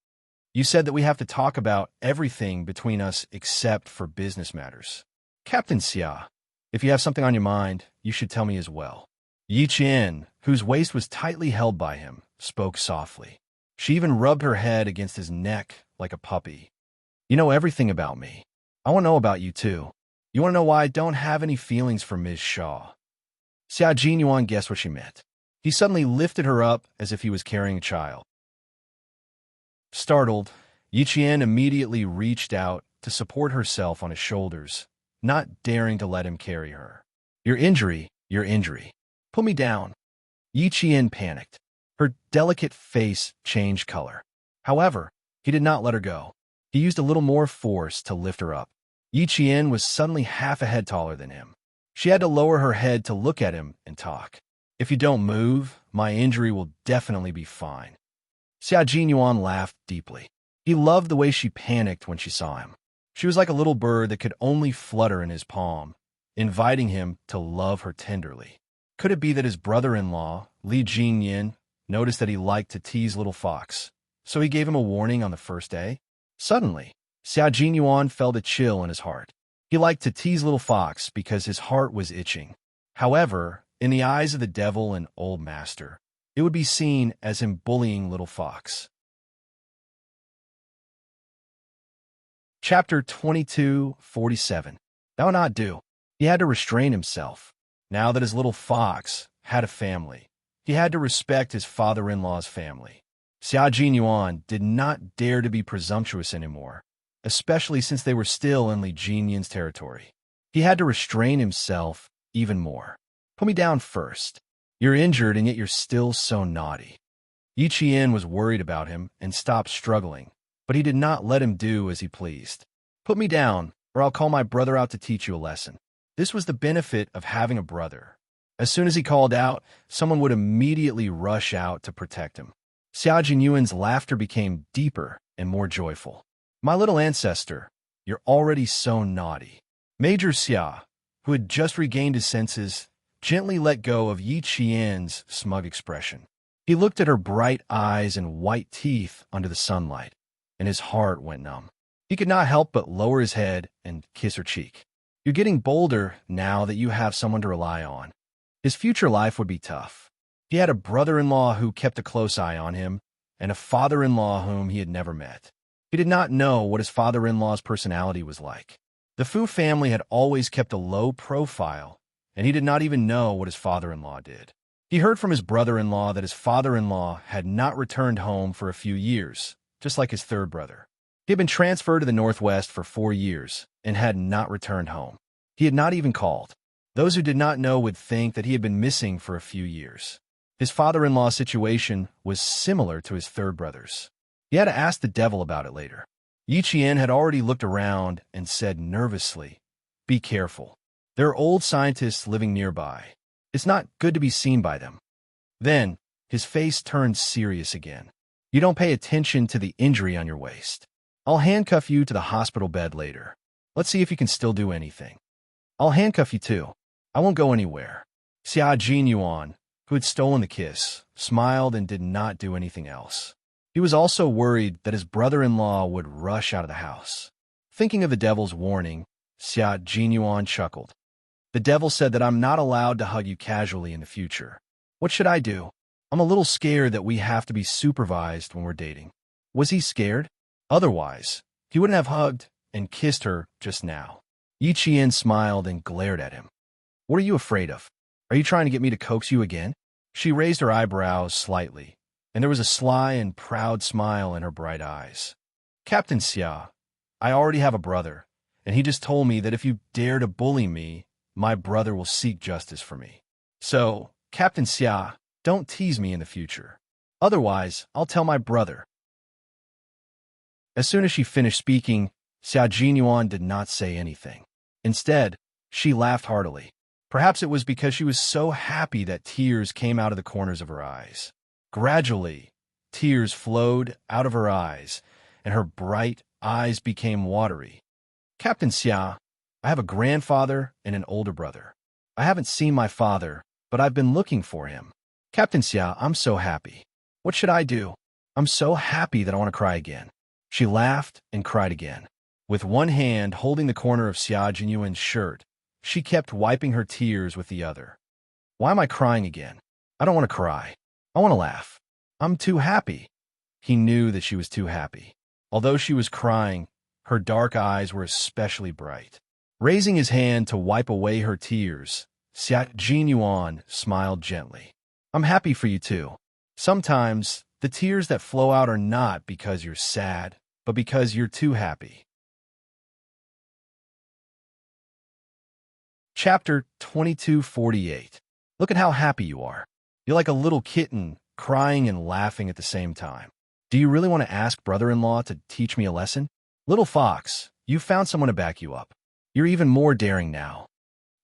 You said that we have to talk about everything between us except for business matters. Captain Xia, if you have something on your mind, you should tell me as well. Yi Qian, whose waist was tightly held by him, spoke softly. She even rubbed her head against his neck like a puppy. You know everything about me. I want to know about you too. You want to know why I don't have any feelings for Ms. Shaw? Xia Jinyuan guessed what she meant. He suddenly lifted her up as if he was carrying a child. Startled, Yi Qian immediately reached out to support herself on his shoulders, not daring to let him carry her. Your injury. Put me down. Yi Qian panicked. Her delicate face changed color. However, he did not let her go. He used a little more force to lift her up. Yi Qian was suddenly half a head taller than him. She had to lower her head to look at him and talk. If you don't move, my injury will definitely be fine. Xia Jinyuan laughed deeply. He loved the way she panicked when she saw him. She was like a little bird that could only flutter in his palm, inviting him to love her tenderly. Could it be that his brother-in-law, Li Jinyin, noticed that he liked to tease little Fox, so he gave him a warning on the first day? Suddenly, Xia Jinyuan felt a chill in his heart. He liked to tease little Fox because his heart was itching. However, in the eyes of the devil and old master, it would be seen as him bullying little Fox. Chapter 22:47. That would not do. He had to restrain himself. Now that his little Fox had a family, he had to respect his father-in-law's family. Xia Jinyuan did not dare to be presumptuous anymore, especially since they were still in Li Jinyin's territory. He had to restrain himself even more. Put me down first. You're injured and yet you're still so naughty. Yi Qian was worried about him and stopped struggling, but he did not let him do as he pleased. Put me down, or I'll call my brother out to teach you a lesson. This was the benefit of having a brother. As soon as he called out, someone would immediately rush out to protect him. Xia Jinyuan's laughter became deeper and more joyful. My little ancestor, you're already so naughty. Major Xia, who had just regained his senses, gently let go of Yi Qian's smug expression. He looked at her bright eyes and white teeth under the sunlight, and his heart went numb. He could not help but lower his head and kiss her cheek. You're getting bolder now that you have someone to rely on. His future life would be tough. He had a brother-in-law who kept a close eye on him, and a father-in-law whom he had never met. He did not know what his father-in-law's personality was like. The Fu family had always kept a low profile, and he did not even know what his father-in-law did. He heard from his brother-in-law that his father-in-law had not returned home for a few years, just like his third brother. He had been transferred to the Northwest for 4 years and had not returned home. He had not even called. Those who did not know would think that he had been missing for a few years. His father-in-law's situation was similar to his third brother's. He had to ask the devil about it later. Yi Qian had already looked around and said nervously, "Be careful. There are old scientists living nearby. It's not good to be seen by them." Then, his face turned serious again. You don't pay attention to the injury on your waist. I'll handcuff you to the hospital bed later. Let's see if you can still do anything. I'll handcuff you too. I won't go anywhere. Xia Jinyuan, who had stolen the kiss, smiled and did not do anything else. He was also worried that his brother-in-law would rush out of the house. Thinking of the devil's warning, Xia Jinyuan chuckled. The devil said that I'm not allowed to hug you casually in the future. What should I do? I'm a little scared that we have to be supervised when we're dating. Was he scared? Otherwise, he wouldn't have hugged and kissed her just now. Yi Qian smiled and glared at him. What are you afraid of? Are you trying to get me to coax you again? She raised her eyebrows slightly, and there was a sly and proud smile in her bright eyes. Captain Xia, I already have a brother, and he just told me that if you dare to bully me, my brother will seek justice for me. So, Captain Xia, don't tease me in the future. Otherwise, I'll tell my brother. As soon as she finished speaking, Xia Jinyuan did not say anything. Instead, she laughed heartily. Perhaps it was because she was so happy that tears came out of the corners of her eyes. Gradually, tears flowed out of her eyes, and her bright eyes became watery. Captain Xia, I have a grandfather and an older brother. I haven't seen my father, but I've been looking for him. Captain Xia, I'm so happy. What should I do? I'm so happy that I want to cry again. She laughed and cried again. With one hand holding the corner of Xia Jinyuan's shirt, she kept wiping her tears with the other. Why am I crying again? I don't want to cry. I want to laugh. I'm too happy. He knew that she was too happy. Although she was crying, her dark eyes were especially bright. Raising his hand to wipe away her tears, Xia Jinyuan smiled gently. I'm happy for you too. Sometimes, the tears that flow out are not because you're sad, but because you're too happy. Chapter 2248. Look at how happy you are. You're like a little kitten, crying and laughing at the same time. Do you really want to ask brother-in-law to teach me a lesson? Little fox, you found someone to back you up. You're even more daring now.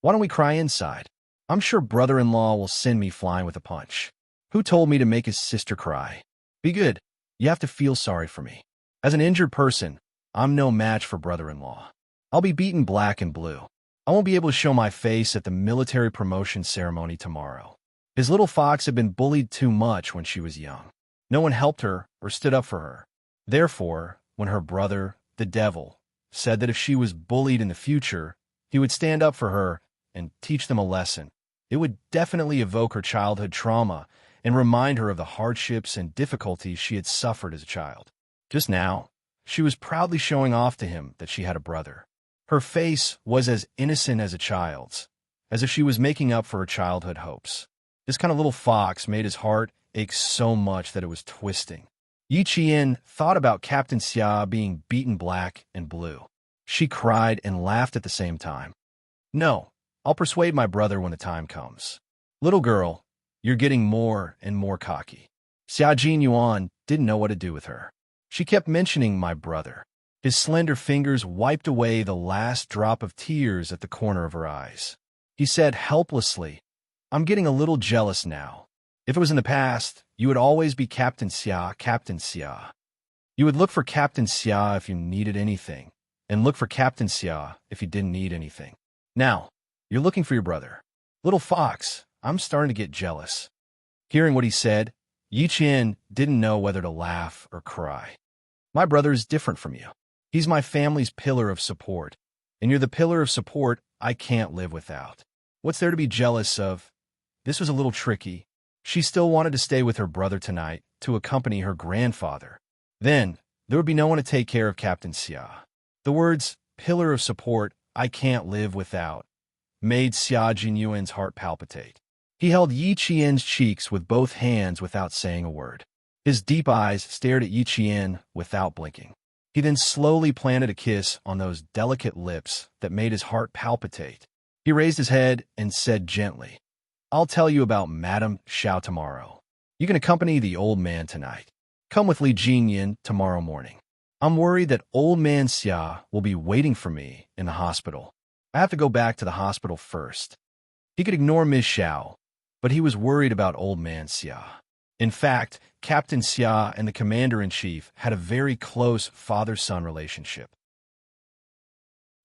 Why don't we cry inside? I'm sure brother-in-law will send me flying with a punch. Who told me to make his sister cry? Be good. You have to feel sorry for me. As an injured person, I'm no match for brother-in-law. I'll be beaten black and blue. I won't be able to show my face at the military promotion ceremony tomorrow. His little fox had been bullied too much when she was young. No one helped her or stood up for her. Therefore, when her brother, the devil, said that if she was bullied in the future, he would stand up for her and teach them a lesson, it would definitely evoke her childhood trauma and remind her of the hardships and difficulties she had suffered as a child. Just now, she was proudly showing off to him that she had a brother. Her face was as innocent as a child's, as if she was making up for her childhood hopes. This kind of little fox made his heart ache so much that it was twisting. Yi Qian thought about Captain Xia being beaten black and blue. She cried and laughed at the same time. No, I'll persuade my brother when the time comes. Little girl, you're getting more and more cocky. Xia Jinyuan didn't know what to do with her. She kept mentioning my brother. His slender fingers wiped away the last drop of tears at the corner of her eyes. He said helplessly, I'm getting a little jealous now. If it was in the past, you would always be Captain Xia, Captain Xia. You would look for Captain Xia if you needed anything, and look for Captain Xia if you didn't need anything. Now, you're looking for your brother. Little fox, I'm starting to get jealous. Hearing what he said, Yi Qian didn't know whether to laugh or cry. My brother is different from you. He's my family's pillar of support, and you're the pillar of support I can't live without. What's there to be jealous of? This was a little tricky. She still wanted to stay with her brother tonight to accompany her grandfather. Then, there would be no one to take care of Captain Xia. The words, pillar of support I can't live without, made Xia Jinyuan's heart palpitate. He held Yi Qian's cheeks with both hands without saying a word. His deep eyes stared at Yi Qian without blinking. He then slowly planted a kiss on those delicate lips that made his heart palpitate. He raised his head and said gently, I'll tell you about Madame Xiao tomorrow. You can accompany the old man tonight. Come with Li Jingyan tomorrow morning. I'm worried that old man Xia will be waiting for me in the hospital. I have to go back to the hospital first. He could ignore Ms. Xiao, but he was worried about old man Xia. In fact, Captain Xia and the commander-in-chief had a very close father-son relationship.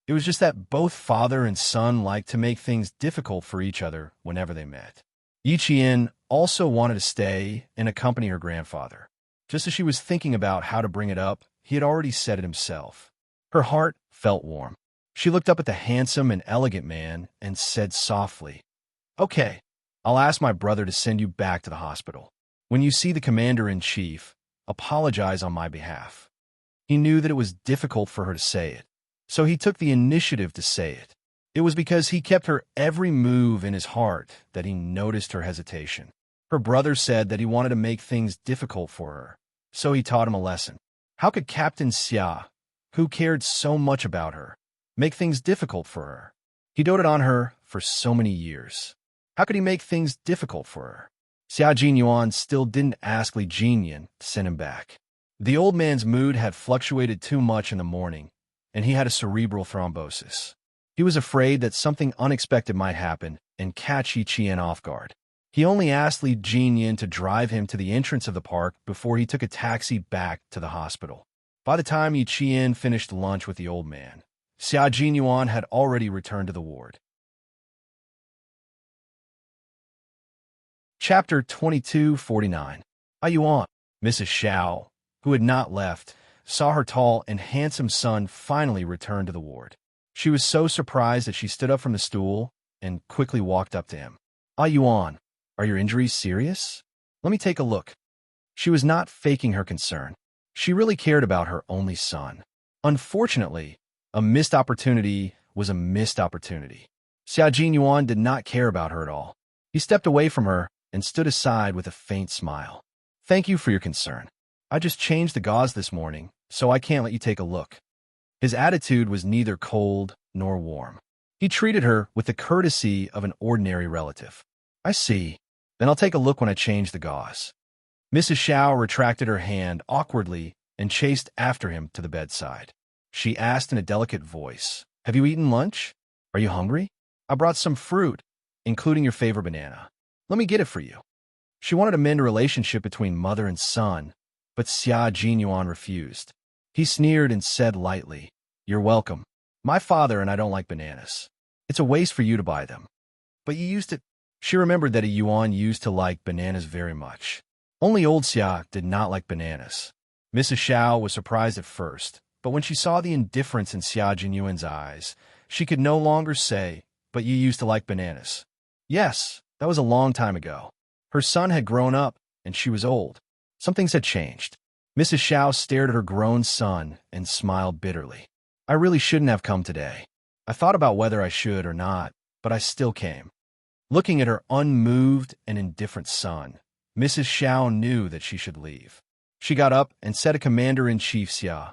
It was just that both father and son liked to make things difficult for each other whenever they met. Yiqian also wanted to stay and accompany her grandfather. Just as she was thinking about how to bring it up, he had already said it himself. Her heart felt warm. She looked up at the handsome and elegant man and said softly, "Okay, I'll ask my brother to send you back to the hospital. When you see the commander-in-chief, apologize on my behalf." He knew that it was difficult for her to say it, so he took the initiative to say it. It was because he kept her every move in his heart that he noticed her hesitation. Her brother said that he wanted to make things difficult for her, so he taught him a lesson. How could Captain Xia, who cared so much about her, make things difficult for her? He doted on her for so many years. How could he make things difficult for her? Xia Jinyuan still didn't ask Li Jinyan to send him back. The old man's mood had fluctuated too much in the morning, and he had a cerebral thrombosis. He was afraid that something unexpected might happen and catch Yiqian off guard. He only asked Li Jinyan to drive him to the entrance of the park before he took a taxi back to the hospital. By the time Yiqian finished lunch with the old man, Xia Jinyuan had already returned to the ward. Chapter 2249. Yuan. Mrs. Xiao, who had not left, saw her tall and handsome son finally return to the ward. She was so surprised that she stood up from the stool and quickly walked up to him. "Yuan, are your injuries serious? Let me take a look." She was not faking her concern. She really cared about her only son. Unfortunately, a missed opportunity was a missed opportunity. Xia Jinyuan did not care about her at all. He stepped away from her and stood aside with a faint smile. "Thank you for your concern. I just changed the gauze this morning, so I can't let you take a look." His attitude was neither cold nor warm. He treated her with the courtesy of an ordinary relative. "I see. Then I'll take a look when I change the gauze." Mrs. Xiao retracted her hand awkwardly and chased after him to the bedside. She asked in a delicate voice, "Have you eaten lunch? Are you hungry? I brought some fruit, including your favorite banana. Let me get it for you." She wanted to mend a relationship between mother and son, but Xia Jinyuan refused. He sneered and said lightly, "You're welcome. My father and I don't like bananas. It's a waste for you to buy them." "But you used to—" She remembered that a Yuan used to like bananas very much. Only old Xia did not like bananas. Mrs. Xiao was surprised at first, but when she saw the indifference in Xia Jinyuan's eyes, she could no longer say, "But you used to like bananas." Yes, that was a long time ago. Her son had grown up, and she was old. Some things had changed. Mrs. Xiao stared at her grown son and smiled bitterly. "I really shouldn't have come today. I thought about whether I should or not, but I still came." Looking at her unmoved and indifferent son, Mrs. Xiao knew that she should leave. She got up and said to Commander-in-Chief Xia,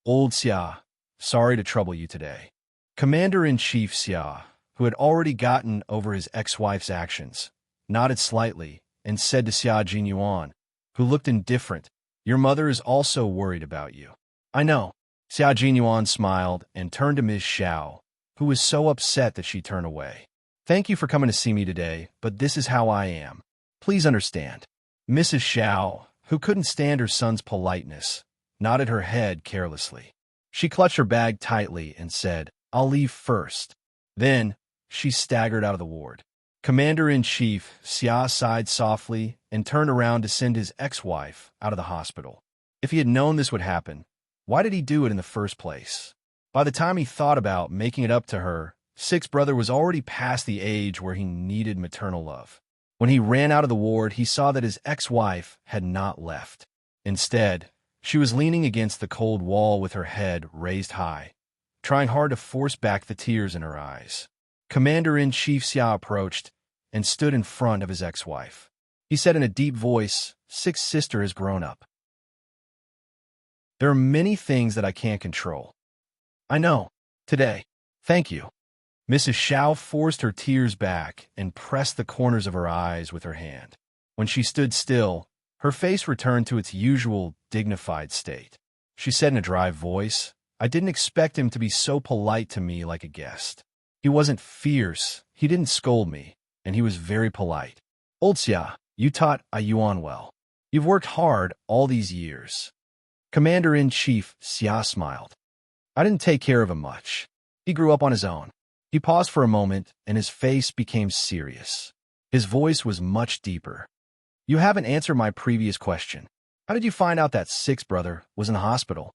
"Old Xia, sorry to trouble you today." Commander-in-Chief Xia, who had already gotten over his ex-wife's actions, nodded slightly and said to Xia Jinyuan, who looked indifferent, "Your mother is also worried about you." "I know." Xia Jinyuan smiled and turned to Ms. Xiao, who was so upset that she turned away. "Thank you for coming to see me today, but this is how I am. Please understand." Mrs. Xiao, who couldn't stand her son's politeness, nodded her head carelessly. She clutched her bag tightly and said, "I'll leave first." Then she staggered out of the ward. Commander-in-Chief Xia sighed softly and turned around to send his ex-wife out of the hospital. If he had known this would happen, why did he do it in the first place? By the time he thought about making it up to her, Six's brother was already past the age where he needed maternal love. When he ran out of the ward, he saw that his ex-wife had not left. Instead, she was leaning against the cold wall with her head raised high, trying hard to force back the tears in her eyes. Commander-in-Chief Xia approached and stood in front of his ex-wife. He said in a deep voice, "Six's sister has grown up. There are many things that I can't control. I know. Today. Thank you." Mrs. Xiao forced her tears back and pressed the corners of her eyes with her hand. When she stood still, her face returned to its usual dignified state. She said in a dry voice, "I didn't expect him to be so polite to me like a guest. He wasn't fierce, he didn't scold me, and he was very polite. Old Xia, you taught Yuan well. You've worked hard all these years. Commander-in-Chief Xia smiled. I didn't take care of him much. He grew up on his own. He paused for a moment, and his face became serious. His voice was much deeper. You haven't answered my previous question. How did you find out that sixth brother was in the hospital?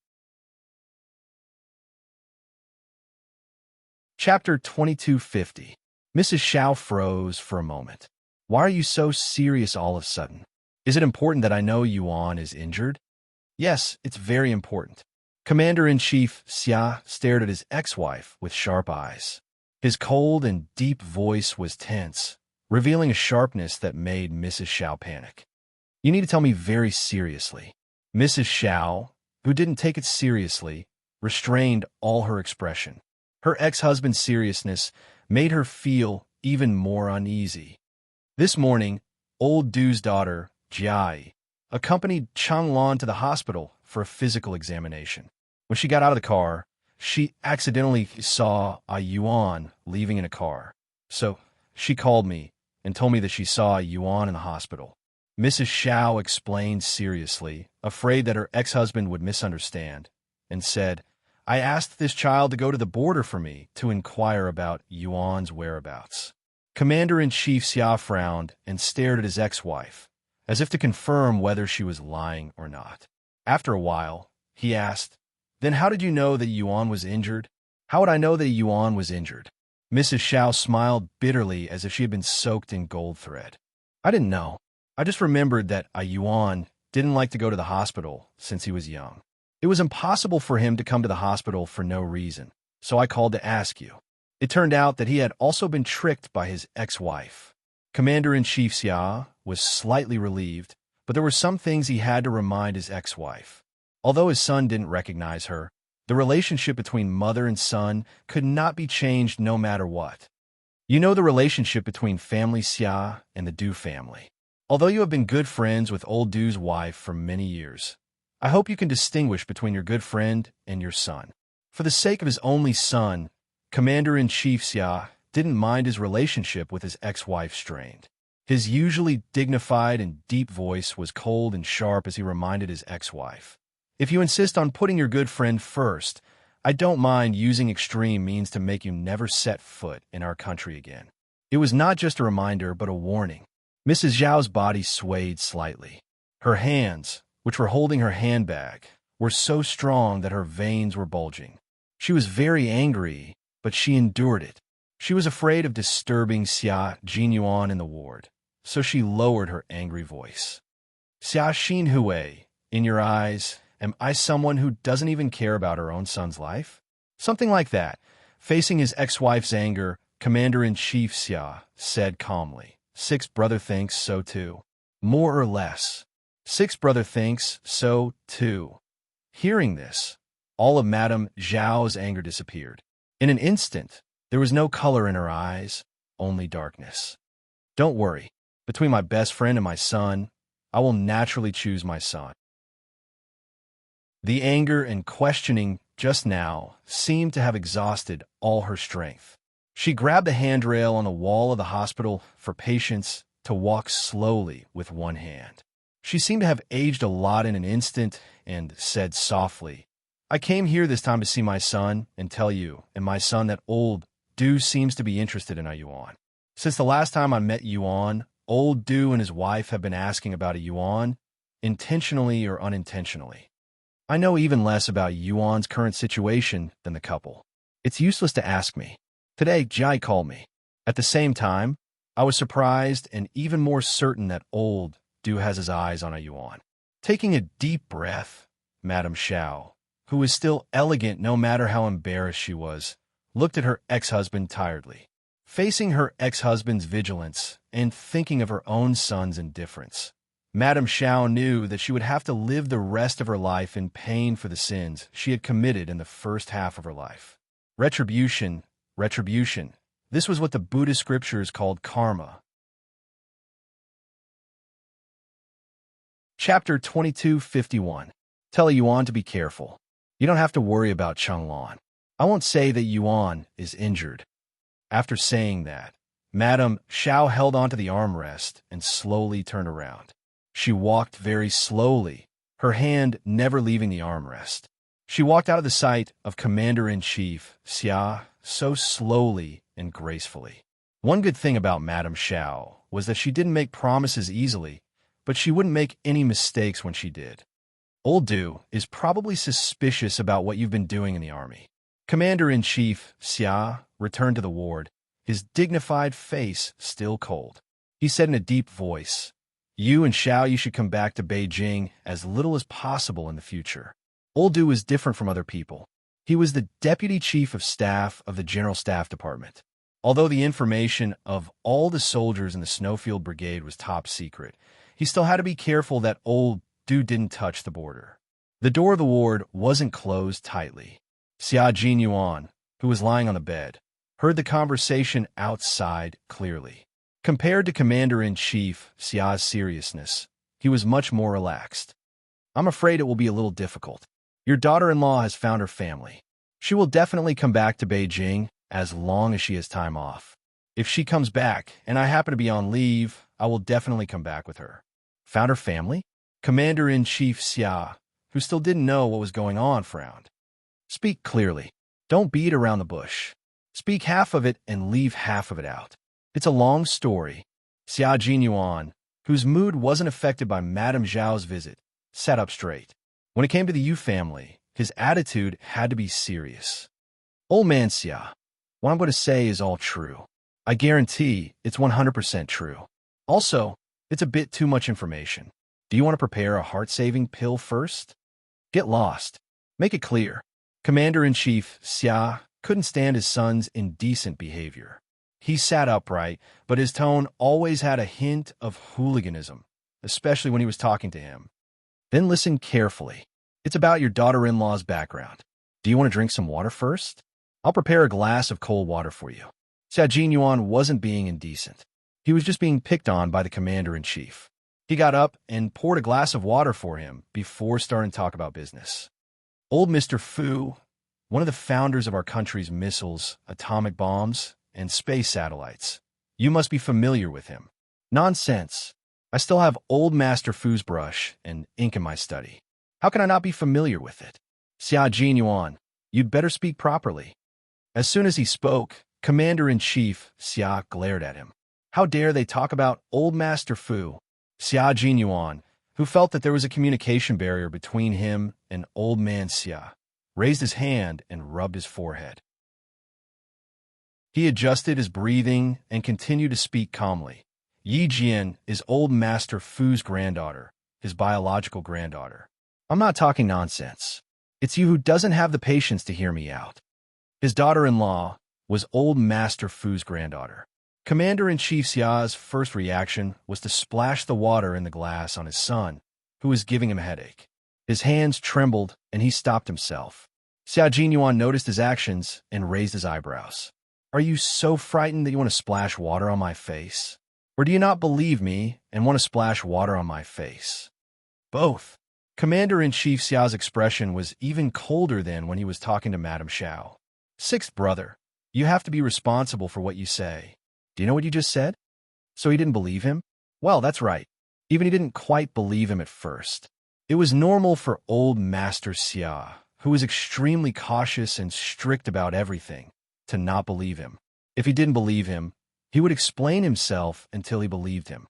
Chapter 2250. Mrs. Xiao froze for a moment. Why are you so serious all of a sudden? Is it important that I know Yuan is injured? Yes, it's very important. Commander-in-Chief Xia stared at his ex-wife with sharp eyes. His cold and deep voice was tense, revealing a sharpness that made Mrs. Xiao panic. You need to tell me very seriously. Mrs. Xiao, who didn't take it seriously, restrained all her expression. Her ex-husband's seriousness made her feel even more uneasy. This morning, old Du's daughter, Jiai, accompanied Changlan to the hospital for a physical examination. When she got out of the car, she accidentally saw Yuan leaving in a car. So she called me and told me that she saw Yuan in the hospital. Mrs. Xiao explained seriously, afraid that her ex-husband would misunderstand, and said, I asked this child to go to the border for me to inquire about Yuan's whereabouts. Commander-in-Chief Xia frowned and stared at his ex-wife, as if to confirm whether she was lying or not. After a while, he asked, Then how did you know that Yuan was injured? How would I know that Yuan was injured? Mrs. Xiao smiled bitterly as if she had been soaked in gold thread. I didn't know. I just remembered that Yuan didn't like to go to the hospital since he was young. It was impossible for him to come to the hospital for no reason, so I called to ask you. It turned out that he had also been tricked by his ex-wife. Commander-in-Chief Xia was slightly relieved, but there were some things he had to remind his ex-wife. Although his son didn't recognize her, the relationship between mother and son could not be changed no matter what. You know the relationship between family Xia and the Du family. Although you have been good friends with old Du's wife for many years, I hope you can distinguish between your good friend and your son. For the sake of his only son, Commander-in-Chief Xia didn't mind his relationship with his ex-wife strained. His usually dignified and deep voice was cold and sharp as he reminded his ex-wife. If you insist on putting your good friend first, I don't mind using extreme means to make you never set foot in our country again. It was not just a reminder, but a warning. Mrs. Zhao's body swayed slightly. Her hands, which were holding her handbag, were so strong that her veins were bulging. She was very angry, but she endured it. She was afraid of disturbing Xia Jinyuan in the ward, so she lowered her angry voice. Xia Xinhui, in your eyes, am I someone who doesn't even care about her own son's life? Something like that. Facing his ex-wife's anger, Commander-in-Chief Xia said calmly, Sixth brother thinks so too. More or less. Sixth brother thinks so too. Hearing this, all of Madame Zhao's anger disappeared. In an instant, there was no color in her eyes, only darkness. Don't worry. Between my best friend and my son, I will naturally choose my son. The anger and questioning just now seemed to have exhausted all her strength. She grabbed the handrail on the wall of the hospital for patience to walk slowly with one hand. She seemed to have aged a lot in an instant and said softly, I came here this time to see my son and tell you and my son that old Du seems to be interested in a Yuan. Since the last time I met Yuan, old Du and his wife have been asking about a Yuan, intentionally or unintentionally. I know even less about Yuan's current situation than the couple. It's useless to ask me. Today, Jai called me. At the same time, I was surprised and even more certain that old Du has his eyes on a Yuan. Taking a deep breath, Madame Xiao, who was still elegant no matter how embarrassed she was, looked at her ex-husband tiredly. Facing her ex-husband's vigilance and thinking of her own son's indifference, Madame Xiao knew that she would have to live the rest of her life in pain for the sins she had committed in the first half of her life. Retribution, retribution. This was what the Buddhist scriptures called karma. Chapter 2251. Tell Yuan to be careful. You don't have to worry about Changlan. I won't say that Yuan is injured. After saying that, Madame Xiao held onto the armrest and slowly turned around. She walked very slowly, her hand never leaving the armrest. She walked out of the sight of Commander-in-Chief Xia so slowly and gracefully. One good thing about Madame Xiao was that she didn't make promises easily, but she wouldn't make any mistakes when she did. Old Du is probably suspicious about what you've been doing in the army. Commander-in-Chief Xia returned to the ward, his dignified face still cold. He said in a deep voice, "You and Xiao, you should come back to Beijing as little as possible in the future." Old Du was different from other people. He was the Deputy Chief of Staff of the General Staff Department. Although the information of all the soldiers in the Snowfield Brigade was top secret, he still had to be careful that Old Du didn't touch the border. The door of the ward wasn't closed tightly. Xia Jinyuan, who was lying on the bed, heard the conversation outside clearly. Compared to Commander-in-Chief Xia's seriousness, he was much more relaxed. "I'm afraid it will be a little difficult. Your daughter-in-law has found her family. She will definitely come back to Beijing as long as she has time off. If she comes back and I happen to be on leave, I will definitely come back with her." Found her family? Commander-in-Chief Xia, who still didn't know what was going on, frowned. "Speak clearly. Don't beat around the bush. Speak half of it and leave half of it out. It's a long story." Xia Jinyuan, whose mood wasn't affected by Madame Zhao's visit, sat up straight. When it came to the Yu family, his attitude had to be serious. "Old man Xia, what I'm going to say is all true. I guarantee it's 100% true. Also, it's a bit too much information. Do you want to prepare a heart-saving pill first? Get lost. Make it clear." Commander-in-Chief Xia couldn't stand his son's indecent behavior. He sat upright, but his tone always had a hint of hooliganism, especially when he was talking to him. "Then listen carefully. It's about your daughter-in-law's background. Do you want to drink some water first? I'll prepare a glass of cold water for you." Xia Jinyuan wasn't being indecent. He was just being picked on by the commander-in-chief. He got up and poured a glass of water for him before starting to talk about business. "Old Mr. Fu, one of the founders of our country's missiles, atomic bombs, and space satellites. You must be familiar with him." "Nonsense. I still have old Master Fu's brush and ink in my study. How can I not be familiar with it?" "Xia Jinyuan, you'd better speak properly." As soon as he spoke, Commander-in-Chief Xia glared at him. How dare they talk about old Master Fu? Xia Jinyuan, who felt that there was a communication barrier between him and old man Xia, raised his hand and rubbed his forehead. He adjusted his breathing and continued to speak calmly. "Yi Jian is old Master Fu's granddaughter, his biological granddaughter. I'm not talking nonsense. It's you who doesn't have the patience to hear me out. His daughter-in-law was old Master Fu's granddaughter." Commander-in-Chief Xia's first reaction was to splash the water in the glass on his son, who was giving him a headache. His hands trembled, and he stopped himself. Xia Jinyuan noticed his actions and raised his eyebrows. "Are you so frightened that you want to splash water on my face? Or do you not believe me and want to splash water on my face?" "Both." Commander-in-Chief Xiao's expression was even colder than when he was talking to Madame Xiao. "Sixth brother, you have to be responsible for what you say. Do you know what you just said?" So he didn't believe him? Well, that's right. Even he didn't quite believe him at first. It was normal for old Master Xia, who was extremely cautious and strict about everything, to not believe him. If he didn't believe him, he would explain himself until he believed him.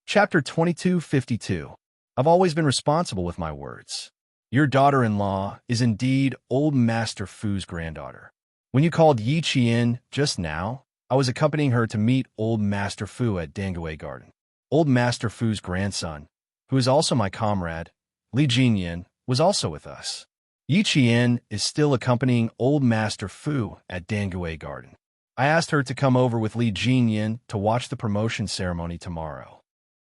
Chapter 2252. I've always been responsible with my words. Your daughter-in-law is indeed old Master Fu's granddaughter. When you called Yi Qian just now, I was accompanying her to meet old Master Fu at Dangwei Garden. Old Master Fu's grandson, who is also my comrade, Li Jinyan, was also with us. Yi Qian is still accompanying old Master Fu at Dangwei Garden. I asked her to come over with Li Jinyan to watch the promotion ceremony tomorrow.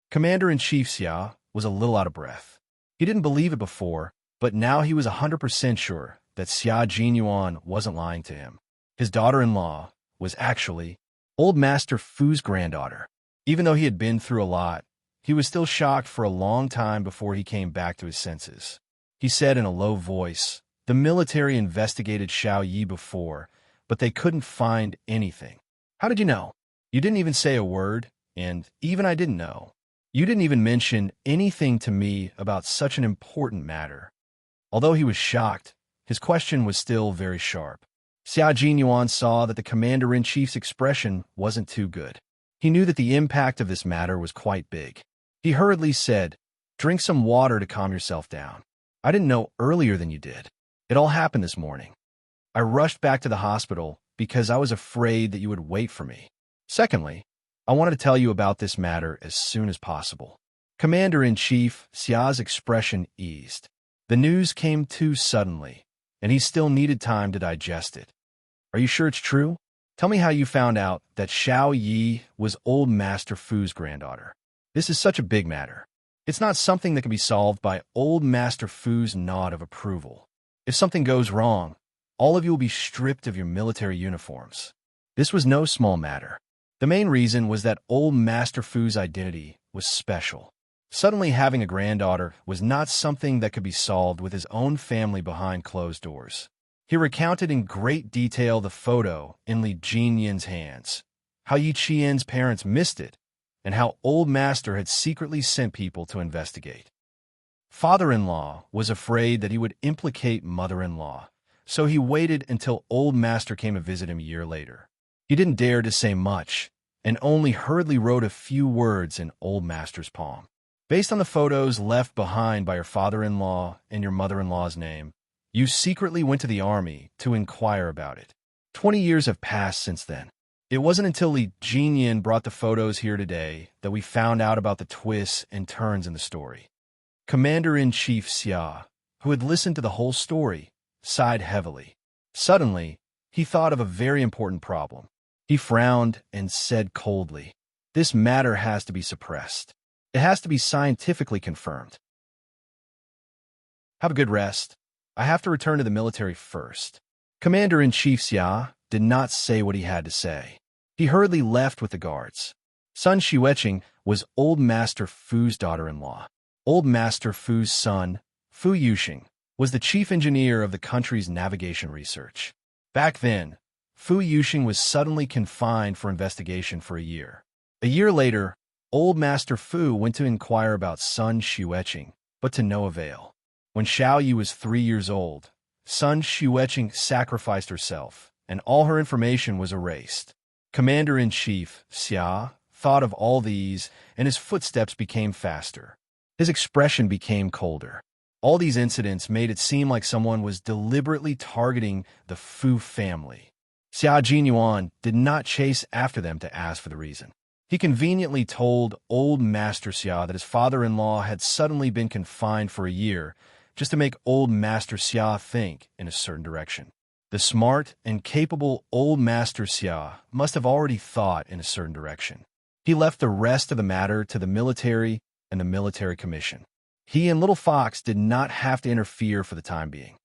Commander-in-Chief Xia was a little out of breath. He didn't believe it before, but now he was 100% sure that Xia Jinyuan wasn't lying to him. His daughter-in-law was actually old Master Fu's granddaughter. Even though he had been through a lot, he was still shocked for a long time before he came back to his senses. He said in a low voice, "The military investigated Xiao Yi before, but they couldn't find anything. How did you know? You didn't even say a word, and even I didn't know. You didn't even mention anything to me about such an important matter. Although he was shocked, his question was still very sharp. Xia Jinyuan saw that the commander-in-chief's expression wasn't too good. He knew that the impact of this matter was quite big. He hurriedly said, "Drink some water to calm yourself down. I didn't know earlier than you did. It all happened this morning. I rushed back to the hospital because I was afraid that you would wait for me. Secondly, I wanted to tell you about this matter as soon as possible." Commander-in-Chief Xia's expression eased. The news came too suddenly, and he still needed time to digest it. "Are you sure it's true? Tell me how you found out that Xiao Yi was Old Master Fu's granddaughter. This is such a big matter. It's not something that can be solved by Old Master Fu's nod of approval. If something goes wrong, all of you will be stripped of your military uniforms." This was no small matter. The main reason was that Old Master Fu's identity was special. Suddenly having a granddaughter was not something that could be solved with his own family behind closed doors. He recounted in great detail the photo in Li Jinyan's hands, how Yi Qian's parents missed it, and how Old Master had secretly sent people to investigate. Father-in-law was afraid that he would implicate mother-in-law, so he waited until Old Master came to visit him a year later. He didn't dare to say much, and only hurriedly wrote a few words in Old Master's palm. "Based on the photos left behind by your father-in-law and your mother-in-law's name, you secretly went to the army to inquire about it. 20 years have passed since then. It wasn't until Li Jinyan brought the photos here today that we found out about the twists and turns in the story." Commander-in-Chief Xia, who had listened to the whole story, sighed heavily. Suddenly, he thought of a very important problem. He frowned and said coldly, "This matter has to be suppressed. It has to be scientifically confirmed. Have a good rest. I have to return to the military first." Commander-in-Chief Xia did not say what he had to say. He hurriedly left with the guards. Sun Xueqing was Old Master Fu's daughter-in-law. Old Master Fu's son, Fu Yuxing, was the chief engineer of the country's navigation research. Back then, Fu Yuxing was suddenly confined for investigation for a year. A year later, Old Master Fu went to inquire about Sun Xueqing, but to no avail. When Xiao Yi was 3 years old, Sun Xueqing sacrificed herself, and all her information was erased. Commander-in-Chief Xia thought of all these, and his footsteps became faster. His expression became colder. All these incidents made it seem like someone was deliberately targeting the Fu family. Xia Jinyuan did not chase after them to ask for the reason. He conveniently told Old Master Xia that his father-in-law had suddenly been confined for a year, just to make Old Master Xia think in a certain direction. The smart and capable Old Master Xia must have already thought in a certain direction. He left the rest of the matter to the military and the military commission. He and Little Fox did not have to interfere for the time being.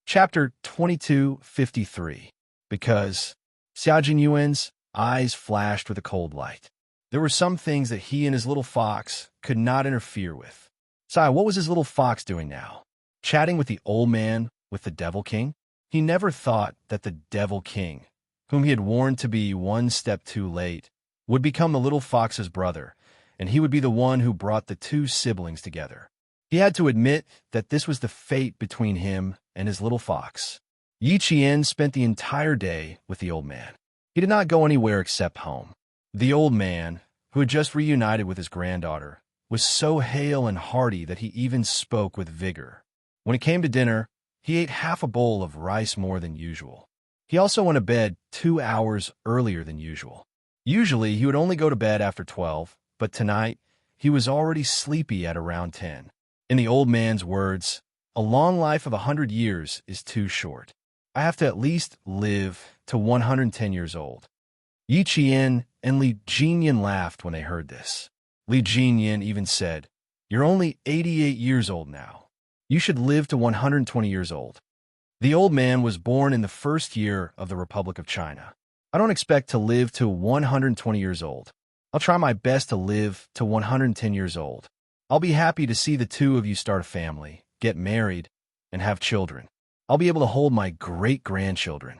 Chapter 2253. Because Xia Jinyuan's eyes flashed with a cold light. There were some things that he and his little fox could not interfere with. Sai, what was his little fox doing now? Chatting with the old man with the Devil King? He never thought that the Devil King, whom he had warned to be one step too late, would become the little fox's brother, and he would be the one who brought the two siblings together. He had to admit that this was the fate between him and his little fox. Yi Qian spent the entire day with the old man. He did not go anywhere except home. The old man, who had just reunited with his granddaughter, was so hale and hearty that he even spoke with vigor. When it came to dinner, he ate half a bowl of rice more than usual. He also went to bed 2 hours earlier than usual. Usually, he would only go to bed after 12, but tonight, he was already sleepy at around 10. In the old man's words, "A long life of 100 years is too short. I have to at least live to 110 years old." Yi Qian and Li Jinyan laughed when they heard this. Li Jinyan even said, "You're only 88 years old now. You should live to 120 years old." The old man was born in the first year of the Republic of China. "I don't expect to live to 120 years old. I'll try my best to live to 110 years old. I'll be happy to see the two of you start a family, get married, and have children. I'll be able to hold my great-grandchildren."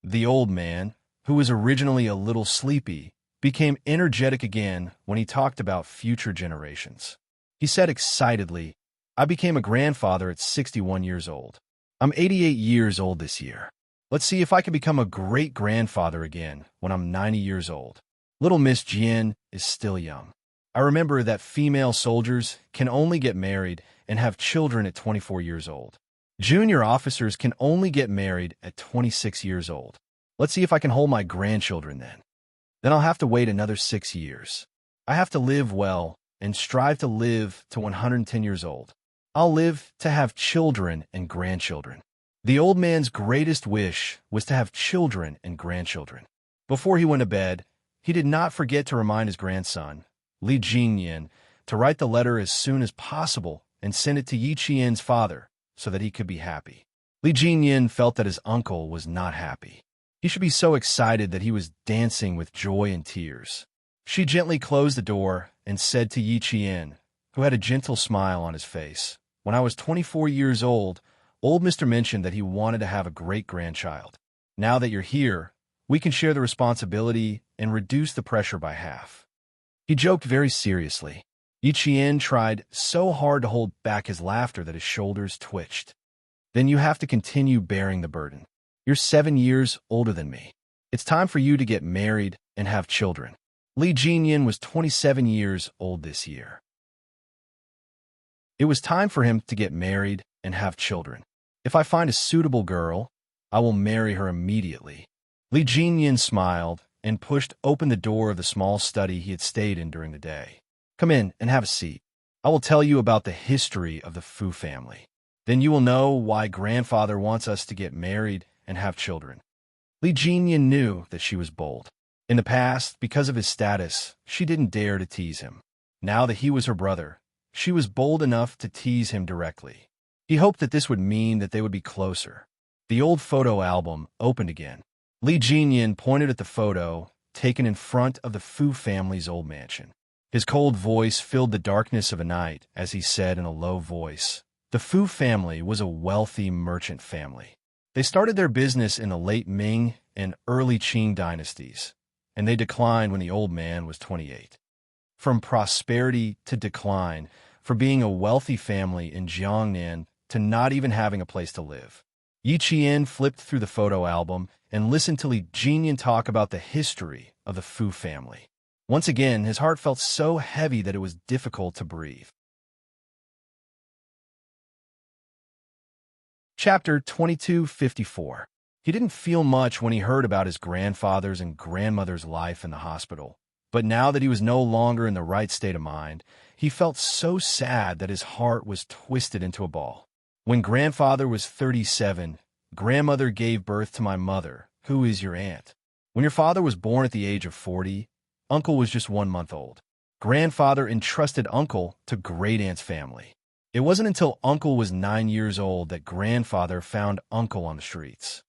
The old man, who was originally a little sleepy, became energetic again when he talked about future generations. He said excitedly, "I became a grandfather at 61 years old. I'm 88 years old this year. Let's see if I can become a great-grandfather again when I'm 90 years old. Little Miss Jian is still young. I remember that female soldiers can only get married and have children at 24 years old. Junior officers can only get married at 26 years old. Let's see if I can hold my grandchildren then. Then I'll have to wait another 6 years. I have to live well and strive to live to 110 years old. I'll live to have children and grandchildren." The old man's greatest wish was to have children and grandchildren. Before he went to bed, he did not forget to remind his grandson, Li Jingyan, to write the letter as soon as possible and send it to Yi Qian's father so that he could be happy. Li Jingyan felt that his uncle was not happy. He should be so excited that he was dancing with joy and tears. She gently closed the door and said to Yi Qian, who had a gentle smile on his face, "When I was 24 years old Mr. mentioned that he wanted to have a great-grandchild. Now that you're here, we can share the responsibility and reduce the pressure by half." He joked very seriously. Yi Qian tried so hard to hold back his laughter that his shoulders twitched. "Then you have to continue bearing the burden. You're 7 years older than me. It's time for you to get married and have children." Li Jingyan was 27 years old this year. It was time for him to get married and have children. "If I find a suitable girl, I will marry her immediately." Li Jingyan smiled and pushed open the door of the small study he had stayed in during the day. "Come in and have a seat. I will tell you about the history of the Fu family. Then you will know why grandfather wants us to get married and have children." Li Jingyan knew that she was bold. In the past, because of his status, she didn't dare to tease him. Now that he was her brother, she was bold enough to tease him directly. He hoped that this would mean that they would be closer. The old photo album opened again. Li Jingyan pointed at the photo taken in front of the Fu family's old mansion. His cold voice filled the darkness of a night as he said in a low voice, "The Fu family was a wealthy merchant family. They started their business in the late Ming and early Qing dynasties, and they declined when the old man was 28. From prosperity to decline, from being a wealthy family in Jiangnan to not even having a place to live." Yi Qian flipped through the photo album and listened to Li Jingyan talk about the history of the Fu family. Once again, his heart felt so heavy that it was difficult to breathe. Chapter 2254. He didn't feel much when he heard about his grandfather's and grandmother's life in the hospital, but now that he was no longer in the right state of mind, he felt so sad that his heart was twisted into a ball. "When grandfather was 37, grandmother gave birth to my mother, who is your aunt. When your father was born at the age of 40, uncle was just 1 month old. Grandfather entrusted uncle to great-aunt's family. It wasn't until uncle was 9 years old that grandfather found uncle on the streets."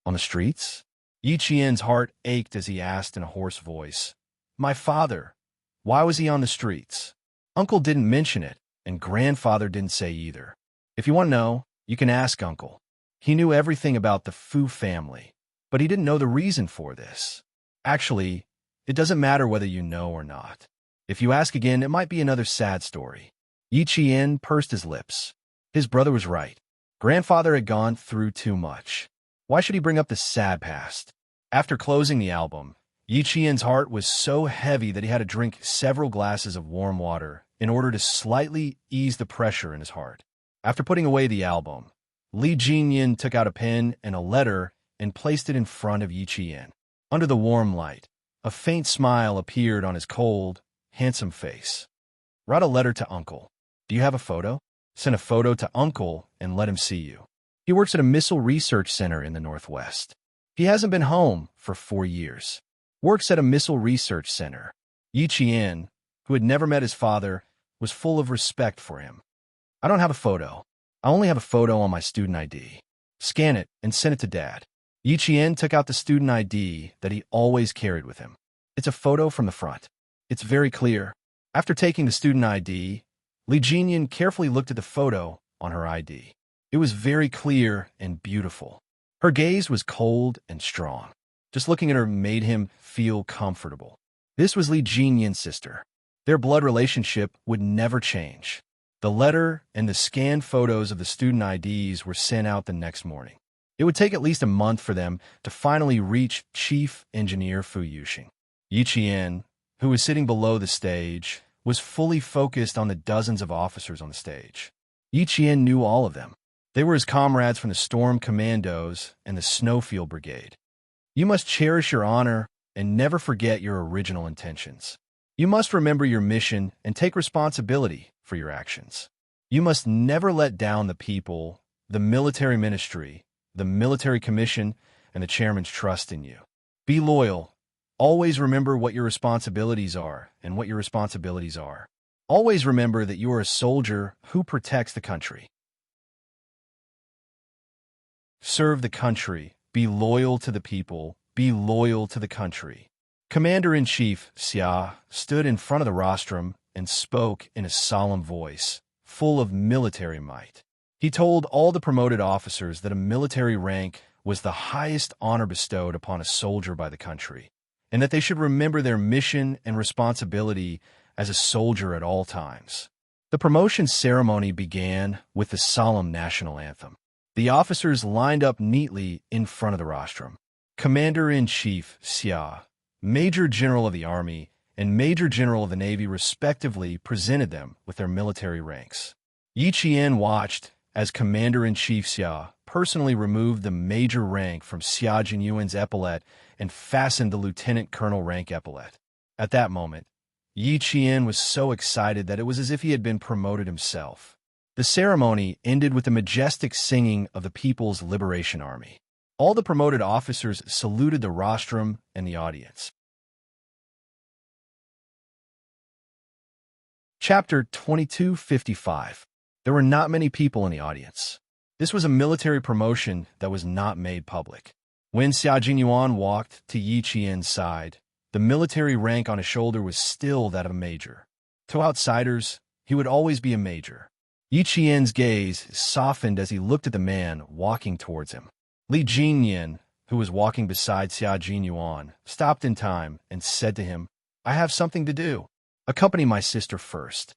"On the streets?" Yi Qian's heart ached as he asked in a hoarse voice, "My father, why was he on the streets?" Uncle didn't mention it, and grandfather didn't say either. If you want to know, you can ask uncle. He knew everything about the Fu family, but he didn't know the reason for this. Actually, it doesn't matter whether you know or not. If you ask again, it might be another sad story. Yi Qian pursed his lips. His brother was right. Grandfather had gone through too much. Why should he bring up the sad past? After closing the album, Yi Qian's heart was so heavy that he had to drink several glasses of warm water in order to slightly ease the pressure in his heart. After putting away the album, Li Jingyan took out a pen and a letter and placed it in front of Yi Qian. Under the warm light, a faint smile appeared on his cold, handsome face. "Write a letter to uncle. Do you have a photo? Send a photo to uncle and let him see you. He works at a missile research center in the Northwest. He hasn't been home for 4 years. Works at a missile research center." Yi Qian, who had never met his father, was full of respect for him. "I don't have a photo. I only have a photo on my student ID. Scan it and send it to Dad." Yi Qian took out the student ID that he always carried with him. It's a photo from the front. It's very clear. After taking the student ID, Li Jingyan carefully looked at the photo on her ID. It was very clear and beautiful. Her gaze was cold and strong. Just looking at her made him feel comfortable. This was Li Jinyan's sister. Their blood relationship would never change. The letter and the scanned photos of the student IDs were sent out the next morning. It would take at least a month for them to finally reach Chief Engineer Fu Yuxing. Yi Qian, who was sitting below the stage, was fully focused on the dozens of officers on the stage. Yi Qian knew all of them. They were his comrades from the Storm Commandos and the Snowfield Brigade. You must cherish your honor and never forget your original intentions. You must remember your mission and take responsibility for your actions. You must never let down the people, the military ministry, the military commission, and the chairman's trust in you. Be loyal. Always remember what your responsibilities are and what your responsibilities are. Always remember that you are a soldier who protects the country. Serve the country. Be loyal to the people. Be loyal to the country. Commander-in-Chief Xia stood in front of the rostrum and spoke in a solemn voice, full of military might. He told all the promoted officers that a military rank was the highest honor bestowed upon a soldier by the country, and that they should remember their mission and responsibility as a soldier at all times. The promotion ceremony began with the solemn national anthem. The officers lined up neatly in front of the rostrum. Commander-in-Chief Xia, Major General of the Army, and Major General of the Navy respectively presented them with their military ranks. Yi Qian watched as Commander-in-Chief Xia personally removed the major rank from Xia Jinyuan's epaulet and fastened the lieutenant colonel rank epaulet. At that moment, Yi Qian was so excited that it was as if he had been promoted himself. The ceremony ended with the majestic singing of the People's Liberation Army. All the promoted officers saluted the rostrum and the audience. Chapter 2255. There were not many people in the audience. This was a military promotion that was not made public. When Xia Jinyuan walked to Yi Qian's side, the military rank on his shoulder was still that of a major. To outsiders, he would always be a major. Yi Qian's gaze softened as he looked at the man walking towards him. Li Jinyan, who was walking beside Xia Jinyuan, stopped in time and said to him, "I have something to do. Accompany my sister first."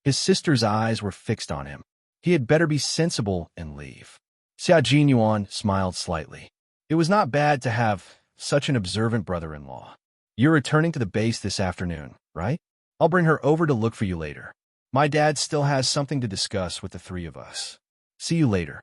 His sister's eyes were fixed on him. He had better be sensible and leave. Xia Jinyuan smiled slightly. It was not bad to have such an observant brother-in-law. You're returning to the base this afternoon, right? I'll bring her over to look for you later. My dad still has something to discuss with the three of us. See you later.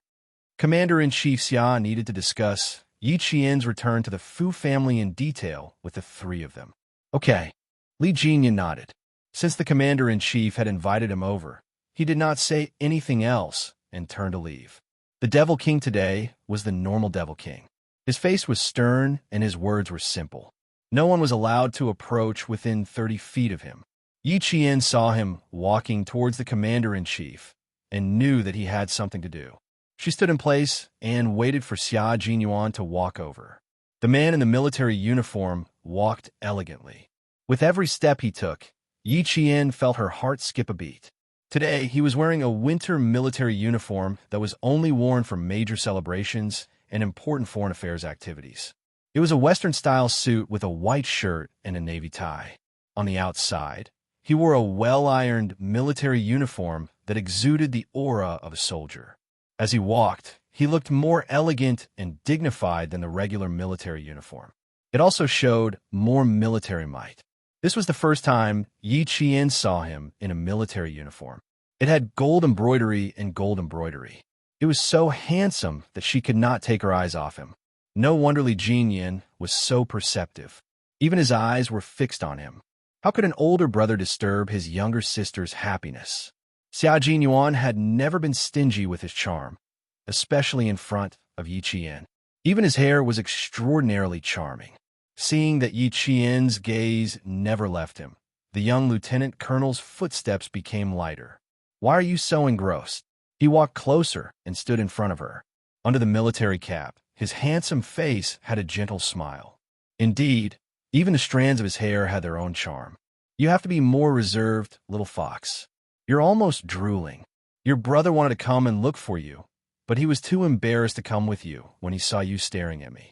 Commander-in-Chief Xia needed to discuss Yi Qian's return to the Fu family in detail with the three of them. Okay. Li Jinyan nodded. Since the commander-in-chief had invited him over, he did not say anything else and turned to leave. The Devil King today was the normal Devil King. His face was stern and his words were simple. No one was allowed to approach within 30 feet of him. Yi Qian saw him walking towards the commander-in-chief and knew that he had something to do. She stood in place and waited for Xia Jinyuan to walk over. The man in the military uniform walked elegantly. With every step he took, Yi Qian felt her heart skip a beat. Today, he was wearing a winter military uniform that was only worn for major celebrations and important foreign affairs activities. It was a Western-style suit with a white shirt and a navy tie. On the outside, he wore a well-ironed military uniform that exuded the aura of a soldier. As he walked, he looked more elegant and dignified than the regular military uniform. It also showed more military might. This was the first time Yi Qian saw him in a military uniform. It had gold embroidery and gold embroidery. It was so handsome that she could not take her eyes off him. No wonder Li Jinyan was so perceptive. Even his eyes were fixed on him. How could an older brother disturb his younger sister's happiness? Xia Jinyuan had never been stingy with his charm, especially in front of Yi Qian. Even his hair was extraordinarily charming. Seeing that Yi Qian's gaze never left him, the young lieutenant colonel's footsteps became lighter. Why are you so engrossed? He walked closer and stood in front of her. Under the military cap, his handsome face had a gentle smile. Indeed, even the strands of his hair had their own charm. You have to be more reserved, little fox. You're almost drooling. Your brother wanted to come and look for you, but he was too embarrassed to come with you when he saw you staring at me.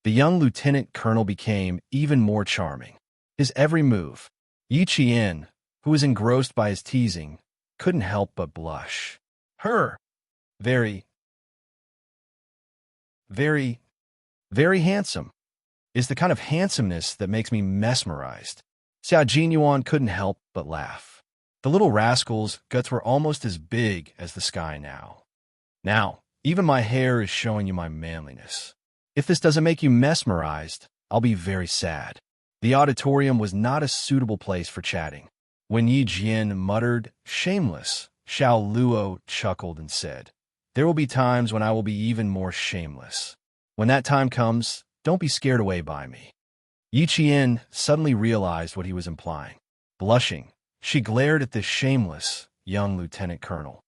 The young lieutenant colonel became even more charming. His every move. Yi Qian, who was engrossed by his teasing, couldn't help but blush. Her. Very, very, very handsome is the kind of handsomeness that makes me mesmerized. Xia Jinyuan couldn't help but laugh. The little rascal's guts were almost as big as the sky now. Now, even my hair is showing you my manliness. If this doesn't make you mesmerized, I'll be very sad. The auditorium was not a suitable place for chatting. When Yi Jian muttered, "Shameless," Xiao Luo chuckled and said, "There will be times when I will be even more shameless. When that time comes, don't be scared away by me." Yi Qian suddenly realized what he was implying. Blushing, she glared at this shameless young lieutenant colonel.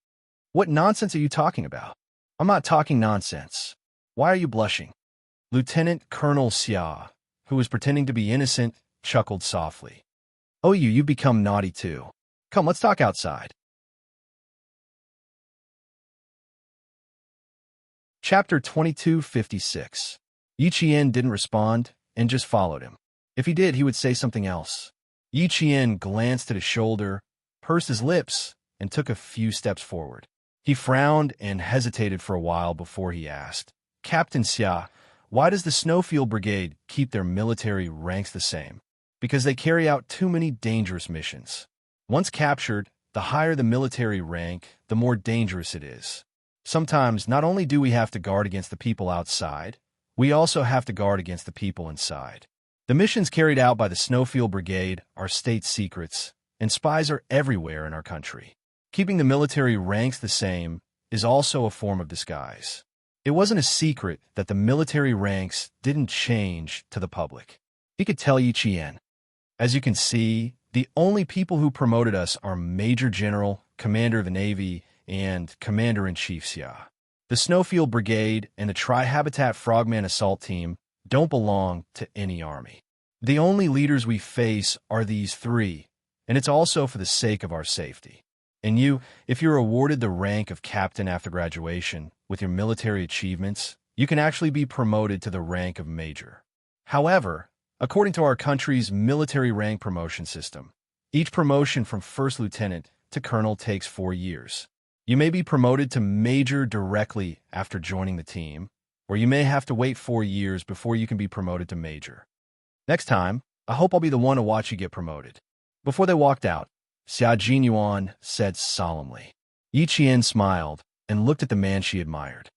"What nonsense are you talking about?" "I'm not talking nonsense. Why are you blushing?" Lieutenant Colonel Xia, who was pretending to be innocent, chuckled softly. "Oh, you've become naughty too. Come, let's talk outside." Chapter 2256. Yi Qian didn't respond and just followed him. If he did, he would say something else. Yi Qian glanced at his shoulder, pursed his lips, and took a few steps forward. He frowned and hesitated for a while before he asked, "Captain Xia, why does the Snowfield Brigade keep their military ranks the same?" "Because they carry out too many dangerous missions. Once captured, the higher the military rank, the more dangerous it is. Sometimes, not only do we have to guard against the people outside, we also have to guard against the people inside. The missions carried out by the Snowfield Brigade are state secrets, and spies are everywhere in our country. Keeping the military ranks the same is also a form of disguise. It wasn't a secret that the military ranks didn't change to the public." He could tell Yi Qian. "As you can see, the only people who promoted us are Major General, Commander of the Navy, and Commander-in-Chief Xia. The Snowfield Brigade and the Tri-Habitat Frogman Assault Team don't belong to any army. The only leaders we face are these three, and it's also for the sake of our safety. And you, if you're awarded the rank of captain after graduation with your military achievements, you can actually be promoted to the rank of major. However, according to our country's military rank promotion system, each promotion from first lieutenant to colonel takes 4 years. You may be promoted to major directly after joining the team, or you may have to wait 4 years before you can be promoted to major. Next time, I hope I'll be the one to watch you get promoted." Before they walked out, Xia Jinyuan said solemnly. Yi Qian smiled and looked at the man she admired.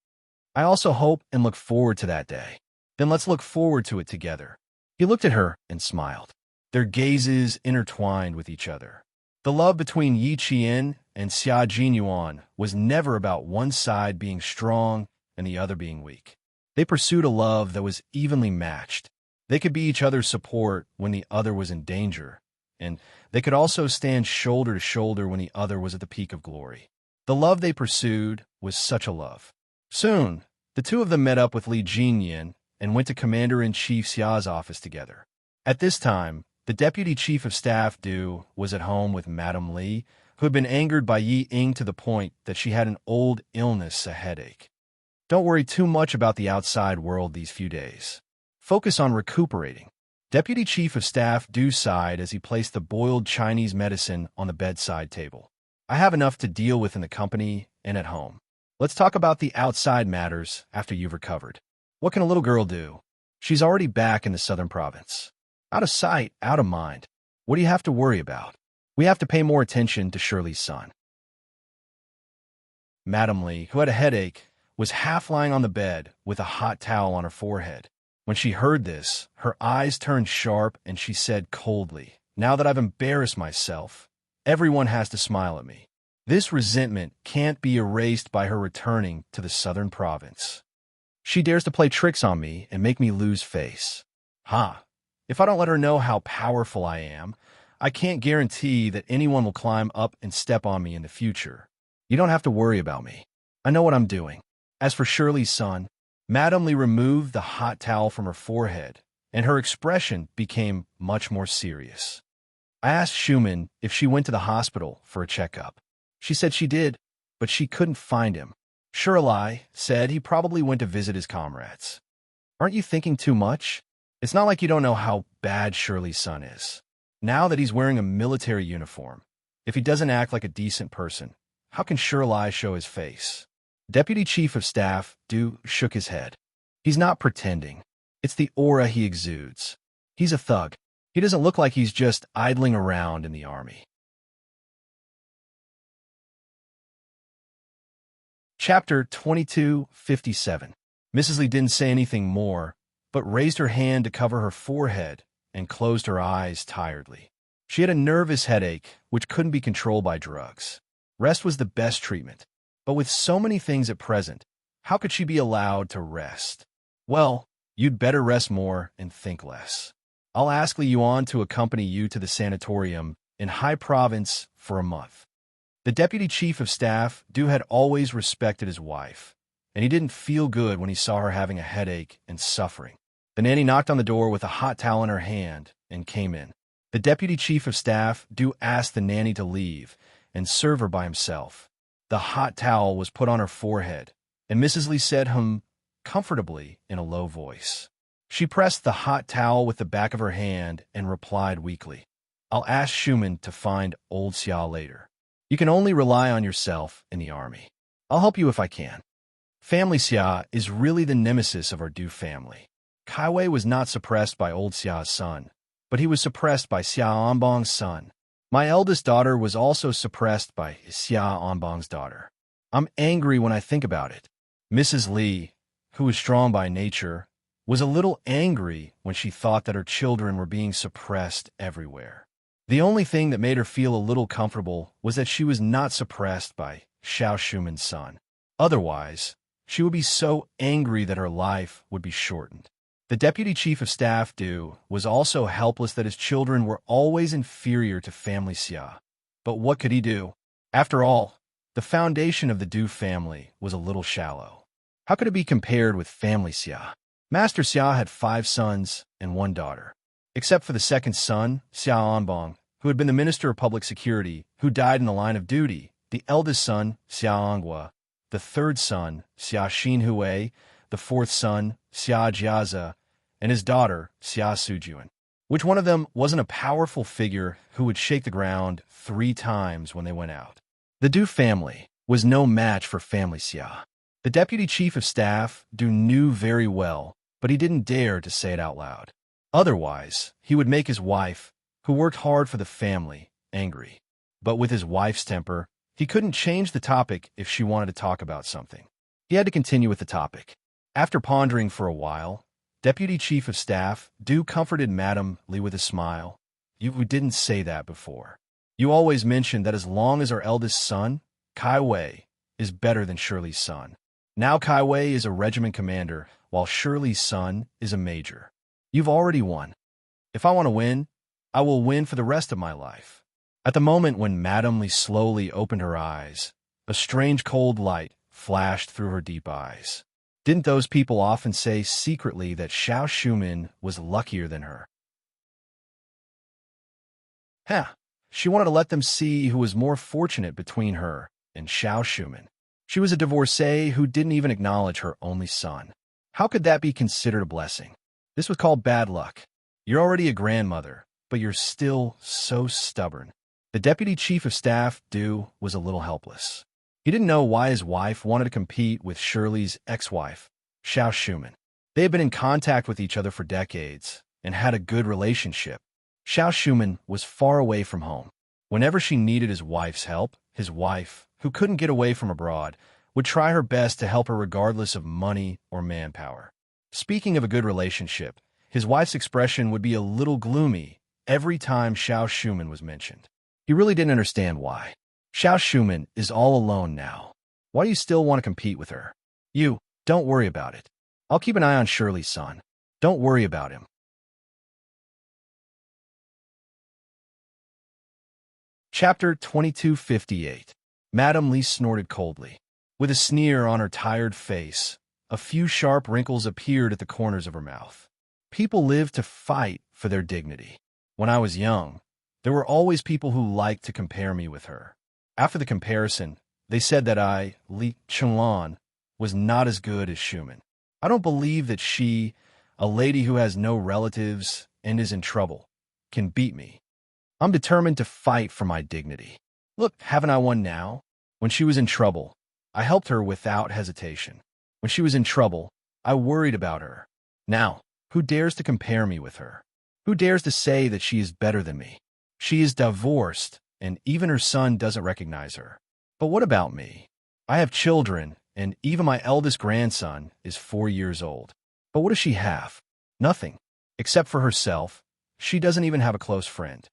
"I also hope and look forward to that day. Then let's look forward to it together." He looked at her and smiled. Their gazes intertwined with each other. The love between Yi Qian and Xia Jinyuan was never about one side being strong and the other being weak. They pursued a love that was evenly matched. They could be each other's support when the other was in danger, and they could also stand shoulder to shoulder when the other was at the peak of glory. The love they pursued was such a love. Soon, the two of them met up with Li Jinyan and went to Commander-in-Chief Xia's office together. At this time, the Deputy Chief of Staff Du was at home with Madame Li, who had been angered by Yi Ying to the point that she had an old illness, a headache. "Don't worry too much about the outside world these few days. Focus on recuperating." Deputy Chief of Staff Du sighed as he placed the boiled Chinese medicine on the bedside table. "I have enough to deal with in the company and at home. Let's talk about the outside matters after you've recovered. What can a little girl do? She's already back in the southern province. Out of sight, out of mind. What do you have to worry about? We have to pay more attention to Shirley's son." Madame Li, who had a headache, was half lying on the bed with a hot towel on her forehead. When she heard this, her eyes turned sharp and she said coldly, "Now that I've embarrassed myself, everyone has to smile at me. This resentment can't be erased by her returning to the southern province. She dares to play tricks on me and make me lose face. Ha! If I don't let her know how powerful I am, I can't guarantee that anyone will climb up and step on me in the future. You don't have to worry about me. I know what I'm doing." As for Shirley's son, Madame Li removed the hot towel from her forehead, and her expression became much more serious. "I asked Schumann if she went to the hospital for a checkup. She said she did, but she couldn't find him. Shirley said he probably went to visit his comrades. Aren't you thinking too much? It's not like you don't know how bad Shirley's son is. Now that he's wearing a military uniform, if he doesn't act like a decent person, how can Shirley show his face? Deputy Chief of Staff Du shook his head. He's not pretending. It's the aura he exudes. He's a thug. He doesn't look like he's just idling around in the army. Chapter 2257. Mrs. Lee didn't say anything more, but raised her hand to cover her forehead and closed her eyes tiredly. She had a nervous headache, which couldn't be controlled by drugs. Rest was the best treatment. But with so many things at present, how could she be allowed to rest? Well, you'd better rest more and think less. I'll ask Li Yuan to accompany you to the sanatorium in High Province for a month. The Deputy Chief of Staff, Du, had always respected his wife, and he didn't feel good when he saw her having a headache and suffering. The nanny knocked on the door with a hot towel in her hand and came in. The Deputy Chief of Staff, Du, asked the nanny to leave and serve her by himself. The hot towel was put on her forehead, and Mrs. Lee said comfortably in a low voice. She pressed the hot towel with the back of her hand and replied weakly, "I'll ask Schumann to find old Xia later. You can only rely on yourself in the army. I'll help you if I can." Family Xia is really the nemesis of our Du family. Kai Wei was not suppressed by old Xia's son, but he was suppressed by Xia Anbong's son. My eldest daughter was also suppressed by Xia Anbong's daughter. I'm angry when I think about it. Mrs. Lee, who was strong by nature, was a little angry when she thought that her children were being suppressed everywhere. The only thing that made her feel a little comfortable was that she was not suppressed by Xiao Shuman's son. Otherwise, she would be so angry that her life would be shortened. The Deputy Chief of Staff, Du, was also helpless that his children were always inferior to family Xia. But what could he do? After all, the foundation of the Du family was a little shallow. How could it be compared with family Xia? Master Xia had 5 sons and 1 daughter. Except for the second son, Xia Anbong, who had been the Minister of Public Security, who died in the line of duty, the eldest son, Xia Anghua, the third son, Xia Xinhui, the fourth son, Xia Jiaza, and his daughter, Xia Sujuan. Which one of them wasn't a powerful figure who would shake the ground 3 times when they went out? The Du family was no match for family Xia. The Deputy Chief of Staff, Du, knew very well, but he didn't dare to say it out loud. Otherwise, he would make his wife, who worked hard for the family, angry. But with his wife's temper, he couldn't change the topic if she wanted to talk about something. He had to continue with the topic. After pondering for a while, Deputy Chief of Staff, Du, comforted Madame Li with a smile. "You didn't say that before. You always mentioned that as long as our eldest son, Kai Wei, is better than Shirley's son. Now Kai Wei is a regiment commander, while Shirley's son is a major. You've already won. If I want to win, I will win for the rest of my life." At the moment when Madame Li slowly opened her eyes, a strange cold light flashed through her deep eyes. Didn't those people often say secretly that Xiao Shuman was luckier than her? She wanted to let them see who was more fortunate between her and Xiao Shuman. She was a divorcee who didn't even acknowledge her only son. How could that be considered a blessing? This was called bad luck. You're already a grandmother, but you're still so stubborn. The Deputy Chief of Staff, Du, was a little helpless. He didn't know why his wife wanted to compete with Shirley's ex-wife, Xiao Shuman. They had been in contact with each other for decades and had a good relationship. Xiao Shuman was far away from home. Whenever she needed his wife's help, his wife, who couldn't get away from abroad, would try her best to help her regardless of money or manpower. Speaking of a good relationship, his wife's expression would be a little gloomy every time Xiao Shuman was mentioned. He really didn't understand why. Xiao Shuman is all alone now. Why do you still want to compete with her? You, don't worry about it. I'll keep an eye on Shirley's son. Don't worry about him. Chapter 2258. Madame Li snorted coldly. With a sneer on her tired face, a few sharp wrinkles appeared at the corners of her mouth. People live to fight for their dignity. When I was young, there were always people who liked to compare me with her. After the comparison, they said that I, Li Chunlan, was not as good as Schumann. I don't believe that she, a lady who has no relatives and is in trouble, can beat me. I'm determined to fight for my dignity. Look, haven't I won now? When she was in trouble, I helped her without hesitation. When she was in trouble, I worried about her. Now, who dares to compare me with her? Who dares to say that she is better than me? She is divorced, and even her son doesn't recognize her. But what about me? I have children, and even my eldest grandson is 4 years old. But what does she have? Nothing. Except for herself, she doesn't even have a close friend.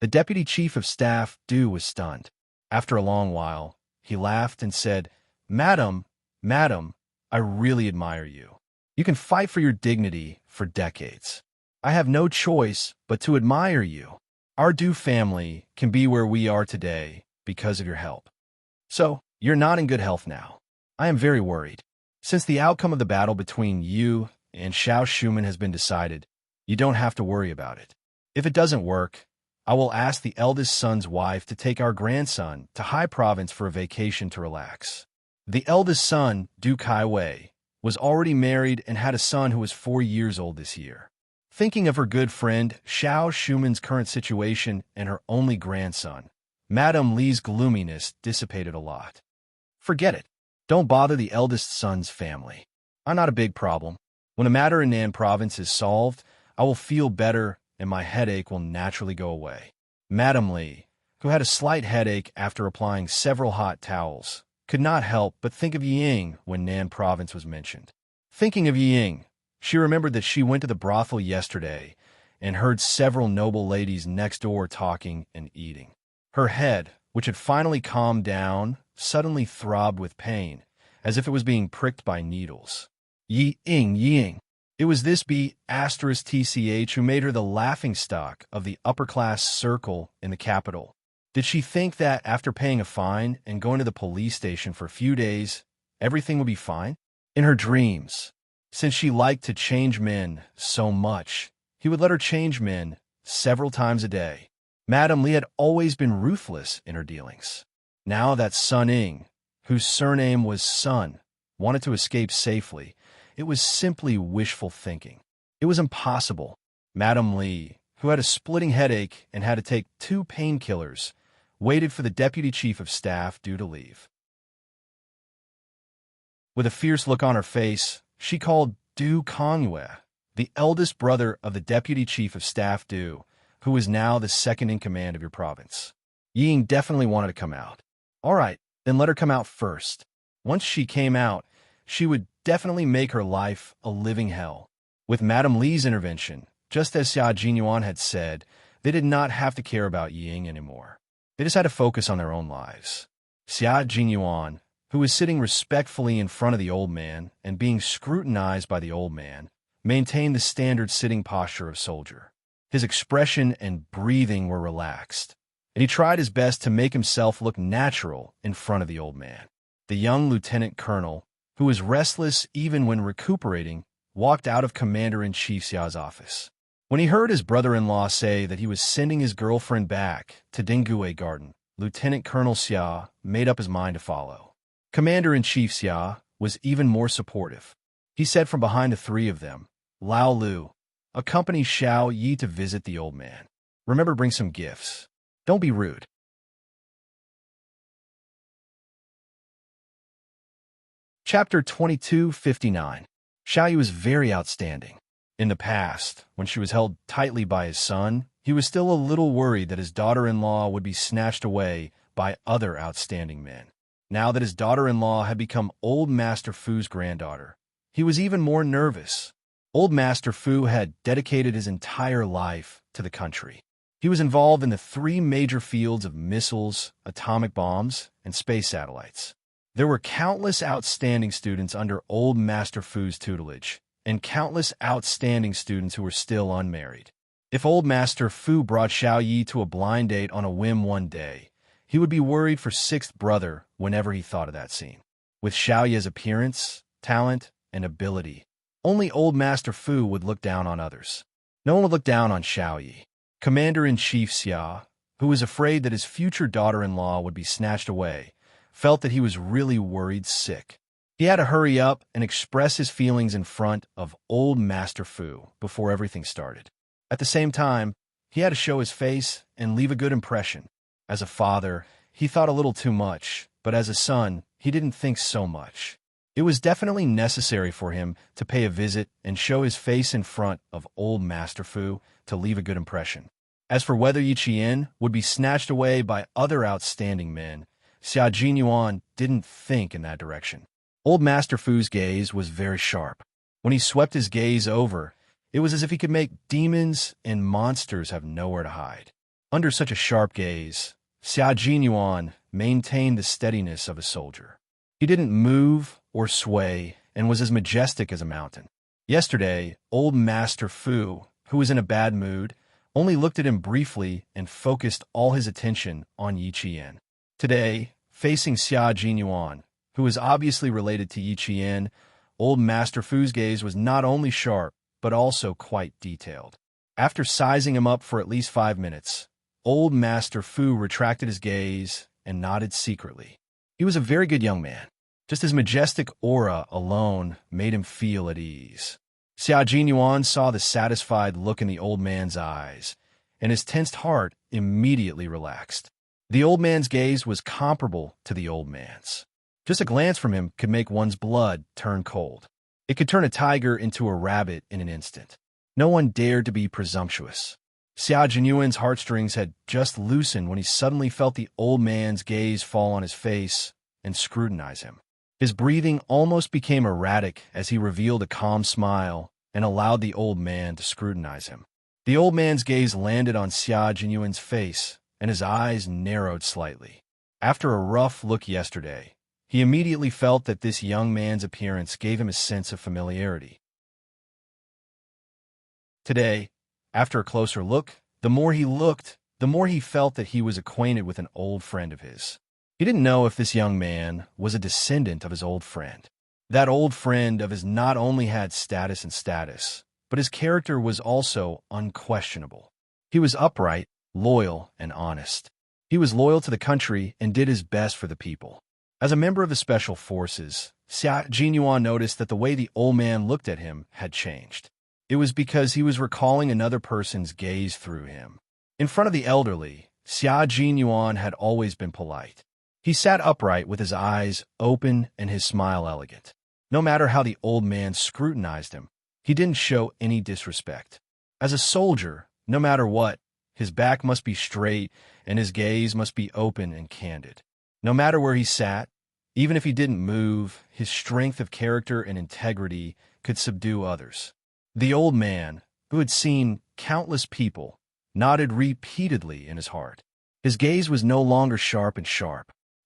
The deputy chief of staff, Du, was stunned. After a long while, he laughed and said, Madam, I really admire you. You can fight for your dignity for decades. I have no choice but to admire you. Our Du family can be where we are today because of your help. So, you're not in good health now. I am very worried. Since the outcome of the battle between you and Xiao Schumann has been decided, you don't have to worry about it. If it doesn't work, I will ask the eldest son's wife to take our grandson to High Province for a vacation to relax. The eldest son, Du Kaiwei, was already married and had a son who was 4 years old this year. Thinking of her good friend Xiao Schumann's current situation and her only grandson, Madame Li's gloominess dissipated a lot. Forget it. Don't bother the eldest son's family. I'm not a big problem. When the matter in Nan Province is solved, I will feel better and my headache will naturally go away. Madame Li, who had a slight headache after applying several hot towels, could not help but think of Ying when Nan Province was mentioned. Thinking of Ying, she remembered that she went to the brothel yesterday and heard several noble ladies next door talking and eating. Her head, which had finally calmed down, suddenly throbbed with pain, as if it was being pricked by needles. Ying. It was this B*TCH who made her the laughingstock of the upper-class circle in the capital. Did she think that after paying a fine and going to the police station for a few days, everything would be fine? In her dreams, since she liked to change men so much, he would let her change men several times a day. Madame Li had always been ruthless in her dealings. Now that Sun Ying, whose surname was Sun, wanted to escape safely, it was simply wishful thinking. It was impossible. Madame Li, who had a splitting headache and had to take 2 painkillers, waited for the deputy chief of staff due to leave. With a fierce look on her face, she called Du Kongyue, the eldest brother of the deputy chief of staff Du, who was now the second in command of your province. Ying definitely wanted to come out. All right, then let her come out first. Once she came out, she would definitely make her life a living hell. With Madame Li's intervention, just as Xia Jinyuan had said, they did not have to care about Ying anymore. They just had to focus on their own lives. Xia Jinyuan, who was sitting respectfully in front of the old man and being scrutinized by the old man, maintained the standard sitting posture of soldier. His expression and breathing were relaxed, and he tried his best to make himself look natural in front of the old man. The young lieutenant colonel, who was restless even when recuperating, walked out of Commander-in-Chief Xia's office. When he heard his brother-in-law say that he was sending his girlfriend back to Dingue Garden, Lieutenant Colonel Xia made up his mind to follow. Commander-in-Chief Xia was even more supportive. He said from behind the 3 of them, Lao Lu, accompany Xiao Yi to visit the old man. Remember, bring some gifts. Don't be rude. Chapter 2259. Xiao Yi was very outstanding. In the past, when she was held tightly by his son, he was still a little worried that his daughter-in-law would be snatched away by other outstanding men. Now that his daughter-in-law had become Old Master Fu's granddaughter, he was even more nervous. Old Master Fu had dedicated his entire life to the country. He was involved in the 3 major fields of missiles, atomic bombs, and space satellites. There were countless outstanding students under Old Master Fu's tutelage, and countless outstanding students who were still unmarried. If Old Master Fu brought Xiao Yi to a blind date on a whim one day, he would be worried for 6th brother whenever he thought of that scene. With Xiao Yi's appearance, talent, and ability, only Old Master Fu would look down on others. No one would look down on Xiao Yi. Commander-in-Chief Xia, who was afraid that his future daughter-in-law would be snatched away, felt that he was really worried sick. He had to hurry up and express his feelings in front of old Master Fu before everything started. At the same time, he had to show his face and leave a good impression. As a father, he thought a little too much, but as a son, he didn't think so much. It was definitely necessary for him to pay a visit and show his face in front of old Master Fu to leave a good impression. As for whether Yi Qian would be snatched away by other outstanding men, Xia Jinyuan didn't think in that direction. Old Master Fu's gaze was very sharp. When he swept his gaze over, it was as if he could make demons and monsters have nowhere to hide. Under such a sharp gaze, Xia Jinyuan maintained the steadiness of a soldier. He didn't move or sway and was as majestic as a mountain. Yesterday, old Master Fu, who was in a bad mood, only looked at him briefly and focused all his attention on Yi Qian. Today, facing Xia Jinyuan, who was obviously related to Yi Qian, old Master Fu's gaze was not only sharp, but also quite detailed. After sizing him up for at least 5 minutes, old Master Fu retracted his gaze and nodded secretly. He was a very good young man. Just his majestic aura alone made him feel at ease. Xia Jinyuan saw the satisfied look in the old man's eyes, and his tensed heart immediately relaxed. The old man's gaze was comparable to the old man's. Just a glance from him could make one's blood turn cold. It could turn a tiger into a rabbit in an instant. No one dared to be presumptuous. Xia Jinyuan's heartstrings had just loosened when he suddenly felt the old man's gaze fall on his face and scrutinize him. His breathing almost became erratic as he revealed a calm smile and allowed the old man to scrutinize him. The old man's gaze landed on Xia Jinyuan's face, and his eyes narrowed slightly. After a rough look yesterday, he immediately felt that this young man's appearance gave him a sense of familiarity. Today, after a closer look, the more he looked, the more he felt that he was acquainted with an old friend of his. He didn't know if this young man was a descendant of his old friend. That old friend of his not only had status, but his character was also unquestionable. He was upright, loyal, and honest. He was loyal to the country and did his best for the people. As a member of the Special Forces, Xia Jinyuan noticed that the way the old man looked at him had changed. It was because he was recalling another person's gaze through him. In front of the elderly, Xia Jinyuan had always been polite. He sat upright with his eyes open and his smile elegant. No matter how the old man scrutinized him, he didn't show any disrespect. As a soldier, no matter what, his back must be straight and his gaze must be open and candid. No matter where he sat, even if he didn't move, his strength of character and integrity could subdue others. The old man, who had seen countless people, nodded repeatedly in his heart. His gaze was no longer sharp.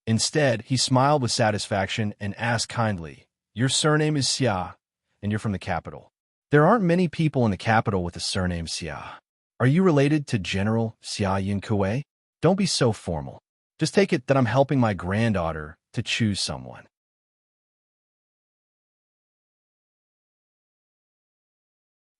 Instead, he smiled with satisfaction and asked kindly, "Your surname is Xia, and you're from the capital." There aren't many people in the capital with the surname Xia. Are you related to General Xia Yinkue? Don't be so formal. Just take it that I'm helping my granddaughter to choose someone.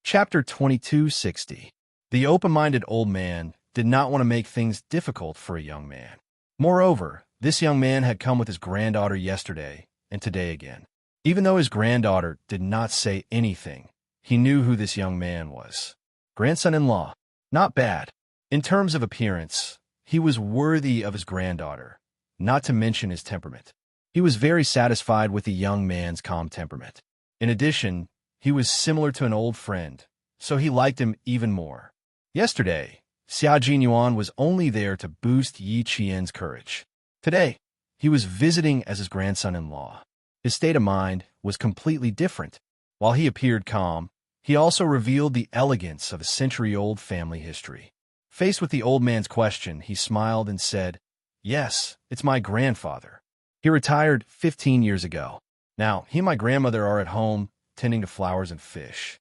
Chapter 2260. The open-minded old man did not want to make things difficult for a young man. Moreover, this young man had come with his granddaughter yesterday and today again. Even though his granddaughter did not say anything, he knew who this young man was. Grandson-in-law. Not bad. In terms of appearance, he was worthy of his granddaughter, not to mention his temperament. He was very satisfied with the young man's calm temperament. In addition, he was similar to an old friend, so he liked him even more. Yesterday, Xia Jinyuan was only there to boost Yi Qian's courage. Today, he was visiting as his grandson-in-law. His state of mind was completely different. While he appeared calm, he also revealed the elegance of a century-old family history. Faced with the old man's question, he smiled and said, "Yes, it's my grandfather. He retired 15 years ago. Now, he and my grandmother are at home, tending to flowers and fish.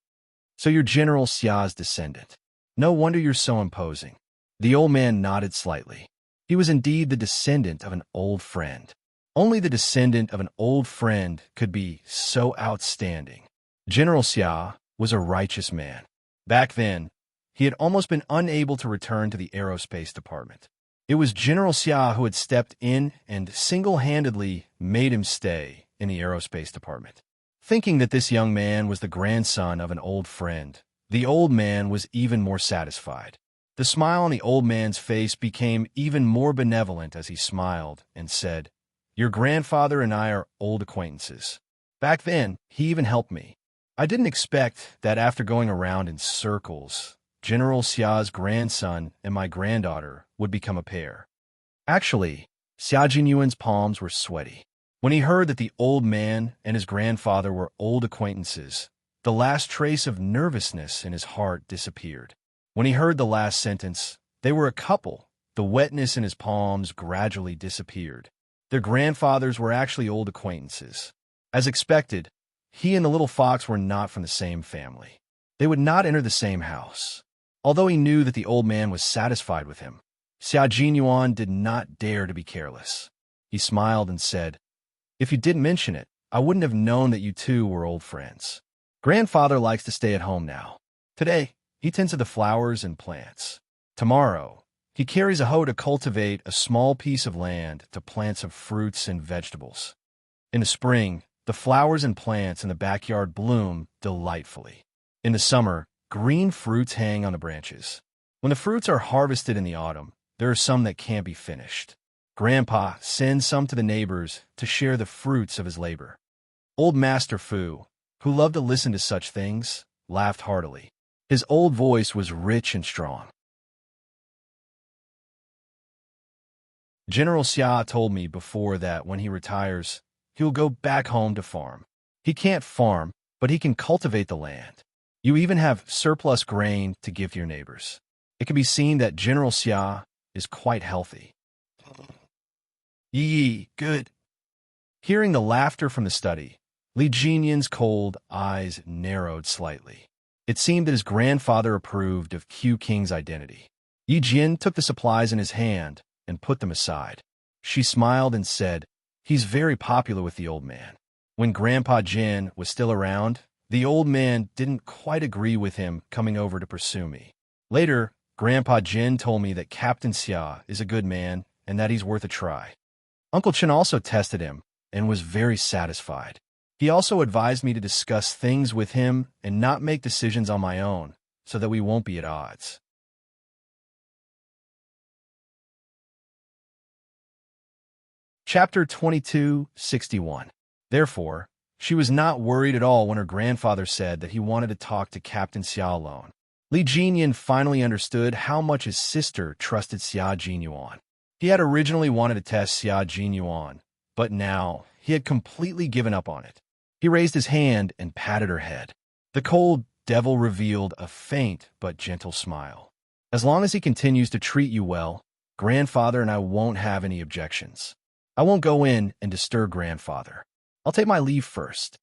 So you're General Xia's descendant. No wonder you're so imposing." The old man nodded slightly. He was indeed the descendant of an old friend. Only the descendant of an old friend could be so outstanding. General Xia was a righteous man. Back then, he had almost been unable to return to the aerospace department. It was General Xia who had stepped in and single-handedly made him stay in the aerospace department. Thinking that this young man was the grandson of an old friend, the old man was even more satisfied. The smile on the old man's face became even more benevolent as he smiled and said, "Your grandfather and I are old acquaintances. Back then, he even helped me. I didn't expect that after going around in circles, General Xia's grandson and my granddaughter would become a pair." Actually, Xia Jinyuan's palms were sweaty. When he heard that the old man and his grandfather were old acquaintances, the last trace of nervousness in his heart disappeared. When he heard the last sentence, they were a couple, the wetness in his palms gradually disappeared. Their grandfathers were actually old acquaintances. As expected, he and the little fox were not from the same family. They would not enter the same house. Although he knew that the old man was satisfied with him, Xia Jinyuan did not dare to be careless. He smiled and said, "If you didn't mention it, I wouldn't have known that you two were old friends. Grandfather likes to stay at home now. Today, he tends to the flowers and plants. Tomorrow, he carries a hoe to cultivate a small piece of land to plant some fruits and vegetables. In the spring, the flowers and plants in the backyard bloom delightfully. In the summer, green fruits hang on the branches. When the fruits are harvested in the autumn, there are some that can't be finished. Grandpa sends some to the neighbors to share the fruits of his labor." Old Master Fu, who loved to listen to such things, laughed heartily. His old voice was rich and strong. "General Xia told me before that when he retires, he'll go back home to farm. He can't farm, but he can cultivate the land. You even have surplus grain to give to your neighbors. It can be seen that General Xia is quite healthy." "Yee, good." Hearing the laughter from the study, Li Jinyan's cold eyes narrowed slightly. It seemed that his grandfather approved of Q King's identity. Yi Jian took the supplies in his hand and put them aside. She smiled and said, "He's very popular with the old man. When Grandpa Jin was still around, the old man didn't quite agree with him coming over to pursue me. Later, Grandpa Jin told me that Captain Xia is a good man and that he's worth a try. Uncle Chen also tested him and was very satisfied. He also advised me to discuss things with him and not make decisions on my own, so that we won't be at odds." Chapter 2261. Therefore, she was not worried at all when her grandfather said that he wanted to talk to Captain Xia alone. Li Jinyan finally understood how much his sister trusted Xia Jinyuan. He had originally wanted to test Xia Jinyuan, but now he had completely given up on it. He raised his hand and patted her head. The cold devil revealed a faint but gentle smile. "As long as he continues to treat you well, Grandfather and I won't have any objections. I won't go in and disturb Grandfather. I'll take my leave first."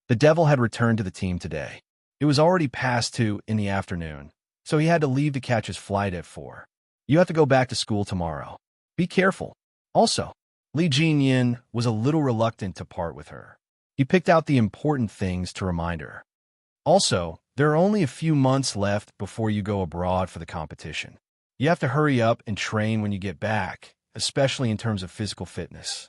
The devil had returned to the team today. It was already past 2 in the afternoon, so he had to leave to catch his flight at 4. "You have to go back to school tomorrow. Be careful." Also, Li Jinyan was a little reluctant to part with her. He picked out the important things to remind her. "Also, there are only a few months left before you go abroad for the competition. You have to hurry up and train when you get back, especially in terms of physical fitness.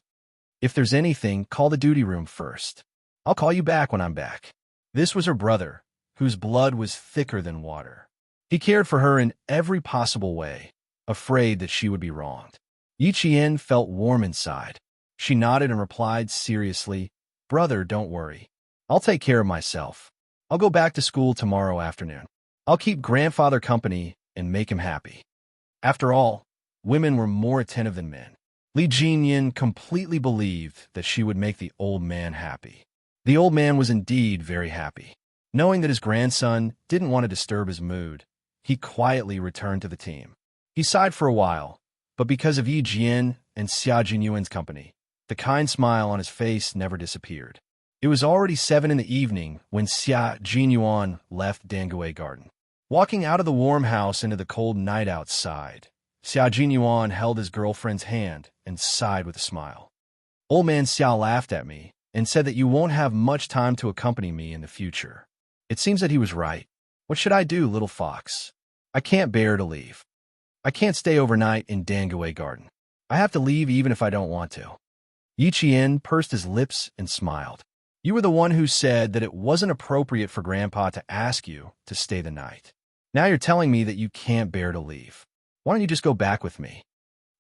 If there's anything, call the duty room first. I'll call you back when I'm back." This was her brother, whose blood was thicker than water. He cared for her in every possible way, afraid that she would be wronged. Yi Qian felt warm inside. She nodded and replied seriously, "Brother, don't worry. I'll take care of myself. I'll go back to school tomorrow afternoon. I'll keep Grandfather company and make him happy." After all, women were more attentive than men. Li Jinyan completely believed that she would make the old man happy. The old man was indeed very happy. Knowing that his grandson didn't want to disturb his mood, he quietly returned to the team. He sighed for a while, but because of Yi Jian and Xia Jinyuan's company, the kind smile on his face never disappeared. It was already 7 in the evening when Xia Jinyuan left Dangue Garden. Walking out of the warm house into the cold night outside, Xia Jinyuan held his girlfriend's hand and sighed with a smile. "Old man Xia laughed at me and said that you won't have much time to accompany me in the future. It seems that he was right. What should I do, little fox? I can't bear to leave. I can't stay overnight in Dangue Garden. I have to leave even if I don't want to." Yi Qian pursed his lips and smiled. You were the one who said that it wasn't appropriate for Grandpa to ask you to stay the night. Now you're telling me that you can't bear to leave. Why don't you just go back with me?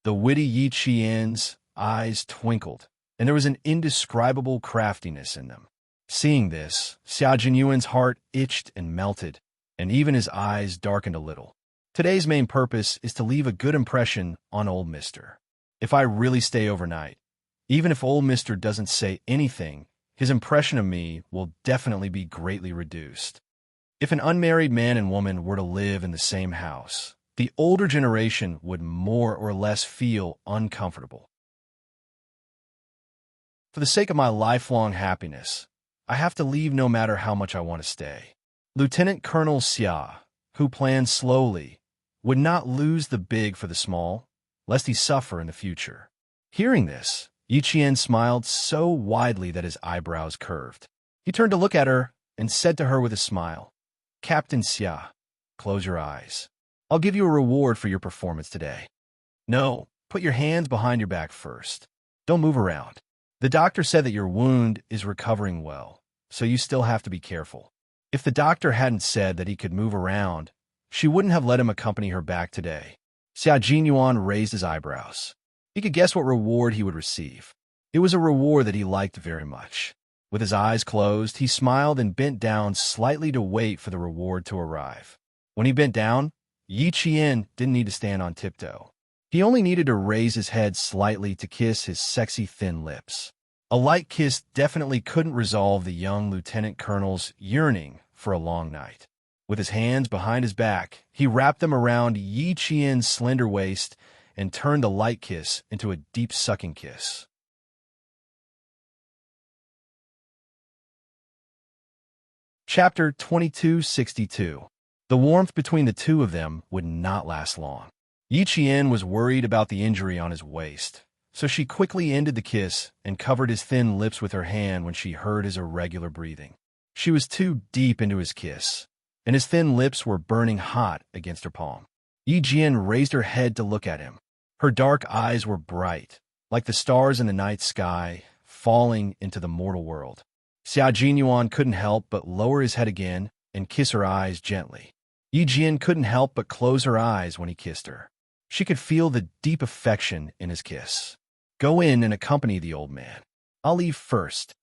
The witty Yi Qian's eyes twinkled, and there was an indescribable craftiness in them. Seeing this, Xiao Jinyuan's heart itched and melted, and even his eyes darkened a little. Today's main purpose is to leave a good impression on old Mister. If I really stay overnight, even if old Mister doesn't say anything, his impression of me will definitely be greatly reduced. If an unmarried man and woman were to live in the same house, the older generation would more or less feel uncomfortable. For the sake of my lifelong happiness, I have to leave no matter how much I want to stay. Lieutenant Colonel Xia, who planned slowly, would not lose the big for the small, lest he suffer in the future. Hearing this, Yi Qian smiled so widely that his eyebrows curved. He turned to look at her and said to her with a smile, Captain Xia, close your eyes. I'll give you a reward for your performance today. No, put your hands behind your back first. Don't move around. The doctor said that your wound is recovering well, so you still have to be careful. If the doctor hadn't said that he could move around, she wouldn't have let him accompany her back today. Xiao Jinyuan raised his eyebrows. He could guess what reward he would receive. It was a reward that he liked very much. With his eyes closed, he smiled and bent down slightly to wait for the reward to arrive. When he bent down, Yi Qian didn't need to stand on tiptoe. He only needed to raise his head slightly to kiss his sexy thin lips. A light kiss definitely couldn't resolve the young lieutenant colonel's yearning for a long night. With his hands behind his back, he wrapped them around Yi Qian's slender waist and turned the light kiss into a deep sucking kiss. Chapter 2262. The warmth between the two of them would not last long. Yi Qian was worried about the injury on his waist, so she quickly ended the kiss and covered his thin lips with her hand when she heard his irregular breathing. She was too deep into his kiss, and his thin lips were burning hot against her palm. Yi Qian raised her head to look at him. Her dark eyes were bright, like the stars in the night sky, falling into the mortal world. Xiao Jinyuan couldn't help but lower his head again and kiss her eyes gently. Yi Qian couldn't help but close her eyes when he kissed her. She could feel the deep affection in his kiss. Go in and accompany the old man. I'll leave first.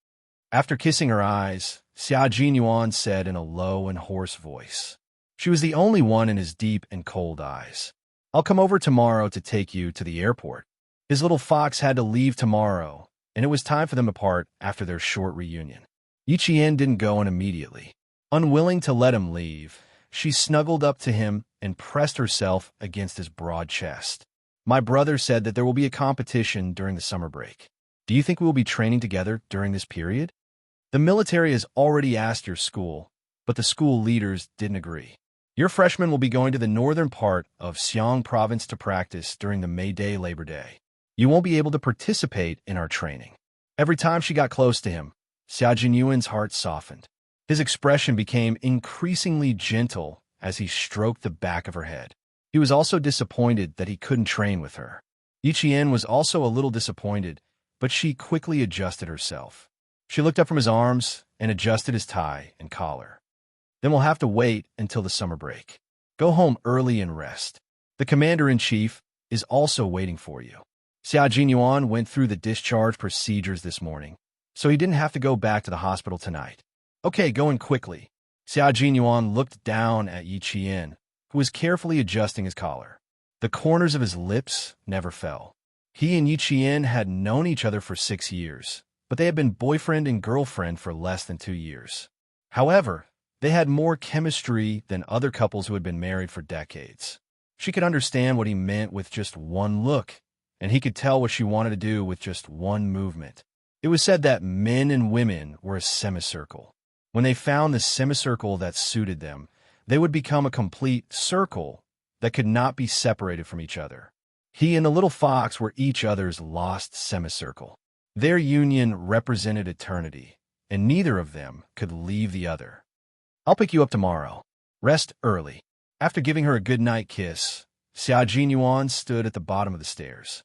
After kissing her eyes, Xiao Jinyuan said in a low and hoarse voice. She was the only one in his deep and cold eyes. I'll come over tomorrow to take you to the airport. His little fox had to leave tomorrow, and it was time for them to part after their short reunion. Yi Qian didn't go in immediately. Unwilling to let him leave, she snuggled up to him and pressed herself against his broad chest. My brother said that there will be a competition during the summer break. Do you think we will be training together during this period? The military has already asked your school, but the school leaders didn't agree. Your freshmen will be going to the northern part of Xiang province to practice during the May Day Labor Day. You won't be able to participate in our training. Every time she got close to him, Xiao Jinyuan's heart softened. His expression became increasingly gentle as he stroked the back of her head. He was also disappointed that he couldn't train with her. Yi Qian was also a little disappointed, but she quickly adjusted herself. She looked up from his arms and adjusted his tie and collar. Then we'll have to wait until the summer break. Go home early and rest. The commander-in-chief is also waiting for you. Xiao Jinyuan went through the discharge procedures this morning, so he didn't have to go back to the hospital tonight. Okay, go in quickly. Xiao Jinyuan looked down at Yi Qian, who was carefully adjusting his collar. The corners of his lips never fell. He and Yi Qian had known each other for 6 years, but they had been boyfriend and girlfriend for less than 2 years. However, they had more chemistry than other couples who had been married for decades. She could understand what he meant with just one look, and he could tell what she wanted to do with just one movement. It was said that men and women were a semicircle. When they found the semicircle that suited them, they would become a complete circle that could not be separated from each other. He and the little fox were each other's lost semicircle. Their union represented eternity, and neither of them could leave the other. I'll pick you up tomorrow. Rest early. After giving her a good-night kiss, Xiao Jinyuan stood at the bottom of the stairs.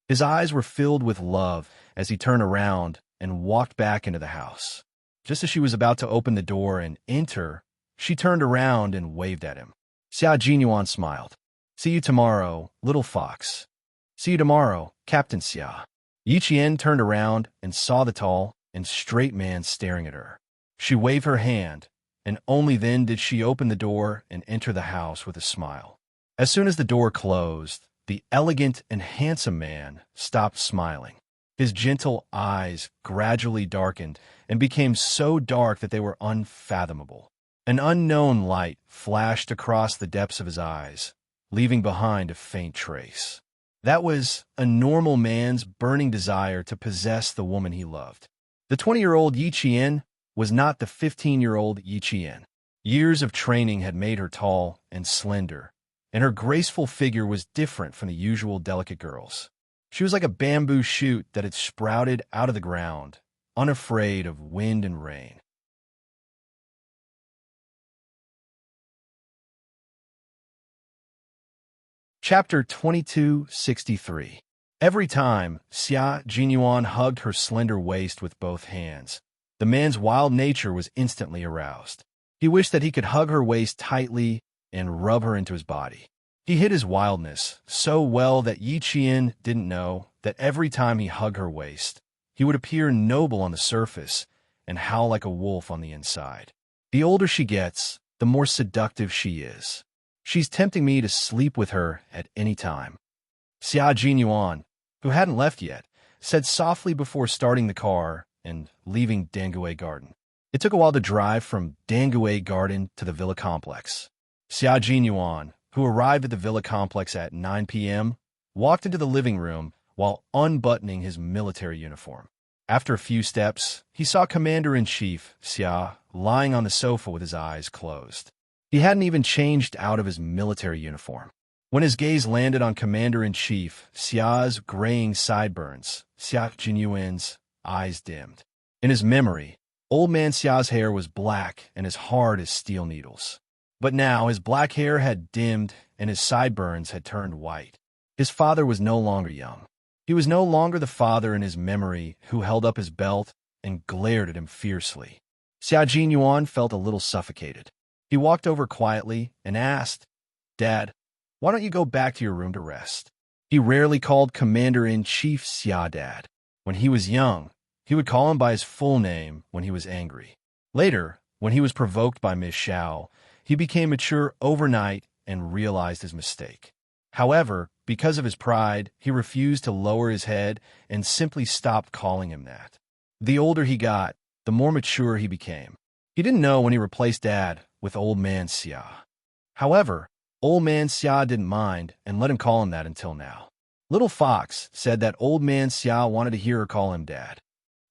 His eyes were filled with love as he turned around and walked back into the house. Just as she was about to open the door and enter, she turned around and waved at him. Xia Jinyuan smiled. "See you tomorrow, little fox." "See you tomorrow, Captain Xia." Yi Qian turned around and saw the tall and straight man staring at her. She waved her hand, and only then did she open the door and enter the house with a smile. As soon as the door closed, the elegant and handsome man stopped smiling. His gentle eyes gradually darkened and became so dark that they were unfathomable. An unknown light flashed across the depths of his eyes, leaving behind a faint trace. That was a normal man's burning desire to possess the woman he loved. The 20-year-old Yi Qian was not the 15-year-old Yi Qian. Years of training had made her tall and slender, and her graceful figure was different from the usual delicate girls. She was like a bamboo shoot that had sprouted out of the ground, unafraid of wind and rain. Chapter 2263. Every time Xia Jinyuan hugged her slender waist with both hands, the man's wild nature was instantly aroused. He wished that he could hug her waist tightly and rub her into his body. He hid his wildness so well that Yi Qian didn't know that every time he hugged her waist, he would appear noble on the surface and howl like a wolf on the inside. The older she gets, the more seductive she is. She's tempting me to sleep with her at any time. Xia Jinyuan, who hadn't left yet, said softly before starting the car and leaving Dangue Garden. It took a while to drive from Dangue Garden to the villa complex. Xia Jinyuan, who arrived at the villa complex at 9 p.m., walked into the living room while unbuttoning his military uniform. After a few steps, he saw Commander-in-Chief Xia lying on the sofa with his eyes closed. He hadn't even changed out of his military uniform. When his gaze landed on Commander-in-Chief Xia's graying sideburns, Xia Jinyuan's eyes dimmed. In his memory, old man Xia's hair was black and as hard as steel needles. But now his black hair had dimmed and his sideburns had turned white. His father was no longer young. He was no longer the father in his memory who held up his belt and glared at him fiercely. Xia Jinyuan felt a little suffocated. He walked over quietly and asked, "Dad, why don't you go back to your room to rest?" He rarely called Commander-in-Chief Xia Dad. When he was young, he would call him by his full name when he was angry. Later, when he was provoked by Miss Xiao, he became mature overnight and realized his mistake. However, because of his pride, he refused to lower his head and simply stopped calling him that. The older he got, the more mature he became. He didn't know when he replaced Dad with Old Man Xia. However, Old Man Xia didn't mind and let him call him that until now. Little Fox said that Old Man Xia wanted to hear her call him Dad.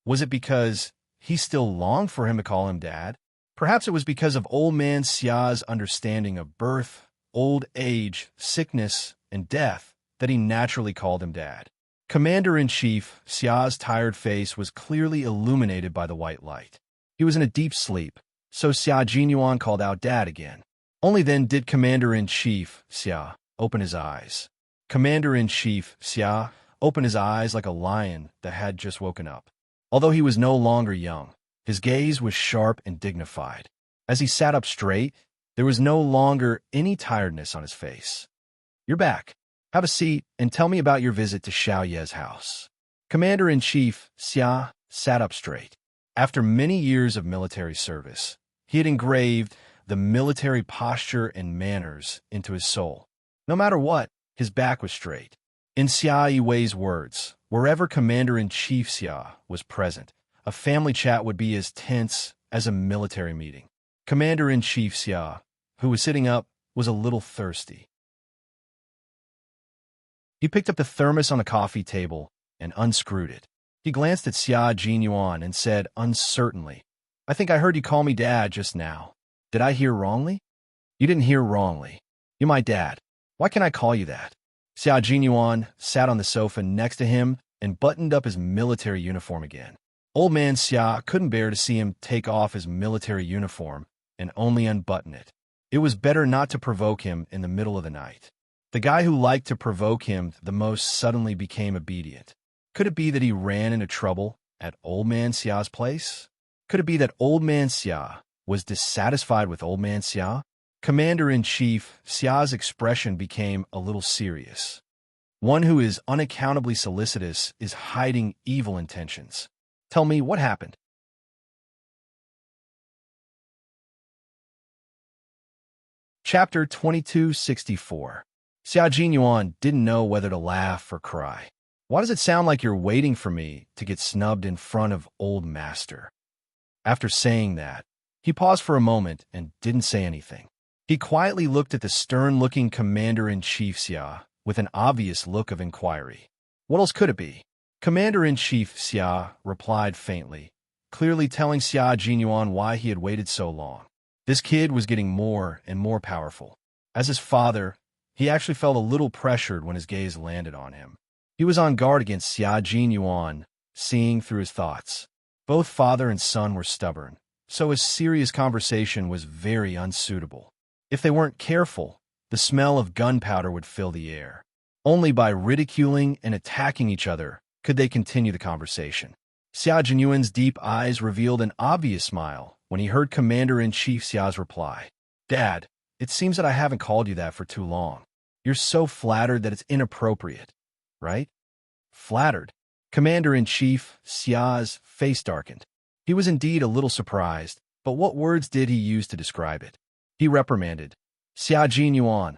Was it because he still longed for him to call him Dad? Perhaps it was because of Old Man Xia's understanding of birth, old age, sickness, and death that he naturally called him Dad. Commander-in-Chief Xia's tired face was clearly illuminated by the white light. He was in a deep sleep, so Xia Jinyuan called out Dad again. Only then did Commander-in-Chief Xia open his eyes. Commander-in-Chief Xia opened his eyes like a lion that had just woken up. Although he was no longer young, his gaze was sharp and dignified. As he sat up straight, there was no longer any tiredness on his face. "You're back. Have a seat and tell me about your visit to Xiao Ye's house." Commander-in-Chief Xia sat up straight. After many years of military service, he had engraved the military posture and manners into his soul. No matter what, his back was straight. In Xia Yiwei's words, wherever Commander-in-Chief Xia was present, a family chat would be as tense as a military meeting. Commander-in-Chief Xia, who was sitting up, was a little thirsty. He picked up the thermos on the coffee table and unscrewed it. He glanced at Xia Jinyuan and said uncertainly, "I think I heard you call me Dad just now. Did I hear wrongly?" "You didn't hear wrongly. You're my dad. Why can't I call you that?" Xia Jinyuan sat on the sofa next to him and buttoned up his military uniform again. Old man Xia couldn't bear to see him take off his military uniform and only unbutton it. It was better not to provoke him in the middle of the night. The guy who liked to provoke him the most suddenly became obedient. Could it be that he ran into trouble at Old Man Xia's place? Could it be that Old Man Xia was dissatisfied with Old Man Xia? Commander-in-Chief Xia's expression became a little serious. One who is unaccountably solicitous is hiding evil intentions. Tell me what happened. Chapter 2264. Xia Jinyuan didn't know whether to laugh or cry. Why does it sound like you're waiting for me to get snubbed in front of Old Master? After saying that, he paused for a moment and didn't say anything. He quietly looked at the stern-looking Commander-in-Chief Xia with an obvious look of inquiry. What else could it be? Commander-in-Chief Xia replied faintly, clearly telling Xia Jinyuan why he had waited so long. This kid was getting more and more powerful. As his father, he actually felt a little pressured when his gaze landed on him. He was on guard against Xia Jinyuan, seeing through his thoughts. Both father and son were stubborn, so his serious conversation was very unsuitable. If they weren't careful, the smell of gunpowder would fill the air. Only by ridiculing and attacking each other could they continue the conversation. Xia Jinyuan's deep eyes revealed an obvious smile when he heard Commander-in-Chief Xia's reply. Dad, it seems that I haven't called you that for too long. You're so flattered that it's inappropriate, right? Flattered? Commander-in-Chief Xia's face darkened. He was indeed a little surprised, but what words did he use to describe it? He reprimanded. Xia Jinyuan,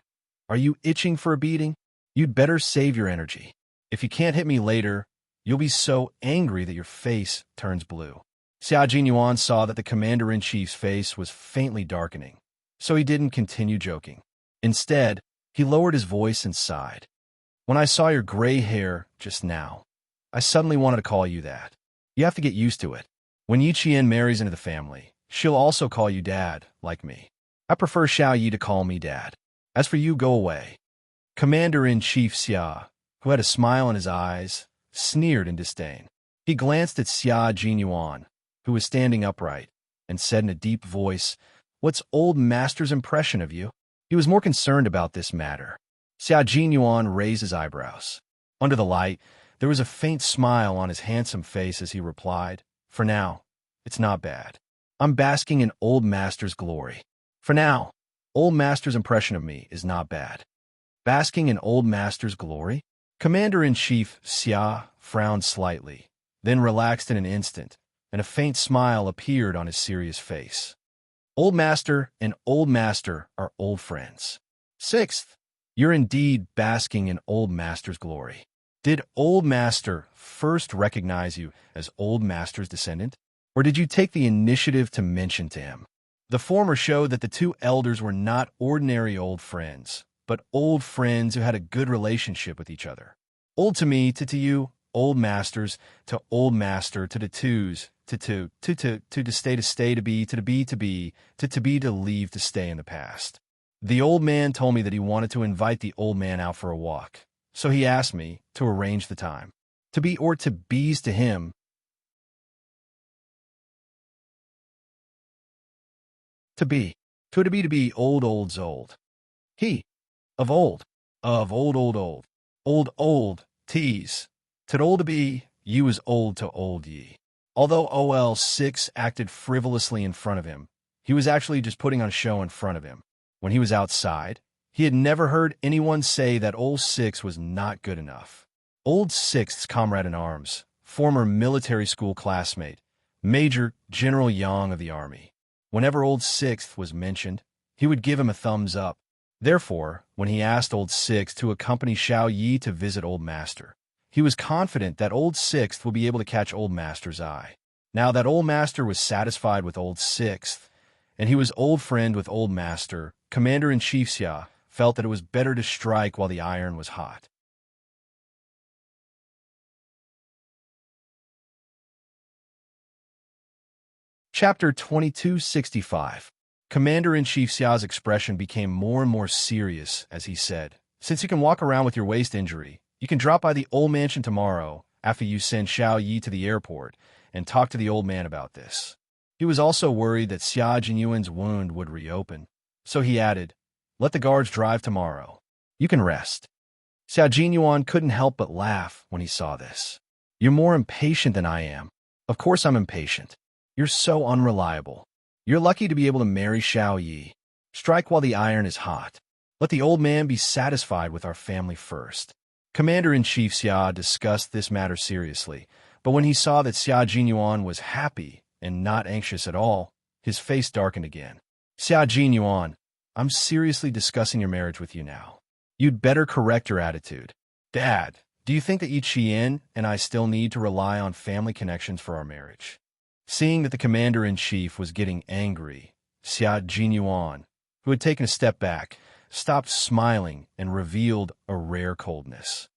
are you itching for a beating? You'd better save your energy. If you can't hit me later, you'll be so angry that your face turns blue. Xia Jinyuan saw that the Commander-in-Chief's face was faintly darkening, so he didn't continue joking. Instead, he lowered his voice and sighed. When I saw your gray hair just now, I suddenly wanted to call you that. You have to get used to it. When Yiqian marries into the family, she'll also call you Dad, like me. I prefer Xiao Yi to call me Dad. As for you, go away. Commander-in-Chief Xia, who had a smile in his eyes, sneered in disdain. He glanced at Xia Jinyuan, who was standing upright, and said in a deep voice, What's Old Master's impression of you? He was more concerned about this matter. Xia Jinyuan raised his eyebrows. Under the light, there was a faint smile on his handsome face as he replied, For now, it's not bad. I'm basking in Old Master's glory. For now, Old Master's impression of me is not bad. Basking in Old Master's glory? Commander-in-Chief Xia frowned slightly, then relaxed in an instant, and a faint smile appeared on his serious face. Old Master and Old Master are old friends. Sixth, you're indeed basking in Old Master's glory. Did Old Master first recognize you as Old Master's descendant? Or did you take the initiative to mention to him? The former showed that the two elders were not ordinary old friends, but old friends who had a good relationship with each other. Old to me, to you, Old Masters, to Old Master, to the twos, to stay, to be, to be, to leave, to stay in the past. The old man told me that he wanted to invite the old man out for a walk, so he asked me to arrange the time. To be or to be's to him. To be. To be, old's old. He. Of old. Old, tease. To old to be, you is old to old ye. Although OL6 acted frivolously in front of him, he was actually just putting on a show in front of him. When he was outside, he had never heard anyone say that Old 6 was not good enough. Old 6's comrade in arms, former military school classmate, Major General Yang of the Army. Whenever Old 6 was mentioned, he would give him a thumbs up. Therefore, when he asked Old 6 to accompany Xiao Yi to visit Old Master, he was confident that Old 6 would be able to catch Old Master's eye. Now that Old Master was satisfied with Old 6, and he was old friend with Old Master, Commander-in-Chief Xia felt that it was better to strike while the iron was hot. Chapter 2265. Commander-in-Chief Xia's expression became more and more serious as he said, Since you can walk around with your waist injury, you can drop by the old mansion tomorrow after you send Xiao Yi to the airport and talk to the old man about this. He was also worried that Xia Jinyuan's wound would reopen, so he added, Let the guards drive tomorrow. You can rest. Xiao Jinyuan couldn't help but laugh when he saw this. You're more impatient than I am. Of course I'm impatient. You're so unreliable. You're lucky to be able to marry Xiao Yi. Strike while the iron is hot. Let the old man be satisfied with our family first. Commander-in-Chief Xia discussed this matter seriously, but when he saw that Xiao Jinyuan was happy and not anxious at all, his face darkened again. Xiao Jinyuan, I'm seriously discussing your marriage with you now. You'd better correct your attitude. Dad, do you think that Yi Qian and I still need to rely on family connections for our marriage? Seeing that the commander-in-chief was getting angry, Xiao Jinyuan, who had taken a step back, stopped smiling and revealed a rare coldness.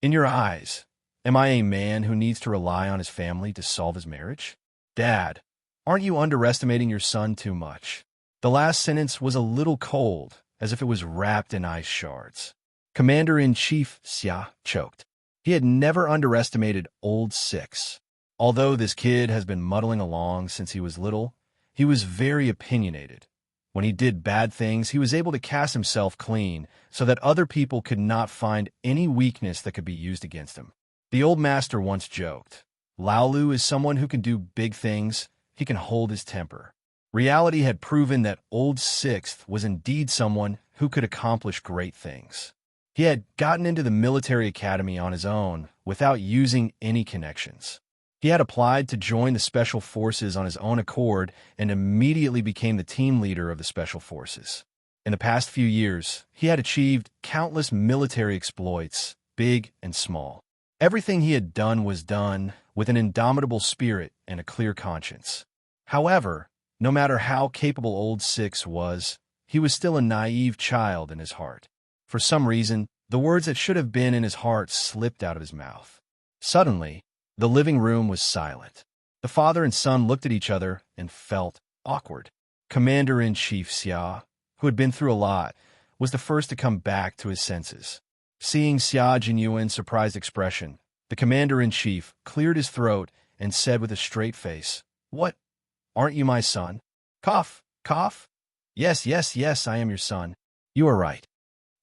In your eyes, am I a man who needs to rely on his family to solve his marriage? Dad, aren't you underestimating your son too much? The last sentence was a little cold, as if it was wrapped in ice shards. Commander-in-Chief Xia choked. He had never underestimated Old Six. Although this kid has been muddling along since he was little, he was very opinionated. When he did bad things, he was able to cast himself clean so that other people could not find any weakness that could be used against him. The old master once joked, Laolu is someone who can do big things, he can hold his temper. Reality had proven that Old Sixth was indeed someone who could accomplish great things. He had gotten into the military academy on his own without using any connections. He had applied to join the Special Forces on his own accord and immediately became the team leader of the Special Forces. In the past few years, he had achieved countless military exploits, big and small. Everything he had done was done with an indomitable spirit and a clear conscience. However, no matter how capable Old Six was, he was still a naive child in his heart. For some reason, the words that should have been in his heart slipped out of his mouth. Suddenly, the living room was silent. The father and son looked at each other and felt awkward. Commander-in-Chief Xia, who had been through a lot, was the first to come back to his senses. Seeing Xiao Jinyuan's surprised expression, the commander-in-chief cleared his throat and said with a straight face, What? Aren't you my son? Cough, cough. Yes, yes, yes, I am your son. You are right.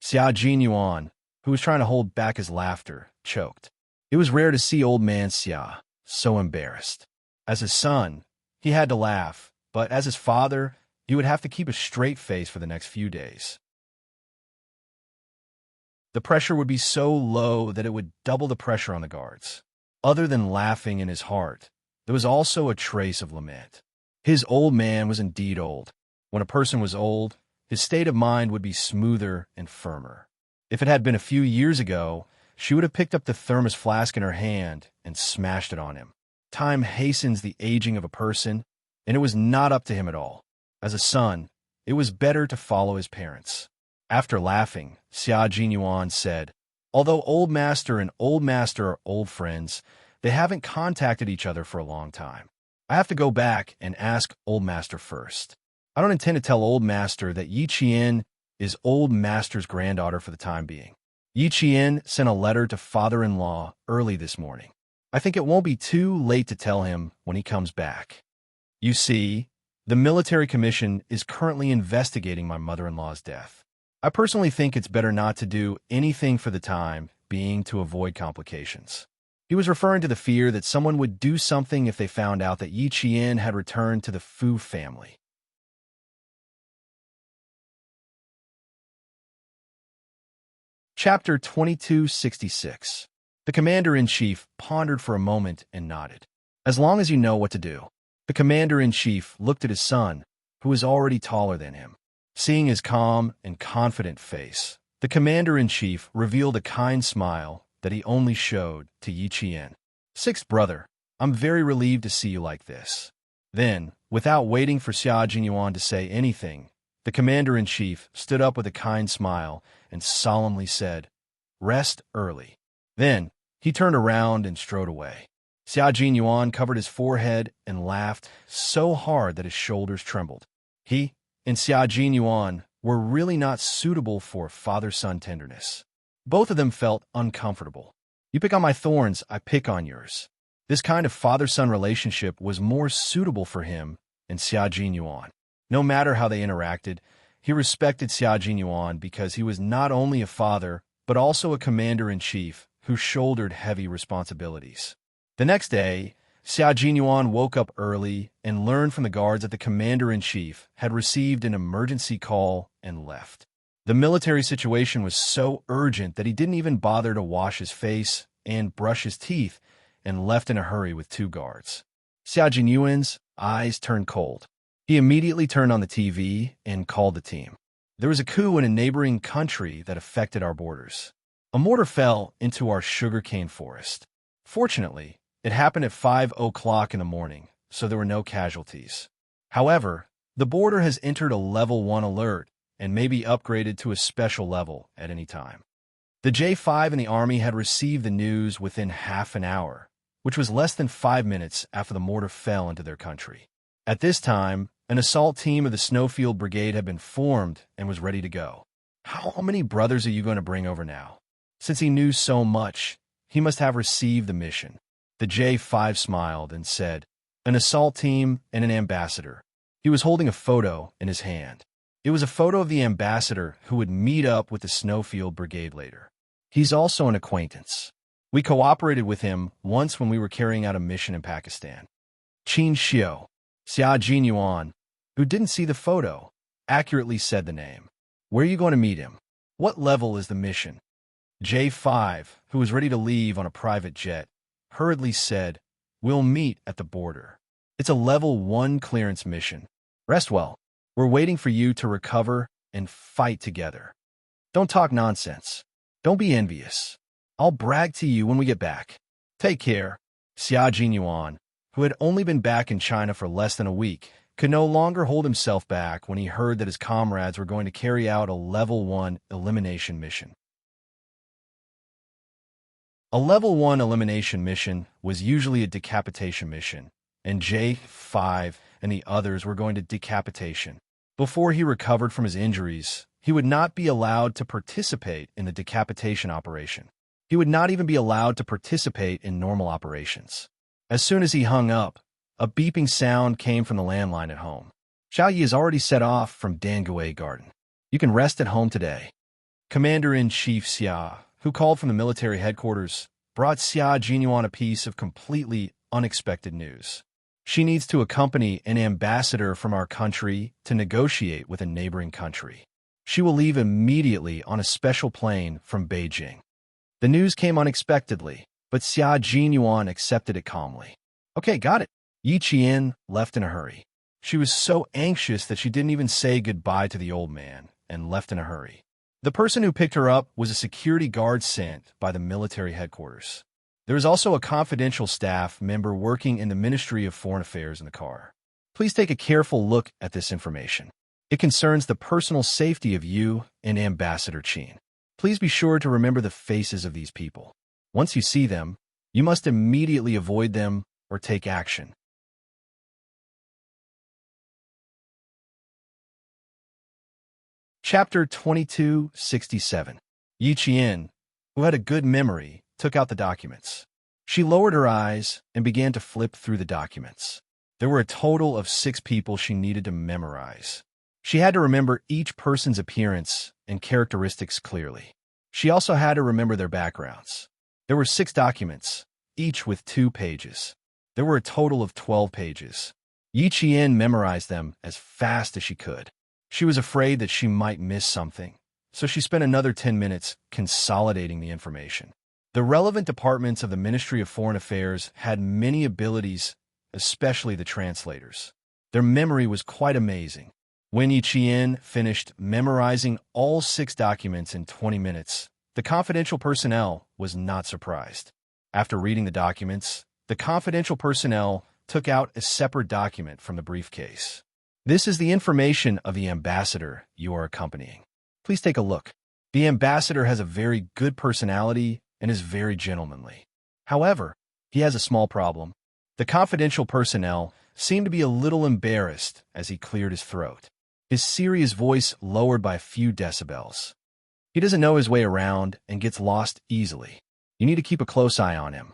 Xiao Jinyuan, who was trying to hold back his laughter, choked. It was rare to see old man Xia so embarrassed. As his son, he had to laugh, but as his father, he would have to keep a straight face for the next few days. The pressure would be so low that it would double the pressure on the guards. Other than laughing in his heart, there was also a trace of lament. His old man was indeed old. When a person was old, his state of mind would be smoother and firmer. If it had been a few years ago, she would have picked up the thermos flask in her hand and smashed it on him. Time hastens the aging of a person, and it was not up to him at all. As a son, it was better to follow his parents. After laughing, Xiao Jinyuan said, Although Old Master and Old Master are old friends, they haven't contacted each other for a long time. I have to go back and ask Old Master first. I don't intend to tell Old Master that Yi Qian is Old Master's granddaughter for the time being. Yi Qian sent a letter to father-in-law early this morning. I think it won't be too late to tell him when he comes back. You see, the military commission is currently investigating my mother-in-law's death. I personally think it's better not to do anything for the time being to avoid complications. He was referring to the fear that someone would do something if they found out that Yi Qian had returned to the Fu family. Chapter 2266. The commander-in-chief pondered for a moment and nodded. As long as you know what to do. The commander-in-chief looked at his son, who was already taller than him. Seeing his calm and confident face, the commander-in-chief revealed a kind smile that he only showed to Yi Qian. Sixth brother, I'm very relieved to see you like this. Then, without waiting for Xiao Jinyuan to say anything, the commander-in-chief stood up with a kind smile and solemnly said, Rest early. Then, he turned around and strode away. Xiao Jinyuan covered his forehead and laughed so hard that his shoulders trembled. He and Xiao Jinyuan were really not suitable for father-son tenderness. Both of them felt uncomfortable. You pick on my thorns, I pick on yours. This kind of father-son relationship was more suitable for him and Xiao Jinyuan. No matter how they interacted, he respected Xia Jinyuan because he was not only a father, but also a commander-in-chief who shouldered heavy responsibilities. The next day, Xia Jinyuan woke up early and learned from the guards that the commander-in-chief had received an emergency call and left. The military situation was so urgent that he didn't even bother to wash his face and brush his teeth and left in a hurry with 2 guards. Xia Jinyuan's eyes turned cold. He immediately turned on the TV and called the team. There was a coup in a neighboring country that affected our borders. A mortar fell into our sugarcane forest. Fortunately, it happened at 5 o'clock in the morning, so there were no casualties. However, the border has entered a level 1 alert and may be upgraded to a special level at any time. The J5 and the Army had received the news within half an hour, which was less than 5 minutes after the mortar fell into their country. At this time, an assault team of the Snowfield Brigade had been formed and was ready to go. How many brothers are you going to bring over now? Since he knew so much, he must have received the mission. The J5 smiled and said, "An assault team and an ambassador." He was holding a photo in his hand. It was a photo of the ambassador who would meet up with the Snowfield Brigade later. He's also an acquaintance. We cooperated with him once when we were carrying out a mission in Pakistan. Qin Xiu, Xia Jinyuan, who didn't see the photo, accurately said the name. Where are you going to meet him? What level is the mission? J5, who was ready to leave on a private jet, hurriedly said, "We'll meet at the border. It's a level 1 clearance mission. Rest well. We're waiting for you to recover and fight together. Don't talk nonsense. Don't be envious. I'll brag to you when we get back. Take care." Xia Jinyuan, who had only been back in China for less than a week, could no longer hold himself back when he heard that his comrades were going to carry out a level 1 elimination mission. A level 1 elimination mission was usually a decapitation mission, and J5 and the others were going to decapitation. Before he recovered from his injuries, he would not be allowed to participate in the decapitation operation. He would not even be allowed to participate in normal operations. As soon as he hung up, a beeping sound came from the landline at home. Xiao Yi is already set off from Dangui Garden. You can rest at home today. Commander-in-Chief Xia, who called from the military headquarters, brought Xia Jinyuan a piece of completely unexpected news. She needs to accompany an ambassador from our country to negotiate with a neighboring country. She will leave immediately on a special plane from Beijing. The news came unexpectedly, but Xia Jinyuan accepted it calmly. Okay, got it. Yi Qian left in a hurry. She was so anxious that she didn't even say goodbye to the old man and left in a hurry. The person who picked her up was a security guard sent by the military headquarters. There was also a confidential staff member working in the Ministry of Foreign Affairs in the car. Please take a careful look at this information. It concerns the personal safety of you and Ambassador Qin. Please be sure to remember the faces of these people. Once you see them, you must immediately avoid them or take action. Chapter 2267. Yi Qian, who had a good memory, took out the documents. She lowered her eyes and began to flip through the documents. There were a total of 6 people she needed to memorize. She had to remember each person's appearance and characteristics clearly. She also had to remember their backgrounds. There were 6 documents, each with 2 pages. There were a total of 12 pages. Yi Qian memorized them as fast as she could. She was afraid that she might miss something, so she spent another 10 minutes consolidating the information. The relevant departments of the Ministry of Foreign Affairs had many abilities, especially the translators. Their memory was quite amazing. When Yi Qian finished memorizing all 6 documents in 20 minutes, the confidential personnel was not surprised. After reading the documents, the confidential personnel took out a separate document from the briefcase. This is the information of the ambassador you are accompanying. Please take a look. The ambassador has a very good personality and is very gentlemanly. However, he has a small problem. The confidential personnel seemed to be a little embarrassed as he cleared his throat. His serious voice lowered by a few decibels. He doesn't know his way around and gets lost easily. You need to keep a close eye on him.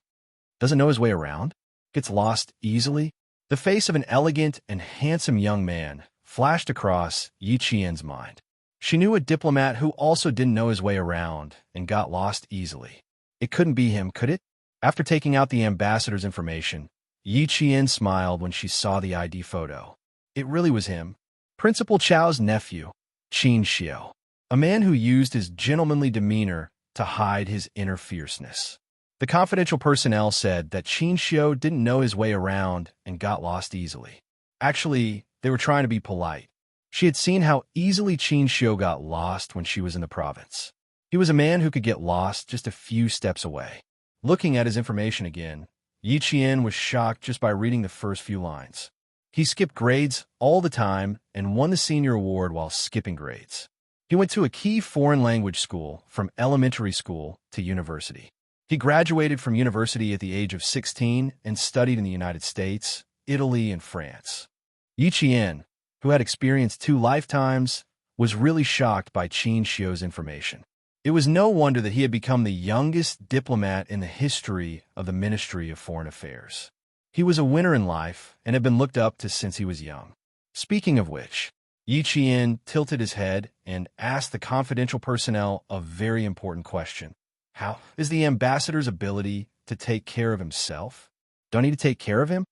Doesn't know his way around? Gets lost easily? The face of an elegant and handsome young man flashed across Yi Qian's mind. She knew a diplomat who also didn't know his way around and got lost easily. It couldn't be him, could it? After taking out the ambassador's information, Yi Qian smiled when she saw the ID photo. It really was him. Principal Chao's nephew, Qin Xiao, a man who used his gentlemanly demeanor to hide his inner fierceness. The confidential personnel said that Qin Xiao didn't know his way around and got lost easily. Actually, they were trying to be polite. She had seen how easily Qin Xiao got lost when she was in the province. He was a man who could get lost just a few steps away. Looking at his information again, Yi Qian was shocked just by reading the first few lines. He skipped grades all the time and won the senior award while skipping grades. He went to a key foreign language school from elementary school to university. He graduated from university at the age of 16 and studied in the United States, Italy, and France. Yi Qian, who had experienced 2 lifetimes, was really shocked by Qin Xiao's information. It was no wonder that he had become the youngest diplomat in the history of the Ministry of Foreign Affairs. He was a winner in life and had been looked up to since he was young. Speaking of which, Yi Qian tilted his head and asked the confidential personnel a very important question. How is the ambassador's ability to take care of himself? Do I need to take care of him?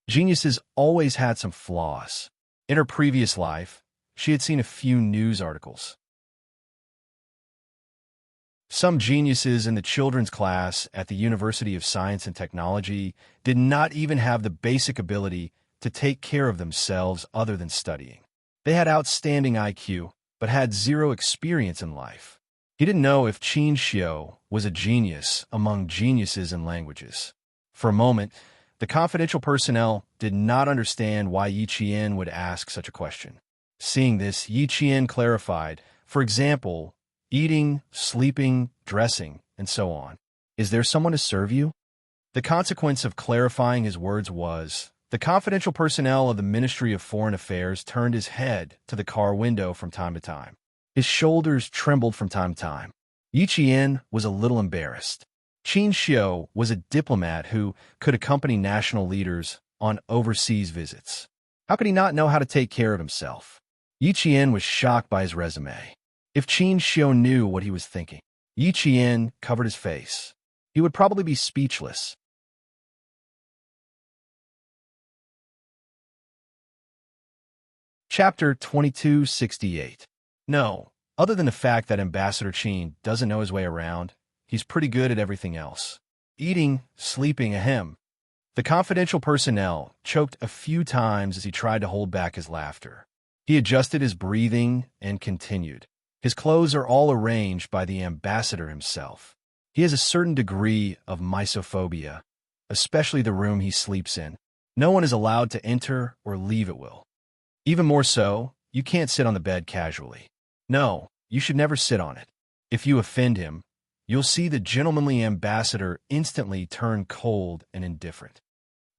Geniuses always had some flaws. In her previous life, she had seen a few news articles. Some geniuses in the children's class at the University of Science and Technology did not even have the basic ability to take care of themselves other than studying. They had outstanding IQ, but had 0 experience in life. He didn't know if Qin Xiao was a genius among geniuses in languages. For a moment, the confidential personnel did not understand why Yi Qian would ask such a question. Seeing this, Yi Qian clarified, for example, eating, sleeping, dressing, and so on. Is there someone to serve you? The consequence of clarifying his words was, the confidential personnel of the Ministry of Foreign Affairs turned his head to the car window from time to time. His shoulders trembled from time to time. Yi Qian was a little embarrassed. Qin Xiao was a diplomat who could accompany national leaders on overseas visits. How could he not know how to take care of himself? Yi Qian was shocked by his resume. If Qin Xiao knew what he was thinking, Yi Qian covered his face. He would probably be speechless. Chapter 2268. No, other than the fact that Ambassador Qin doesn't know his way around, he's pretty good at everything else. Eating, sleeping, ahem. The confidential personnel choked a few times as he tried to hold back his laughter. He adjusted his breathing and continued. His clothes are all arranged by the ambassador himself. He has a certain degree of misophobia, especially the room he sleeps in. No one is allowed to enter or leave at will. Even more so, you can't sit on the bed casually. No, you should never sit on it. If you offend him, you'll see the gentlemanly ambassador instantly turn cold and indifferent.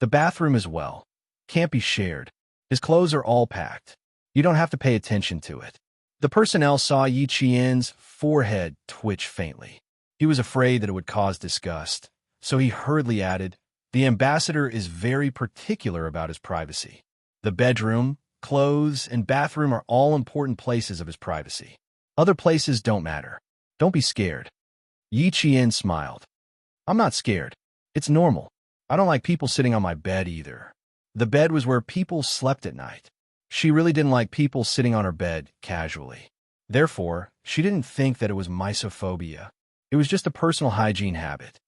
The bathroom as well can't be shared. His clothes are all packed. You don't have to pay attention to it. The personnel saw Yi Qian's forehead twitch faintly. He was afraid that it would cause disgust, so he hurriedly added, the ambassador is very particular about his privacy. The bedroom, clothes, and bathroom are all important places of his privacy. Other places don't matter. Don't be scared. Yi Qian smiled. I'm not scared. It's normal. I don't like people sitting on my bed either. The bed was where people slept at night. She really didn't like people sitting on her bed casually. Therefore, she didn't think that it was misophobia. It was just a personal hygiene habit.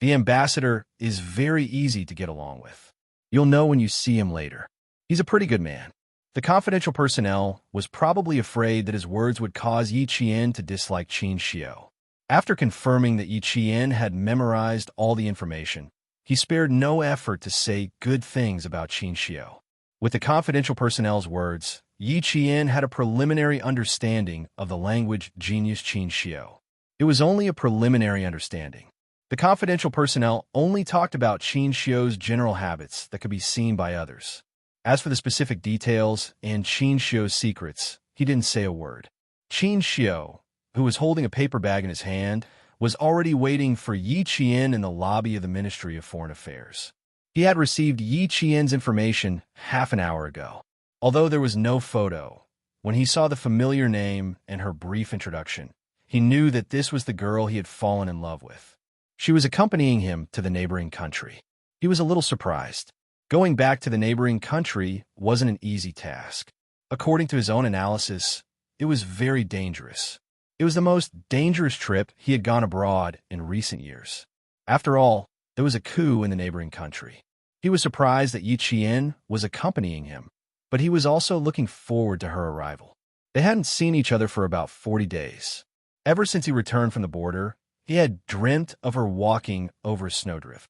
The ambassador is very easy to get along with. You'll know when you see him later. He's a pretty good man. The confidential personnel was probably afraid that his words would cause Yi Qian to dislike Qin Xiao. After confirming that Yi Qian had memorized all the information, he spared no effort to say good things about Qin Xiao. With the confidential personnel's words, Yi Qian had a preliminary understanding of the language genius Qin Xiao. It was only a preliminary understanding. The confidential personnel only talked about Qin Xiao's general habits that could be seen by others. As for the specific details and Qin Xiao's secrets, he didn't say a word. Qin Xiao, who was holding a paper bag in his hand, was already waiting for Yi Qian in the lobby of the Ministry of Foreign Affairs. He had received Yi Qian's information half an hour ago. Although there was no photo, when he saw the familiar name and her brief introduction, he knew that this was the girl he had fallen in love with. She was accompanying him to the neighboring country. He was a little surprised. Going back to the neighboring country wasn't an easy task. According to his own analysis, it was very dangerous. It was the most dangerous trip he had gone abroad in recent years. After all, there was a coup in the neighboring country. He was surprised that Yi Qian was accompanying him, but he was also looking forward to her arrival. They hadn't seen each other for about 40 days. Ever since he returned from the border, he had dreamt of her walking over a snowdrift.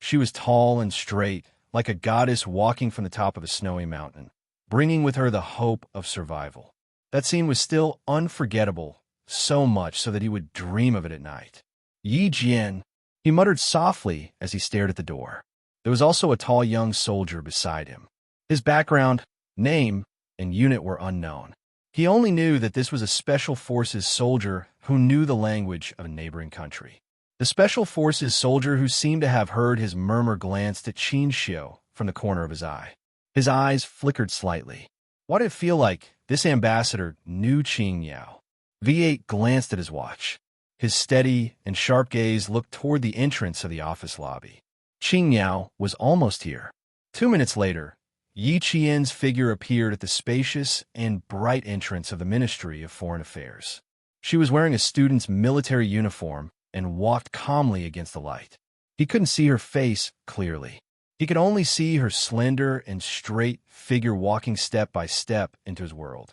She was tall and straight, like a goddess walking from the top of a snowy mountain, bringing with her the hope of survival. That scene was still unforgettable, so much so that he would dream of it at night. Yi Jian, he muttered softly as he stared at the door. There was also a tall young soldier beside him. His background, name, and unit were unknown. He only knew that this was a Special Forces soldier who knew the language of a neighboring country. The Special Forces soldier who seemed to have heard his murmur glanced at Qin Xiu from the corner of his eye. His eyes flickered slightly. Why did it feel like this ambassador knew Qin Yao? V8 glanced at his watch. His steady and sharp gaze looked toward the entrance of the office lobby. Qin Yao was almost here. 2 minutes later, Yi Qian's figure appeared at the spacious and bright entrance of the Ministry of Foreign Affairs. She was wearing a student's military uniform and walked calmly against the light. He couldn't see her face clearly. He could only see her slender and straight figure walking step by step into his world.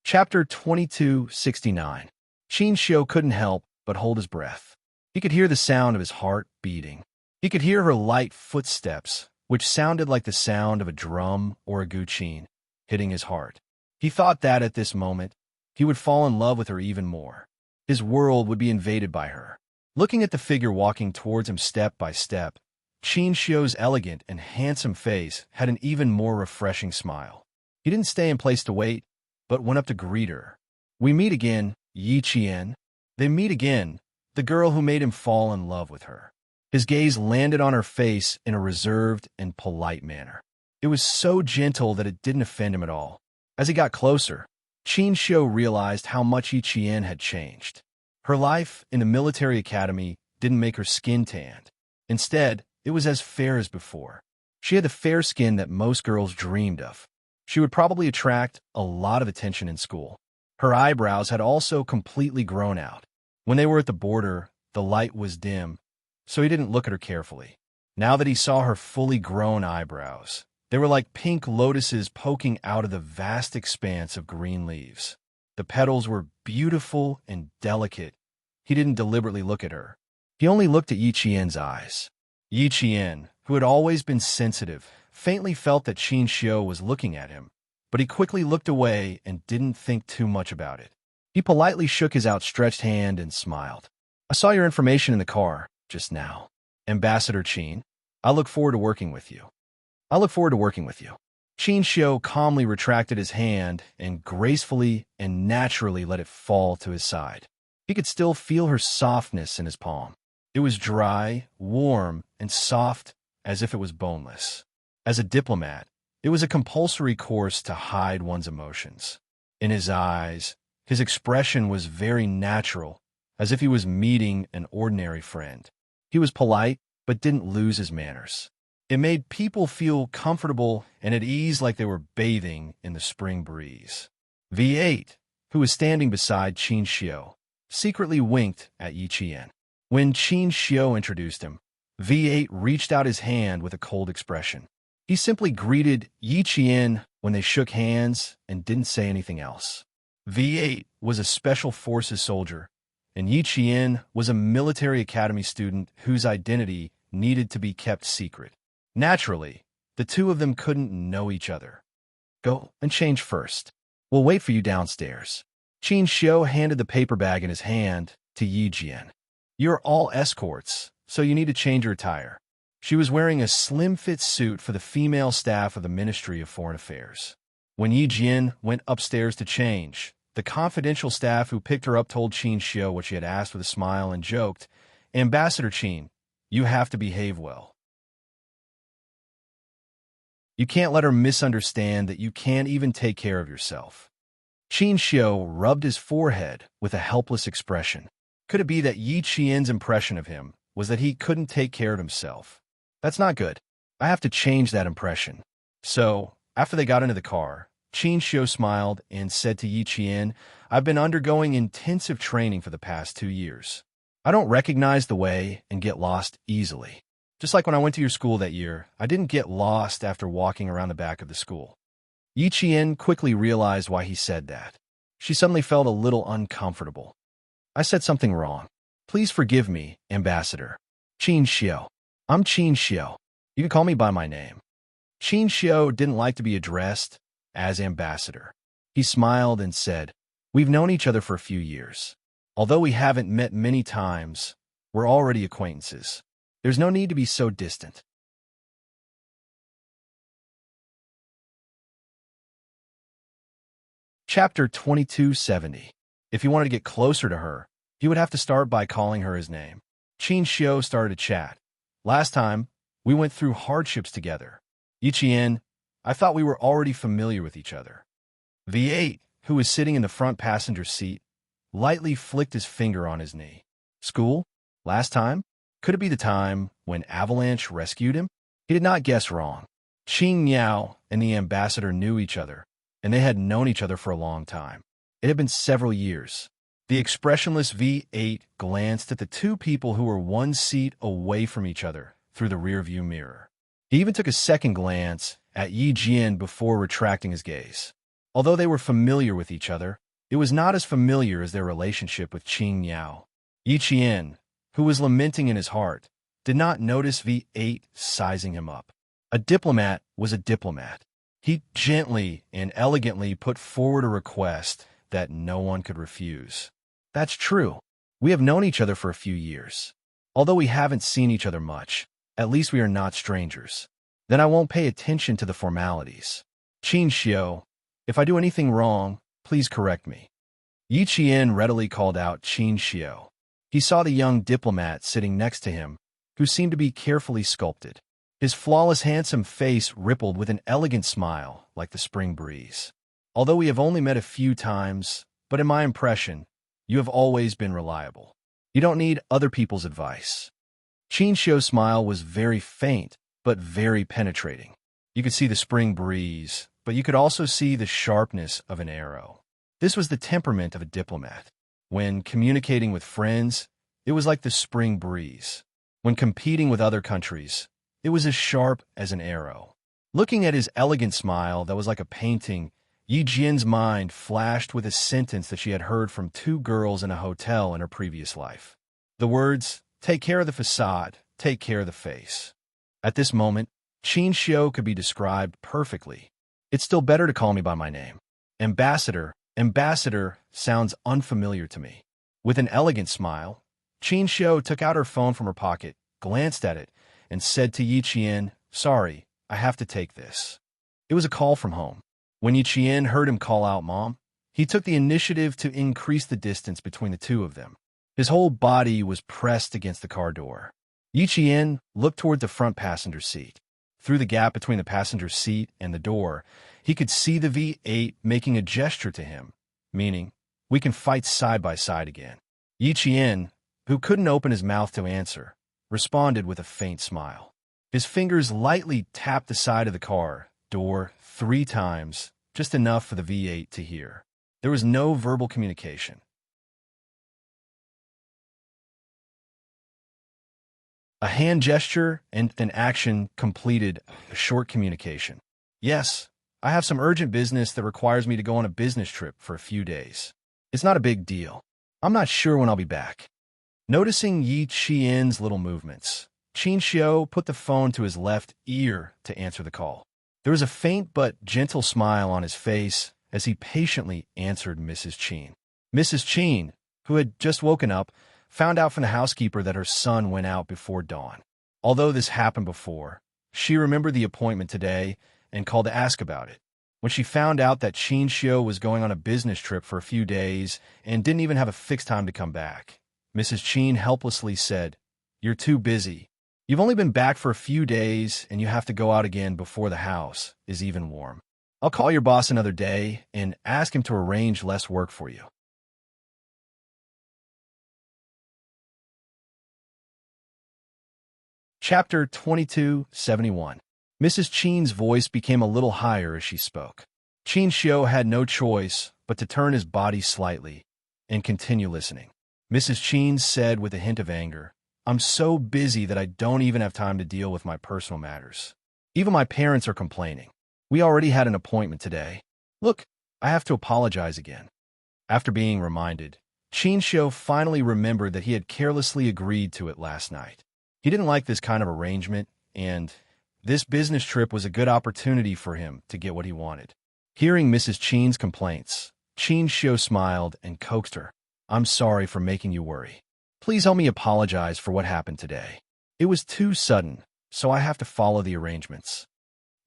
Chapter 2269. Qin Xiu couldn't help but hold his breath. He could hear the sound of his heart beating. He could hear her light footsteps, which sounded like the sound of a drum or a guqin, hitting his heart. He thought that at this moment, he would fall in love with her even more. His world would be invaded by her. Looking at the figure walking towards him step by step, Qin Xiu's elegant and handsome face had an even more refreshing smile. He didn't stay in place to wait, but went up to greet her. "We meet again, Yi Qian." They meet again, the girl who made him fall in love with her. His gaze landed on her face in a reserved and polite manner. It was so gentle that it didn't offend him at all. As he got closer, Qin Xiu realized how much Yi Qian had changed. Her life in the military academy didn't make her skin tanned. Instead, it was as fair as before. She had the fair skin that most girls dreamed of. She would probably attract a lot of attention in school. Her eyebrows had also completely grown out. When they were at the border, the light was dim, so he didn't look at her carefully. Now that he saw her fully grown eyebrows, they were like pink lotuses poking out of the vast expanse of green leaves. The petals were beautiful and delicate. He didn't deliberately look at her. He only looked at Yi Qian's eyes. Yi Qian, who had always been sensitive, faintly felt that Qin Xiu was looking at him, but he quickly looked away and didn't think too much about it. He politely shook his outstretched hand and smiled. "I saw your information in the car just now. Ambassador Qin, I look forward to working with you." "I look forward to working with you." Qin Xiu calmly retracted his hand and gracefully and naturally let it fall to his side. He could still feel her softness in his palm. It was dry, warm, and soft as if it was boneless. As a diplomat, it was a compulsory course to hide one's emotions. In his eyes, his expression was very natural, as if he was meeting an ordinary friend. He was polite, but didn't lose his manners. It made people feel comfortable and at ease, like they were bathing in the spring breeze. V8, who was standing beside Qin Xiu, secretly winked at Yi Qian. When Qin Xiu introduced him, V8 reached out his hand with a cold expression. He simply greeted Yi Qian when they shook hands and didn't say anything else. V8 was a Special Forces soldier, and Yi Qian was a military academy student whose identity needed to be kept secret. Naturally, the two of them couldn't know each other. "Go and change first. We'll wait for you downstairs." Qin Xiu handed the paper bag in his hand to Yi Jian. "You're all escorts, so you need to change your attire." She was wearing a slim-fit suit for the female staff of the Ministry of Foreign Affairs. When Yi Jian went upstairs to change, the confidential staff who picked her up told Qin Xiu what she had asked with a smile and joked, Ambassador Qin, you have to behave well. You can't let her misunderstand that you can't even take care of yourself. Qin Xiu rubbed his forehead with a helpless expression. Could it be that Yi Qian's impression of him was that he couldn't take care of himself? That's not good. I have to change that impression. So, after they got into the car, Qin Xiu smiled and said to Yi Qian, I've been undergoing intensive training for the past 2 years. I don't recognize the way and get lost easily. Just like when I went to your school that year, I didn't get lost after walking around the back of the school. Yi Qian quickly realized why he said that. She suddenly felt a little uncomfortable. I said something wrong. Please forgive me, Ambassador. Qin Xiu. I'm Qin Xiu. You can call me by my name. Qin Xiu didn't like to be addressed as Ambassador. He smiled and said, We've known each other for a few years. Although we haven't met many times, we're already acquaintances. There's no need to be so distant. Chapter 2270. If he wanted to get closer to her, he would have to start by calling her his name. Qin Xiu started to chat. Last time, we went through hardships together. Yi Qian, I thought we were already familiar with each other. V8, who was sitting in the front passenger seat, lightly flicked his finger on his knee. School? Last time? Could it be the time when Avalanche rescued him? He did not guess wrong. Qing Yao and the ambassador knew each other, and they had known each other for a long time. It had been several years. The expressionless V8 glanced at the two people who were one seat away from each other through the rearview mirror. He even took a second glance at Yi Jian before retracting his gaze. Although they were familiar with each other, it was not as familiar as their relationship with Qing Yao. Yi Qian, who was lamenting in his heart, did not notice V8 sizing him up. A diplomat was a diplomat. He gently and elegantly put forward a request that no one could refuse. That's true. We have known each other for a few years. Although we haven't seen each other much, at least we are not strangers. Then I won't pay attention to the formalities. Qin Xiu, if I do anything wrong, please correct me. Yi Qian readily called out Qin Xiu. He saw the young diplomat sitting next to him, who seemed to be carefully sculpted. His flawless, handsome face rippled with an elegant smile like the spring breeze. Although we have only met a few times, but in my impression, you have always been reliable. You don't need other people's advice. Qin Xiu's smile was very faint, but very penetrating. You could see the spring breeze, but you could also see the sharpness of an arrow. This was the temperament of a diplomat. When communicating with friends, it was like the spring breeze. When competing with other countries, it was as sharp as an arrow. Looking at his elegant smile that was like a painting, Yi Jian's mind flashed with a sentence that she had heard from 2 girls in a hotel in her previous life. The words, take care of the facade, take care of the face. At this moment, Qin Xiu could be described perfectly. It's still better to call me by my name. Ambassador sounds unfamiliar to me. With an elegant smile, Qin Xiu took out her phone from her pocket, glanced at it, and said to Yi Qian, Sorry, I have to take this. It was a call from home. When Yi Qian heard him call out Mom, he took the initiative to increase the distance between the two of them. His whole body was pressed against the car door. Yi Qian looked toward the front passenger seat. Through the gap between the passenger seat and the door, he could see the V8 making a gesture to him, meaning, we can fight side by side again. Yi Qian, who couldn't open his mouth to answer, responded with a faint smile. His fingers lightly tapped the side of the car door 3 times, just enough for the V8 to hear. There was no verbal communication. A hand gesture and an action completed a short communication. Yes, I have some urgent business that requires me to go on a business trip for a few days. It's not a big deal. I'm not sure when I'll be back. Noticing Yi Qian's little movements, Qin Xiu put the phone to his left ear to answer the call. There was a faint but gentle smile on his face as he patiently answered Mrs. Qin. Mrs. Qin, who had just woken up, found out from the housekeeper that her son went out before dawn. Although this happened before, she remembered the appointment today and called to ask about it. When she found out that Qin Xiu was going on a business trip for a few days and didn't even have a fixed time to come back, Mrs. Qin helplessly said, You're too busy. You've only been back for a few days, and you have to go out again before the house is even warm. I'll call your boss another day and ask him to arrange less work for you. Chapter 2271. Mrs. Chen's voice became a little higher as she spoke. Chen Xiu had no choice but to turn his body slightly and continue listening. Mrs. Chen said with a hint of anger, "I'm so busy that I don't even have time to deal with my personal matters. Even my parents are complaining. We already had an appointment today. Look, I have to apologize again." After being reminded, Chen Xiu finally remembered that he had carelessly agreed to it last night. He didn't like this kind of arrangement, and this business trip was a good opportunity for him to get what he wanted. Hearing Mrs. Chen's complaints, Chen Xiu smiled and coaxed her. "I'm sorry for making you worry. Please help me apologize for what happened today. It was too sudden, so I have to follow the arrangements.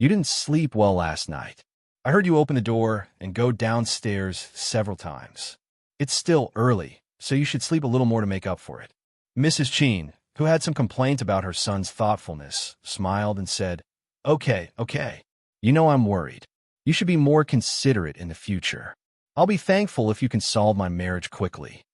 You didn't sleep well last night. I heard you open the door and go downstairs several times. It's still early, so you should sleep a little more to make up for it." Mrs. Chen, who had some complaint about her son's thoughtfulness, smiled and said, Okay. You know I'm worried. You should be more considerate in the future. I'll be thankful if you can solve my marriage quickly."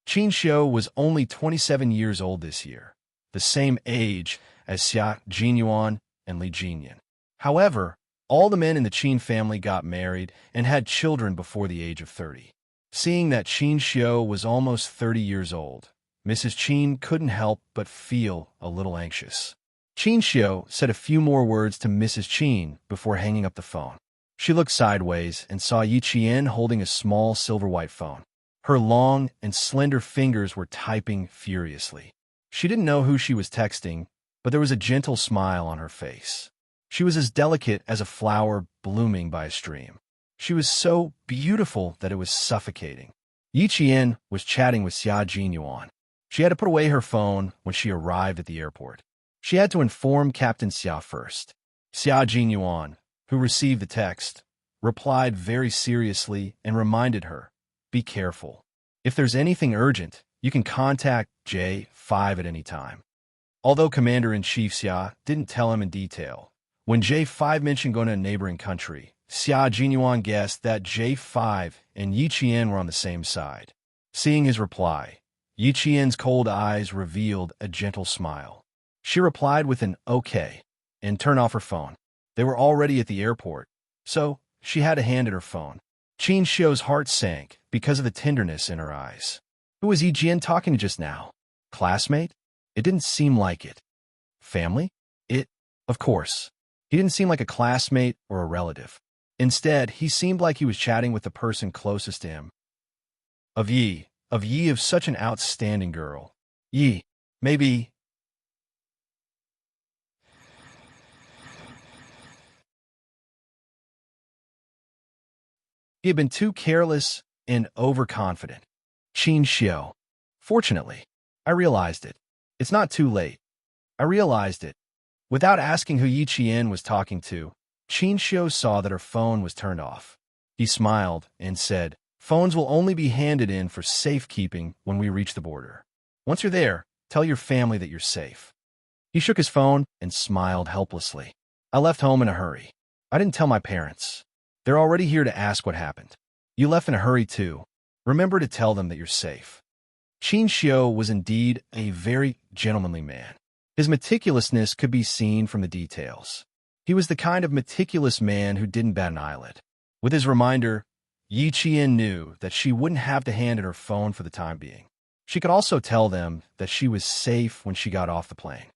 Chen Xiu was only 27 years old this year, the same age as Xia Jinyuan and Li Jinyan. However, all the men in the Chen family got married and had children before the age of 30. Seeing that Chen Xiu was almost 30 years old, Mrs. Chen couldn't help but feel a little anxious. Chen Xiu said a few more words to Mrs. Chen before hanging up the phone. She looked sideways and saw Yi Qian holding a small silver-white phone. Her long and slender fingers were typing furiously. She didn't know who she was texting, but there was a gentle smile on her face. She was as delicate as a flower blooming by a stream. She was so beautiful that it was suffocating. Yi Qian was chatting with Xia Jinyuan. She had to put away her phone when she arrived at the airport. She had to inform Captain Xia first. Xia Jinyuan, who received the text, replied very seriously and reminded her, "Be careful. If there's anything urgent, you can contact J5 at any time." Although Commander-in-Chief Xia didn't tell him in detail, when J5 mentioned going to a neighboring country, Xia Jinyuan guessed that J5 and Yi Qian were on the same side. Seeing his reply, Yi Qian's cold eyes revealed a gentle smile. She replied with an "okay" and turned off her phone. They were already at the airport, so she had a hand at her phone. Chen Xiu's heart sank because of the tenderness in her eyes. Who was Yi Jian talking to just now? Classmate? It didn't seem like it. Family? Of course. He didn't seem like a classmate or a relative. Instead, he seemed like he was chatting with the person closest to him. Of Yi, of such an outstanding girl. Yi, maybe... He had been too careless and overconfident. Chen Xiu. Fortunately, I realized it. It's not too late. I realized it. Without asking who Yi Qian was talking to, Chen Xiu saw that her phone was turned off. He smiled and said, "Phones will only be handed in for safekeeping when we reach the border. Once you're there, tell your family that you're safe." He shook his phone and smiled helplessly. "I left home in a hurry. I didn't tell my parents. They're already here to ask what happened. You left in a hurry too. Remember to tell them that you're safe." Chen Xiu was indeed a very gentlemanly man. His meticulousness could be seen from the details. He was the kind of meticulous man who didn't bat an eyelid. With his reminder, Yi Qian knew that she wouldn't have to hand in her phone for the time being. She could also tell them that she was safe when she got off the plane.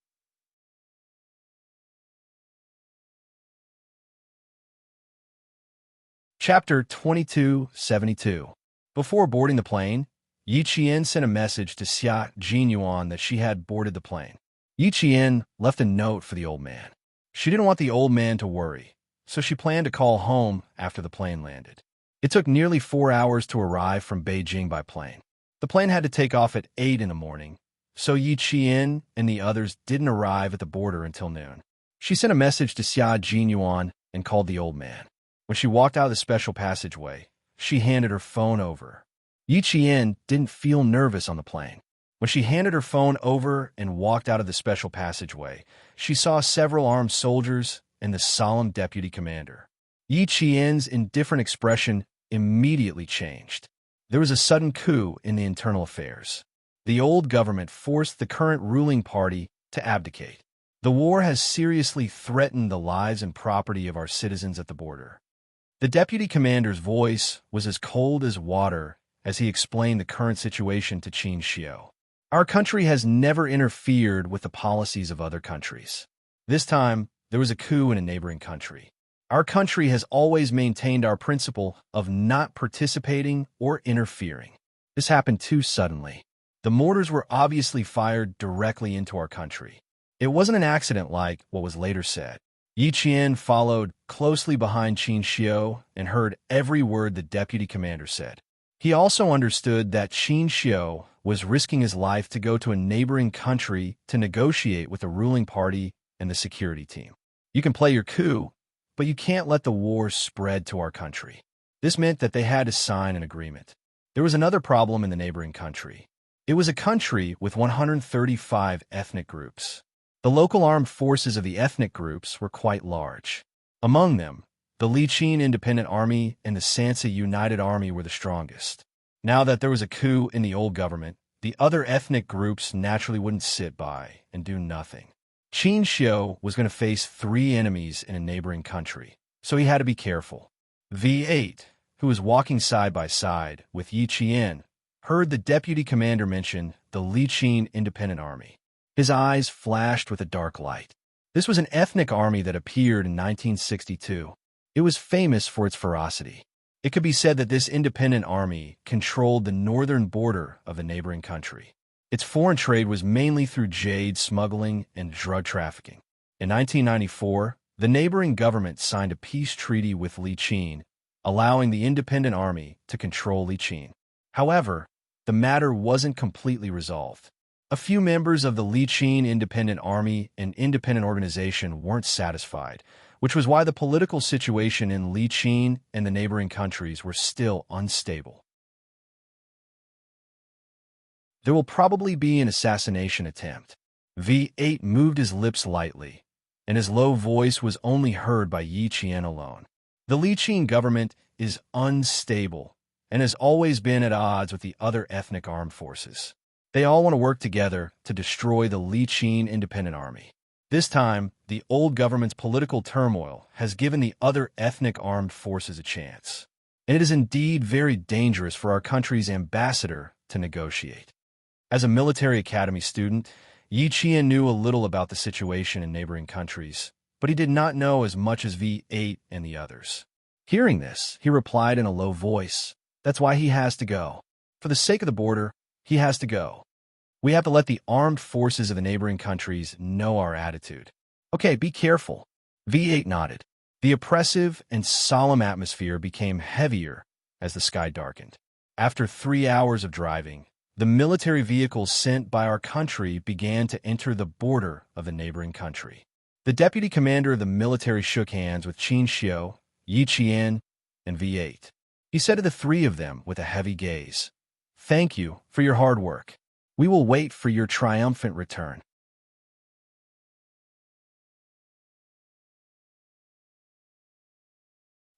Chapter 2272. Before boarding the plane, Yi Qian sent a message to Xia Jinyuan that she had boarded the plane. Yi Qian left a note for the old man. She didn't want the old man to worry, so she planned to call home after the plane landed. It took nearly 4 hours to arrive from Beijing by plane. The plane had to take off at 8 in the morning, so Yi Qian and the others didn't arrive at the border until noon. She sent a message to Xia Jinyuan and called the old man. When she walked out of the special passageway, she handed her phone over. Yi Qian didn't feel nervous on the plane. When she handed her phone over and walked out of the special passageway, she saw several armed soldiers and the solemn deputy commander. Yi Qian's indifferent expression immediately changed. There was a sudden coup in the internal affairs. The old government forced the current ruling party to abdicate. The war has seriously threatened the lives and property of our citizens at the border. The deputy commander's voice was as cold as water as he explained the current situation to Qin Xiu. Our country has never interfered with the policies of other countries. This time, there was a coup in a neighboring country. Our country has always maintained our principle of not participating or interfering. This happened too suddenly. The mortars were obviously fired directly into our country. It wasn't an accident like what was later said. Yi Qian followed closely behind Qin Xiu and heard every word the deputy commander said. He also understood that Qin Xiu was risking his life to go to a neighboring country to negotiate with the ruling party and the security team. You can play your coup, but you can't let the war spread to our country. This meant that they had to sign an agreement. There was another problem in the neighboring country. It was a country with 135 ethnic groups. The local armed forces of the ethnic groups were quite large. Among them, the Liqin Independent Army and the Sansa United Army were the strongest. Now that there was a coup in the old government, the other ethnic groups naturally wouldn't sit by and do nothing. Qin Xiu was going to face 3 enemies in a neighboring country, so he had to be careful. V8, who was walking side by side with Yi Qian, heard the deputy commander mention the Liqin Independent Army. His eyes flashed with a dark light. This was an ethnic army that appeared in 1962. It was famous for its ferocity. It could be said that this independent army controlled the northern border of the neighboring country. Its foreign trade was mainly through jade smuggling and drug trafficking. In 1994, the neighboring government signed a peace treaty with Liqin, allowing the independent army to control Liqin. However, the matter wasn't completely resolved. A few members of the Liqin Independent Army and independent organization weren't satisfied, which was why the political situation in Liqin and the neighboring countries were still unstable. There will probably be an assassination attempt. V8 moved his lips lightly, and his low voice was only heard by Yi Qian alone. The Liqin government is unstable and has always been at odds with the other ethnic armed forces. They all want to work together to destroy the Liqin Independent Army. This time, the old government's political turmoil has given the other ethnic armed forces a chance. And it is indeed very dangerous for our country's ambassador to negotiate. As a military academy student, Yi Qian knew a little about the situation in neighboring countries, but he did not know as much as V8 and the others. Hearing this, he replied in a low voice, "That's why he has to go. For the sake of the border, he has to go. We have to let the armed forces of the neighboring countries know our attitude." "Okay, be careful." V8 nodded. The oppressive and solemn atmosphere became heavier as the sky darkened. After 3 hours of driving, the military vehicles sent by our country began to enter the border of the neighboring country. The deputy commander of the military shook hands with Qin Xiu, Yi Qian, and V8. He said to the 3 of them with a heavy gaze, "Thank you for your hard work. We will wait for your triumphant return."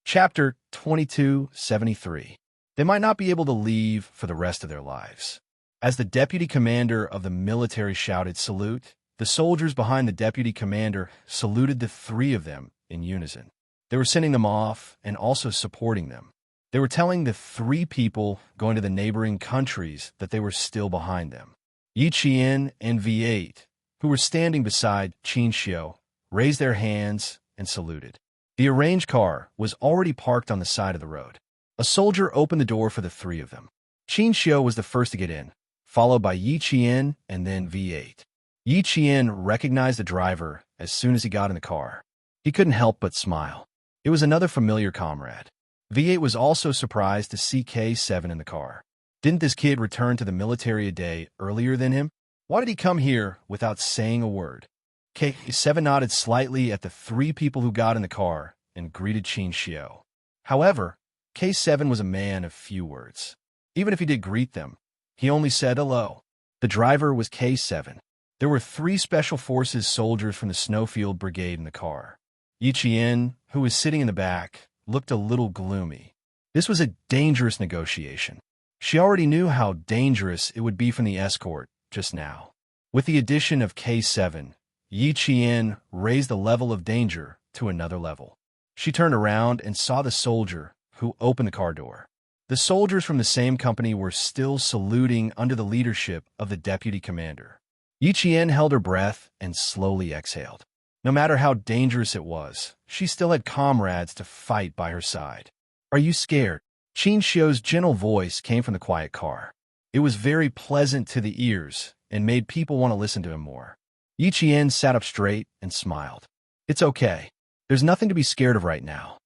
Chapter 2273. They might not be able to leave for the rest of their lives. As the deputy commander of the military shouted salute, the soldiers behind the deputy commander saluted the 3 of them in unison. They were sending them off and also supporting them. They were telling the 3 people going to the neighboring countries that they were still behind them. Yi Qian and V8, who were standing beside Qin Xiu, raised their hands and saluted. The arranged car was already parked on the side of the road. A soldier opened the door for the 3 of them. Qin Xiu was the first to get in, followed by Yi Qian and then V8. Yi Qian recognized the driver as soon as he got in the car. He couldn't help but smile. It was another familiar comrade. V8 was also surprised to see K7 in the car. Didn't this kid return to the military a day earlier than him? Why did he come here without saying a word? K7 nodded slightly at the 3 people who got in the car and greeted Qin Xiu. However, K7 was a man of few words. Even if he did greet them, he only said hello. The driver was K7. There were 3 Special Forces soldiers from the Snowfield Brigade in the car. Yichien, who was sitting in the back, looked a little gloomy. This was a dangerous negotiation. She already knew how dangerous it would be from the escort just now. With the addition of K7, Yichien raised the level of danger to another level. She turned around and saw the soldier who opened the car door. The soldiers from the same company were still saluting under the leadership of the deputy commander. Yichien held her breath and slowly exhaled. No matter how dangerous it was, she still had comrades to fight by her side. "Are you scared?" Qin Xiu's gentle voice came from the quiet car. It was very pleasant to the ears and made people want to listen to him more. Yichien sat up straight and smiled. "It's okay. There's nothing to be scared of right now.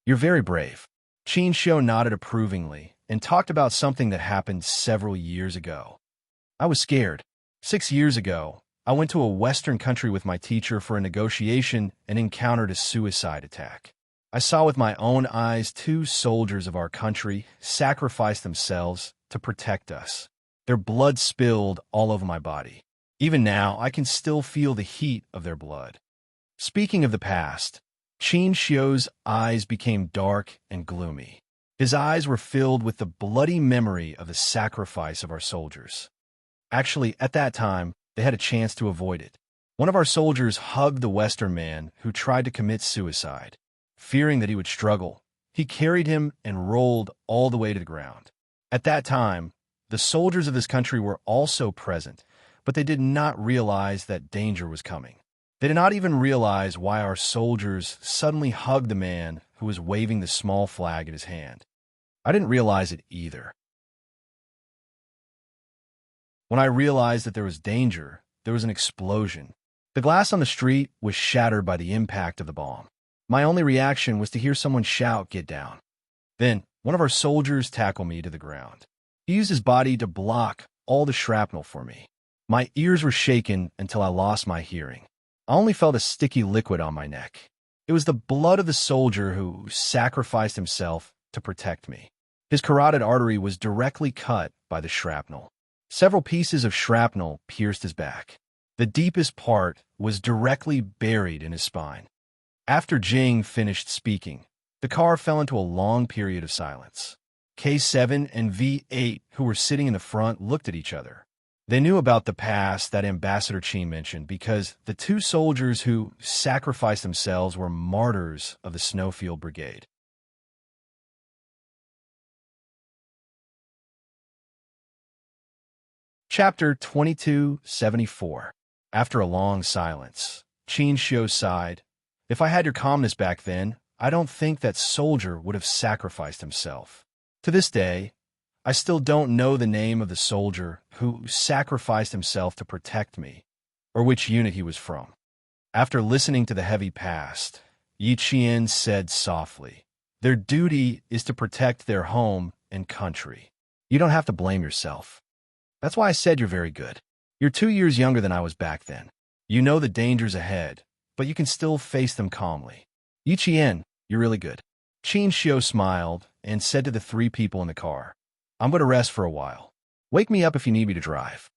You're very brave." Qin Xiu nodded approvingly and talked about something that happened several years ago. "I was scared. 6 years ago, I went to a Western country with my teacher for a negotiation and encountered a suicide attack. I saw with my own eyes 2 soldiers of our country sacrifice themselves to protect us. Their blood spilled all over my body. Even now, I can still feel the heat of their blood." Speaking of the past, Qin Xiu's eyes became dark and gloomy. His eyes were filled with the bloody memory of the sacrifice of our soldiers. Actually, at that time, they had a chance to avoid it. One of our soldiers hugged the Western man who tried to commit suicide. Fearing that he would struggle, he carried him and rolled all the way to the ground. At that time, the soldiers of this country were also present, but they did not realize that danger was coming. They did not even realize why our soldiers suddenly hugged the man who was waving the small flag in his hand. I didn't realize it either. When I realized that there was danger, there was an explosion. The glass on the street was shattered by the impact of the bomb. My only reaction was to hear someone shout, "Get down." Then, one of our soldiers tackled me to the ground. He used his body to block all the shrapnel for me. My ears were shaken until I lost my hearing. I only felt a sticky liquid on my neck. It was the blood of the soldier who sacrificed himself to protect me. His carotid artery was directly cut by the shrapnel. Several pieces of shrapnel pierced his back. The deepest part was directly buried in his spine. After Jing finished speaking, the car fell into a long period of silence. K7 and V8, who were sitting in the front, looked at each other. They knew about the past that Ambassador Qin mentioned because the 2 soldiers who sacrificed themselves were martyrs of the Snowfield Brigade. Chapter 2274. After a long silence, Qin Xiu sighed. "If I had your calmness back then, I don't think that soldier would have sacrificed himself. To this day, I still don't know the name of the soldier who sacrificed himself to protect me, or which unit he was from." After listening to the heavy past, Yichien said softly, "Their duty is to protect their home and country. You don't have to blame yourself. That's why I said you're very good. You're 2 years younger than I was back then. You know the dangers ahead, but you can still face them calmly. Yichien, you're really good." Qin Xiu smiled and said to the 3 people in the car, "I'm going to rest for a while. Wake me up if you need me to drive."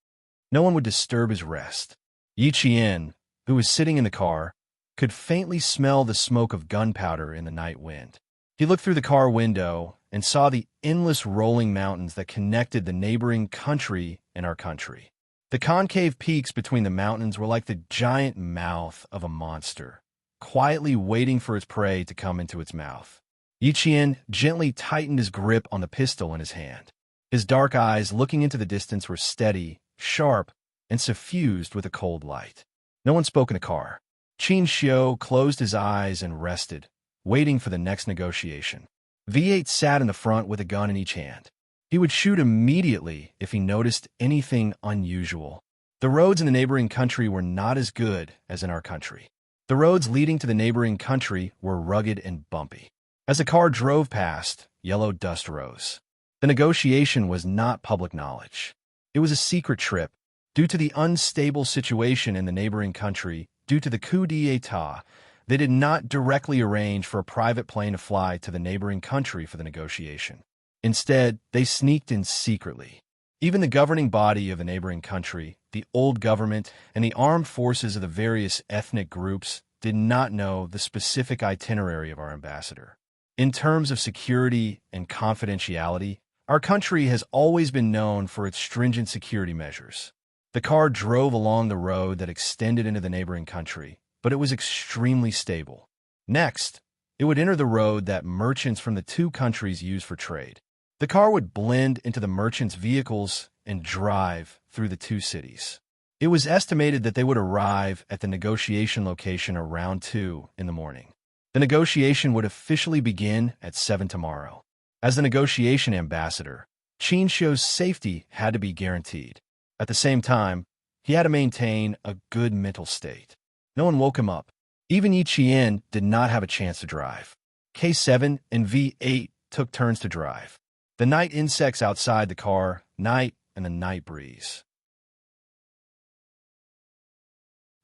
No one would disturb his rest. Yichien, who was sitting in the car, could faintly smell the smoke of gunpowder in the night wind. He looked through the car window and saw the endless rolling mountains that connected the neighboring country and our country. The concave peaks between the mountains were like the giant mouth of a monster, quietly waiting for its prey to come into its mouth. Yichien gently tightened his grip on the pistol in his hand. His dark eyes looking into the distance were steady, sharp, and suffused with a cold light. No one spoke in the car. Qin Xiu closed his eyes and rested, waiting for the next negotiation. V8 sat in the front with a gun in each hand. He would shoot immediately if he noticed anything unusual. The roads in the neighboring country were not as good as in our country. The roads leading to the neighboring country were rugged and bumpy. As the car drove past, yellow dust rose. The negotiation was not public knowledge. It was a secret trip. Due to the unstable situation in the neighboring country, due to the coup d'etat, they did not directly arrange for a private plane to fly to the neighboring country for the negotiation. Instead, they sneaked in secretly. Even the governing body of the neighboring country, the old government, and the armed forces of the various ethnic groups did not know the specific itinerary of our ambassador. In terms of security and confidentiality, our country has always been known for its stringent security measures. The car drove along the road that extended into the neighboring country, but it was extremely stable. Next, it would enter the road that merchants from the two countries use for trade. The car would blend into the merchants' vehicles and drive through the two cities. It was estimated that they would arrive at the negotiation location around 2 in the morning. The negotiation would officially begin at 7 tomorrow. As the negotiation ambassador, Qin Shou's safety had to be guaranteed. At the same time, he had to maintain a good mental state. No one woke him up. Even Yi Qian did not have a chance to drive. K7 and V8 took turns to drive. The night insects outside the car, night, and the night breeze.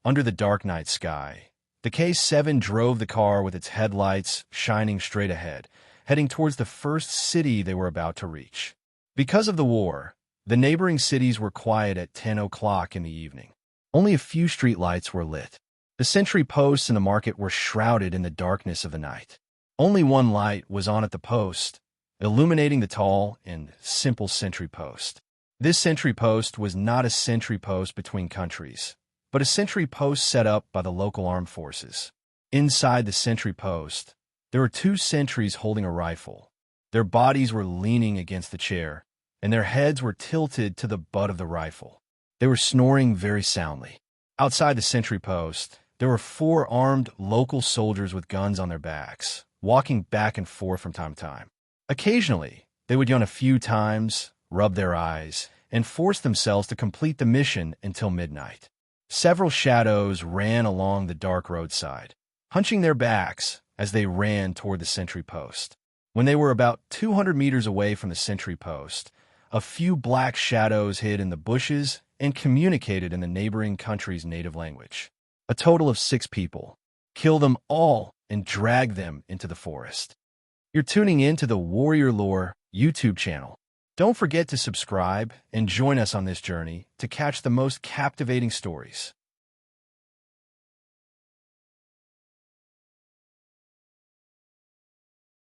Under the dark night sky, the K7 drove the car with its headlights shining straight ahead, heading towards the first city they were about to reach. Because of the war, the neighboring cities were quiet at 10 o'clock in the evening. Only a few streetlights were lit. The sentry posts in the market were shrouded in the darkness of the night. Only one light was on at the post, illuminating the tall and simple sentry post. This sentry post was not a sentry post between countries, but a sentry post set up by the local armed forces. Inside the sentry post, there were two sentries holding a rifle. Their bodies were leaning against the chair, and their heads were tilted to the butt of the rifle. They were snoring very soundly. Outside the sentry post, there were 4 armed local soldiers with guns on their backs, walking back and forth from time to time. Occasionally, they would yawn a few times, rub their eyes, and force themselves to complete the mission until midnight. Several shadows ran along the dark roadside, hunching their backs as they ran toward the sentry post. When they were about 200 meters away from the sentry post, a few black shadows hid in the bushes and communicated in the neighboring country's native language. A total of 6 people. Kill them all and drag them into the forest. You're tuning in to the Warrior Lore YouTube channel. Don't forget to subscribe and join us on this journey to catch the most captivating stories.